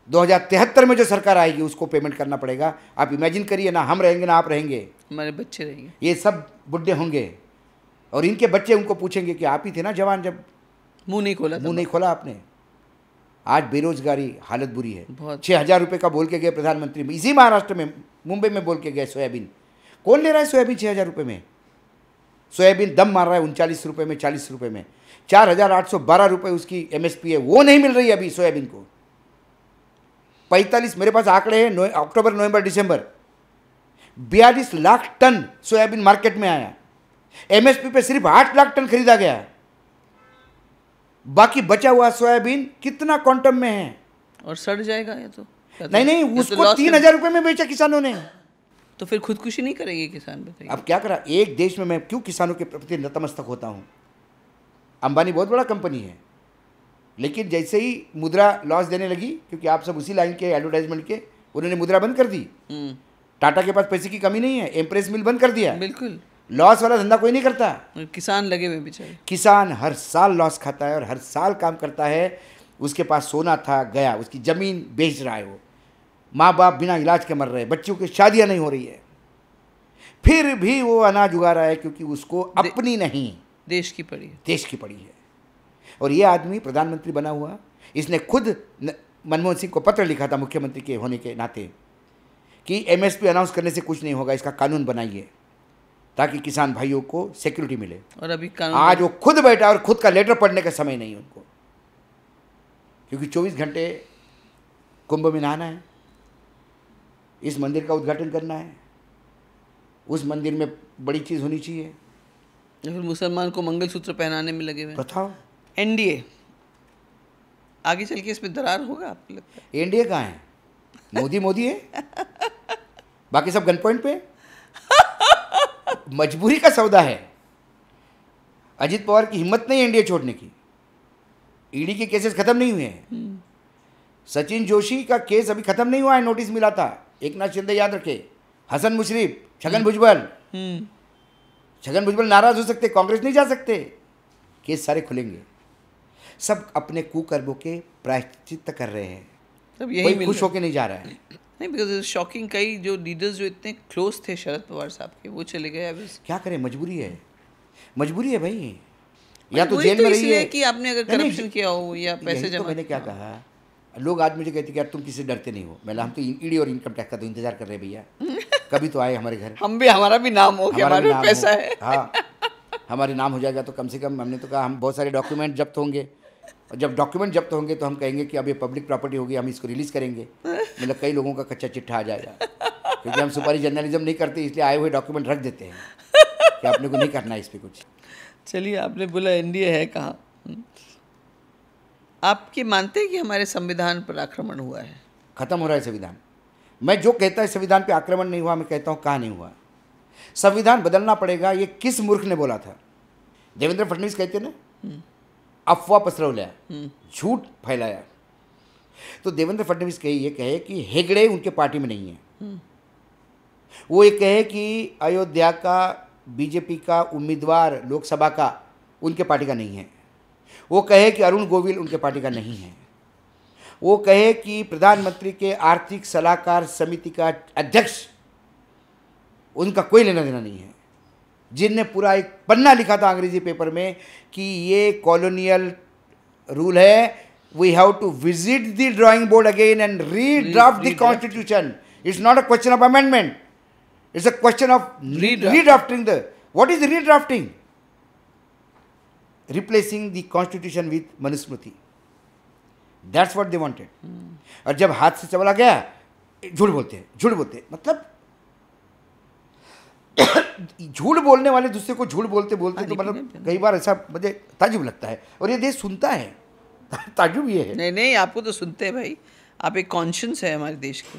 2073 में जो सरकार आएगी उसको पेमेंट करना पड़ेगा। आप इमेजिन करिए ना, हम रहेंगे ना आप रहेंगे, हमारे बच्चे रहेंगे, ये सब बुढ़े होंगे, और इनके बच्चे उनको पूछेंगे कि आप ही थे ना जवान जब मुंह नहीं खोला आपने। आज बेरोजगारी हालत बुरी है। बहुत। 6,000 रुपये का बोल के गए प्रधानमंत्री, इसी महाराष्ट्र में मुंबई में बोल के गए सोयाबीन। कौन ले रहा है सोयाबीन 6,000 रुपये में? सोयाबीन दम मार रहा है 39 रुपये में, 40 रुपये में। 4,812 रुपये उसकी एमएसपी है, वो नहीं मिल रही है अभी सोयाबीन को। 45 मेरे पास आंकड़े हैं, अक्टूबर नवंबर दिसंबर 42 लाख टन सोयाबीन मार्केट में आया। एमएसपी पे सिर्फ 8 लाख टन खरीदा गया। बाकी बचा हुआ सोयाबीन कितना क्वांटम में है? और सड़ जाएगा ये तो। नहीं, उसको 3,000 रुपये में बेचा किसानों ने। तो फिर खुदकुशी नहीं करेंगे किसान, बताइए। अब क्या करा? एक देश में मैं क्यों किसानों के प्रति नतमस्तक होता हूँ? अंबानी बहुत बड़ा कंपनी है, लेकिन जैसे ही मुद्रा लॉस देने लगी, क्योंकि आप सब उसी लाइन के एडवर्टाइजमेंट के, उन्होंने मुद्रा बंद कर दी। टाटा के पास पैसे की कमी नहीं है, एम्प्रेस मिल बंद कर दिया। बिल्कुल, लॉस वाला धंधा कोई नहीं करता। किसान लगे हुए बेचारे। किसान हर साल लॉस खाता है और हर साल काम करता है। उसके पास सोना था, गया, उसकी ज़मीन बेच रहा है। वो माँ बाप बिना इलाज के मर रहे हैं, बच्चों की शादियाँ नहीं हो रही है, फिर भी वो अनाज उगा रहा है, क्योंकि उसको अपनी नहीं देश की पड़ी है, देश की पड़ी है। और ये आदमी प्रधानमंत्री बना हुआ, इसने खुद मनमोहन सिंह को पत्र लिखा था मुख्यमंत्री के होने के नाते कि एमएसपी अनाउंस करने से कुछ नहीं होगा, इसका कानून बनाइए ताकि किसान भाइयों को सिक्योरिटी मिले। और अभी कानून आज वो खुद बैठा और खुद का लेटर पढ़ने का समय नहीं उनको, क्योंकि 24 घंटे कुंभ में नहाना है, इस मंदिर का उद्घाटन करना है, उस मंदिर में बड़ी चीज़ होनी चाहिए। या फिर मुसलमान को मंगलसूत्र पहनाने में लगे हुए। बताओ। एनडीए आगे चल के इसमें दरार होगा आपको लगता है? एनडीए कहाँ है? मोदी मोदी है, बाकी सब गन पॉइंट पे। मजबूरी का सौदा है। अजित पवार की हिम्मत नहीं है एनडीए छोड़ने की। ईडी के केसेस खत्म नहीं हुए हैं। सचिन जोशी का केस अभी खत्म नहीं हुआ है, नोटिस मिला था। एकनाथ शिंदे याद रखे, हसन मुशरीफ, छगन भुजबल। छगन भुजबल नाराज हो सकते, कांग्रेस नहीं जा सकते, केस सारे खुलेंगे। सब अपने कुकर्मों के प्रायश्चित कर रहे हैं, तब यही कोई खुश होके नहीं जा रहा है। नहीं, बिकॉज शॉकिंग, कई जो लीडर्स जो इतने क्लोज थे शरद पवार साहब के, वो चले गए। अब क्या करें, मजबूरी है, मजबूरी है भाई। या तो वही जेल तो में इसलिए रहिए कि आपने अगर करप्शन किया हो या पैसे यही तो जमा। मैंने क्या कहा, लोग आज मुझे कहते कि यार तुम किसी से डरते नहीं हो। मैं हम तो ईडी और इनकम टैक्स का तो इंतजार कर रहे हैं भैया, कभी तो आए हमारे घर, हम भी, हमारा भी नाम हो कि हमारे भी में नाम पैसा हो। है। हाँ, हमारे नाम हो जाएगा तो कम से कम, हमने तो कहा हम बहुत सारे डॉक्यूमेंट जब्त होंगे, और जब डॉक्यूमेंट जब्त होंगे तो हम कहेंगे कि अब ये पब्लिक प्रॉपर्टी होगी, हम इसको रिलीज़ करेंगे। मतलब कई लोगों का कच्चा चिट्ठा आ जाएगा, क्योंकि हम सुपारी जर्नलिज्म नहीं करते, इसलिए आए हुए डॉक्यूमेंट रख देते हैं कि आपने को नहीं करना है इस पर कुछ। चलिए, आपने बोला एनडीए है कहाँ, आपके मानते हैं कि हमारे संविधान पर आक्रमण हुआ है? खत्म हो रहा है संविधान। मैं जो कहता है संविधान पे आक्रमण नहीं हुआ, मैं कहता हूँ कहाँ नहीं हुआ। संविधान बदलना पड़ेगा, ये किस मूर्ख ने बोला था? देवेंद्र फडणवीस कहते ना, अफवाह पसरवल्या, झूठ फैलाया। तो देवेंद्र फडणवीस ये कहे कि हेगड़े उनके पार्टी में नहीं है। वो ये कहे कि अयोध्या का बीजेपी का उम्मीदवार लोकसभा का उनके पार्टी का नहीं है। वो कहे कि अरुण गोविल उनके पार्टी का नहीं है। वो कहे कि प्रधानमंत्री के आर्थिक सलाहकार समिति का अध्यक्ष उनका कोई लेना देना नहीं है, जिनने पूरा एक पन्ना लिखा था अंग्रेजी पेपर में कि ये कॉलोनियल रूल है, we have to visit the drawing board again and redraft the constitution. It's not a question of amendment, it's a question of redrafting the, what is redrafting? Replacing the constitution with Manusmriti, that's what they wanted. और जब हाथ से चला गया, झूठ बोलते हैं, झूठ बोलते हैं, मतलब झूठ बोलने वाले दूसरे को झूठ बोलते बोलते तो मतलब कई बार ऐसा मुझे ताजुब लगता है, और ये देश सुनता है, ताजुब ये है। नहीं नहीं, आपको तो सुनते हैं भाई, आप एक कॉन्शियंस है हमारे देश के।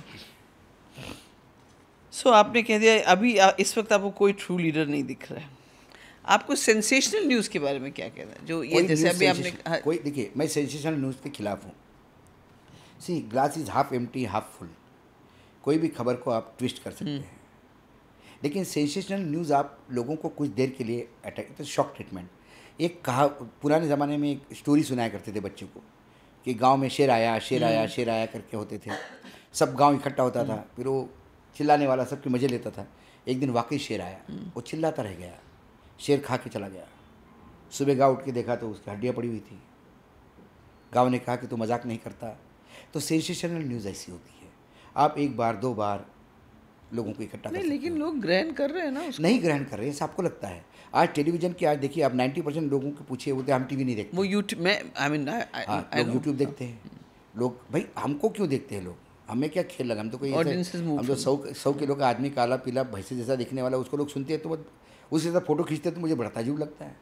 सो आपने कह दिया अभी इस वक्त आपको कोई ट्रू लीडर नहीं दिख रहा है। आपको सेंसेशनल न्यूज़ के बारे में क्या कहना है? जो ये जैसे अभी आपने कोई, देखिए मैं सेंसेशनल न्यूज़ के खिलाफ हूँ। See, glass is half empty half full. कोई भी खबर को आप ट्विस्ट कर सकते हैं, लेकिन सेंसेशनल न्यूज़ आप लोगों को कुछ देर के लिए अटैक, तो शॉक ट्रीटमेंट। एक कहा, पुराने ज़माने में एक स्टोरी सुनाया करते थे बच्चों को कि गांव में शेर आया, शेर आया, शेर आया करके होते थे। सब गांव इकट्ठा होता था, फिर वो चिल्लाने वाला सबके मज़े लेता था। एक दिन वाकई शेर आया, वो चिल्लाता रह गया, शेर खा के चला गया। सुबह गाँव उठ के देखा तो उसकी हड्डियाँ पड़ी हुई थी। गाँव ने कहा कि तू मजाक नहीं करता। तो सेंसेशनल न्यूज़ ऐसी होती है, आप एक बार दो बार लोगों को इकट्ठा कर सकते हैं। लेकिन लोग ग्रहण कर रहे हैं ना उसको। नहीं ग्रहण कर रहे हैं, ऐसा आपको लगता है? आज टेलीविज़न की, आज देखिए आप 90% लोगों को पूछिए, बोलते हम टीवी नहीं देखते। वो यूट्यूब में, आई मीन, लोग यूट्यूब देखते हैं। लोग भाई हमको क्यों देखते हैं लोग? हमें क्या खेल लगा? हम तो कोई हम तो 100 किलो का आदमी, काला पीला भैंसे जैसा दिखने वाला, उसको लोग सुनते हैं तो उसके साथ फोटो खींचते हैं तो मुझे बड़ा ताजुब लगता है।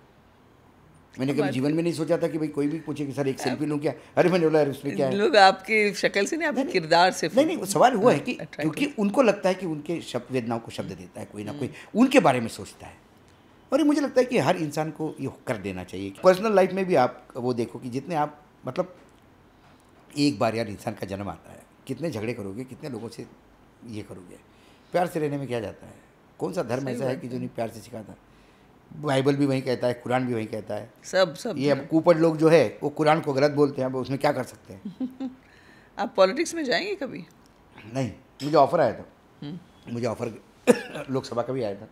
मैंने कभी जीवन में नहीं सोचा था कि भाई कोई भी पूछे कि सर एक सेल्फी लूँ क्या? अरे मैंने बोला उसमें क्या है? लोग आपकी शक्ल से नहीं, आपके किरदार से। नहीं, सवाल हुआ है कि क्योंकि उनको लगता है कि उनके शब्द वेदनाओं को शब्द देता है कोई ना कोई, उनके बारे में सोचता है। और ये मुझे लगता है कि हर इंसान को ये कर देना चाहिए। पर्सनल लाइफ में भी आप वो देखो कि जितने आप, मतलब एक बार यार इंसान का जन्म आता है, कितने झगड़े करोगे, कितने लोगों से ये करोगे? प्यार से रहने में क्या जाता है? कौन सा धर्म ऐसा है कि जो नहीं प्यार से सिखाता? बाइबल भी वही कहता है, कुरान भी वही कहता है। सब ये अब कुपड़ लोग जो है वो कुरान को गलत बोलते हैं, अब उसमें क्या कर सकते हैं? आप पॉलिटिक्स में जाएंगे कभी? नहीं, मुझे ऑफ़र आया था, मुझे ऑफ़र लोकसभा का भी आया था।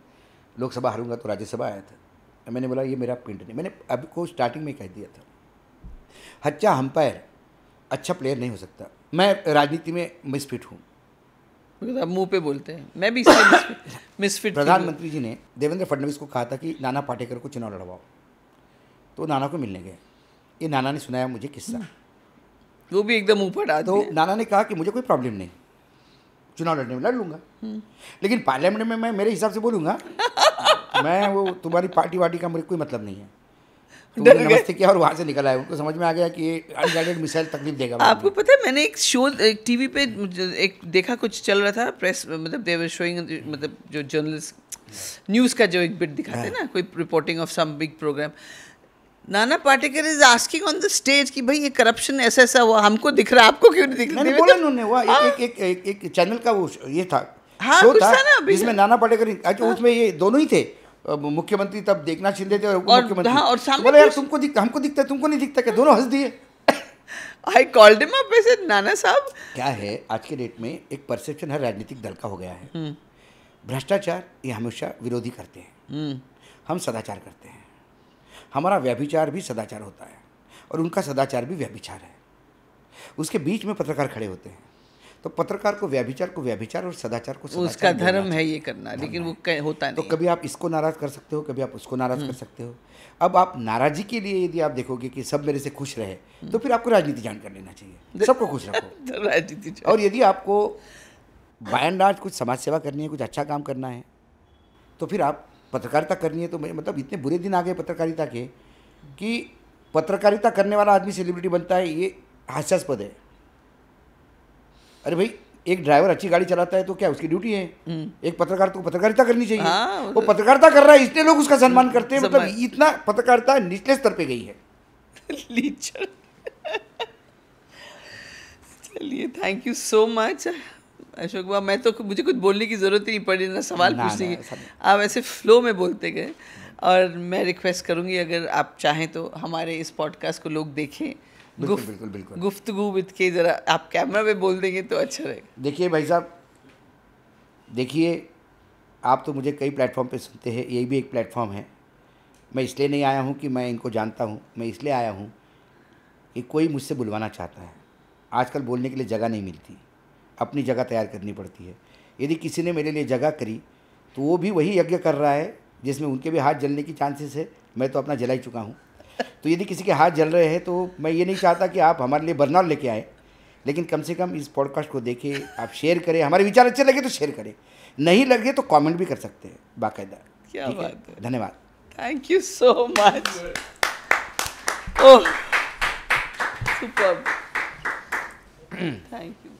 लोकसभा हारूंगा तो राज्यसभा आया था। मैंने बोला ये मेरा पिंड नहीं। मैंने अभी को स्टार्टिंग में कह दिया था, अच्छा अंपायर अच्छा प्लेयर नहीं हो सकता। मैं राजनीति में मिसफिट हूँ। आप मुंह पे बोलते हैं, मैं भी इसलिए मिसफिट। प्रधानमंत्री जी ने देवेंद्र फडणवीस को कहा था कि नाना पाटेकर को चुनाव लड़वाओ, तो नाना को मिलने गए। ये नाना ने सुनाया मुझे किस्सा, वो भी एकदम ऊपर आ। तो नाना ने कहा कि मुझे कोई प्रॉब्लम नहीं, चुनाव लड़ने में लड़ लूँगा, लेकिन पार्लियामेंट में मैं मेरे हिसाब से बोलूँगा। मैं वो तुम्हारी पार्टी वार्टी का मुझे कोई मतलब नहीं है। तो डर उन्होंने गए। नमस्ते किया और वहाँ से निकल आए। उनको समझ में आ गया कि ये अनगाइडेड मिसाइल तकलीफ देगा बाद आपको में। पता है मैंने एक शो एक टीवी पे एक देखा, कुछ चल रहा था प्रेस, मतलब दे वर शोइंग, मतलब जो जर्नलिस्ट न्यूज़ का जो एक बिट दिखाते हैं ना, कोई reporting of some big programme, Nana Patekar is asking on the stage कि भाई ये करप्शन ऐसा ऐसा हुआ, हमको दिख रहा है, आपको क्यों नहीं दिख रहा? मैंने बोला उन्होंने, वो एक चैनल का वो ये था, हाँ, शो कुछ था था ना अभी जिसमें नाना पाटेकर, अच्छा उसमें ये दोनों ही थे, मुख्यमंत्री तब देखना शिंदे थे और उप मुख्यमंत्री। हाँ, और तो सामने बोला यार कुछ- तुमको दिखता, हमको दिखता है, तुमको नहीं दिखता क्या? दोनों हंस दिए। आई कॉल्ड हिम अप, ऐसे नाना साहब। क्या है आज के डेट में एक परसेप्शन हर राजनीतिक दल का हो गया है, भ्रष्टाचार ये हमेशा विरोधी करते हैं, हम सदाचार करते हैं, हमारा व्यभिचार भी सदाचार होता है और उनका सदाचार भी व्यभिचार है, उसके बीच में पत्रकार खड़े होते हैं। तो पत्रकार को व्यभिचार और सदाचार को सदाचार उसका बोलना धर्म है चाहिए। ये करना, लेकिन वो होता तो नहीं। कभी आप इसको नाराज़ कर सकते हो, कभी आप उसको नाराज़ कर सकते हो। अब आप नाराज़गी के लिए यदि आप देखोगे कि सब मेरे से खुश रहे, तो फिर आपको राजनीति ज्वाइन कर लेना चाहिए, सबको खुश रखो। राजनीति और यदि आपको बाय एंड लार्ज कुछ समाज सेवा करनी है, कुछ अच्छा काम करना है, तो फिर आप पत्रकारिता करनी है। तो मतलब इतने बुरे दिन आ गए पत्रकारिता के कि पत्रकारिता करने वाला आदमी सेलिब्रिटी बनता है, ये हास्यास्पद है। अरे भाई, एक ड्राइवर अच्छी गाड़ी चलाता है तो क्या उसकी ड्यूटी है? एक पत्रकार तो पत्रकारिता करनी चाहिए। हाँ, वो पत्रकारिता कर रहा है इसलिए लोग उसका सम्मान करते हैं। मतलब सम्मान। इतना पत्रकारिता निचले स्तर पे गई है। लीचर। चलिए, thank you so much Ashok Babu. मैं तो मुझे कुछ बोलने की ज़रूरत ही नहीं पड़ी, ना सवाल ना, पूछने ना, की, ऐसा नहीं। आप ऐसे फ्लो में बोलते गए। और मैं रिक्वेस्ट करूँगी, अगर आप चाहें तो हमारे इस पॉडकास्ट को लोग देखें। बिल्कुल बिल्कुल बिल्कुल। गुफ्तगू विद के ज़रा आप कैमरा पे बोल देंगे तो अच्छा रहेगा। देखिए भाई साहब, देखिए आप तो मुझे कई प्लेटफॉर्म पे सुनते हैं, यही भी एक प्लेटफॉर्म है। मैं इसलिए नहीं आया हूँ कि मैं इनको जानता हूँ, मैं इसलिए आया हूँ कि कोई मुझसे बुलवाना चाहता है। आजकल बोलने के लिए जगह नहीं मिलती, अपनी जगह तैयार करनी पड़ती है। यदि किसी ने मेरे लिए जगह करी तो वो भी वही यज्ञ कर रहा है जिसमें उनके भी हाथ जलने की चांसेस है। मैं तो अपना जला ही चुका हूँ। तो यदि किसी के हाथ जल रहे हैं तो मैं ये नहीं चाहता कि आप हमारे लिए बर्नर लेके आए, लेकिन कम से कम इस पॉडकास्ट को देखें, आप शेयर करें। हमारे विचार अच्छे लगे तो शेयर करें, नहीं लगे तो कमेंट भी कर सकते हैं बाकायदा। क्या ठीक है? बात है। धन्यवाद। Thank you so much. Oh, superb. Thank you.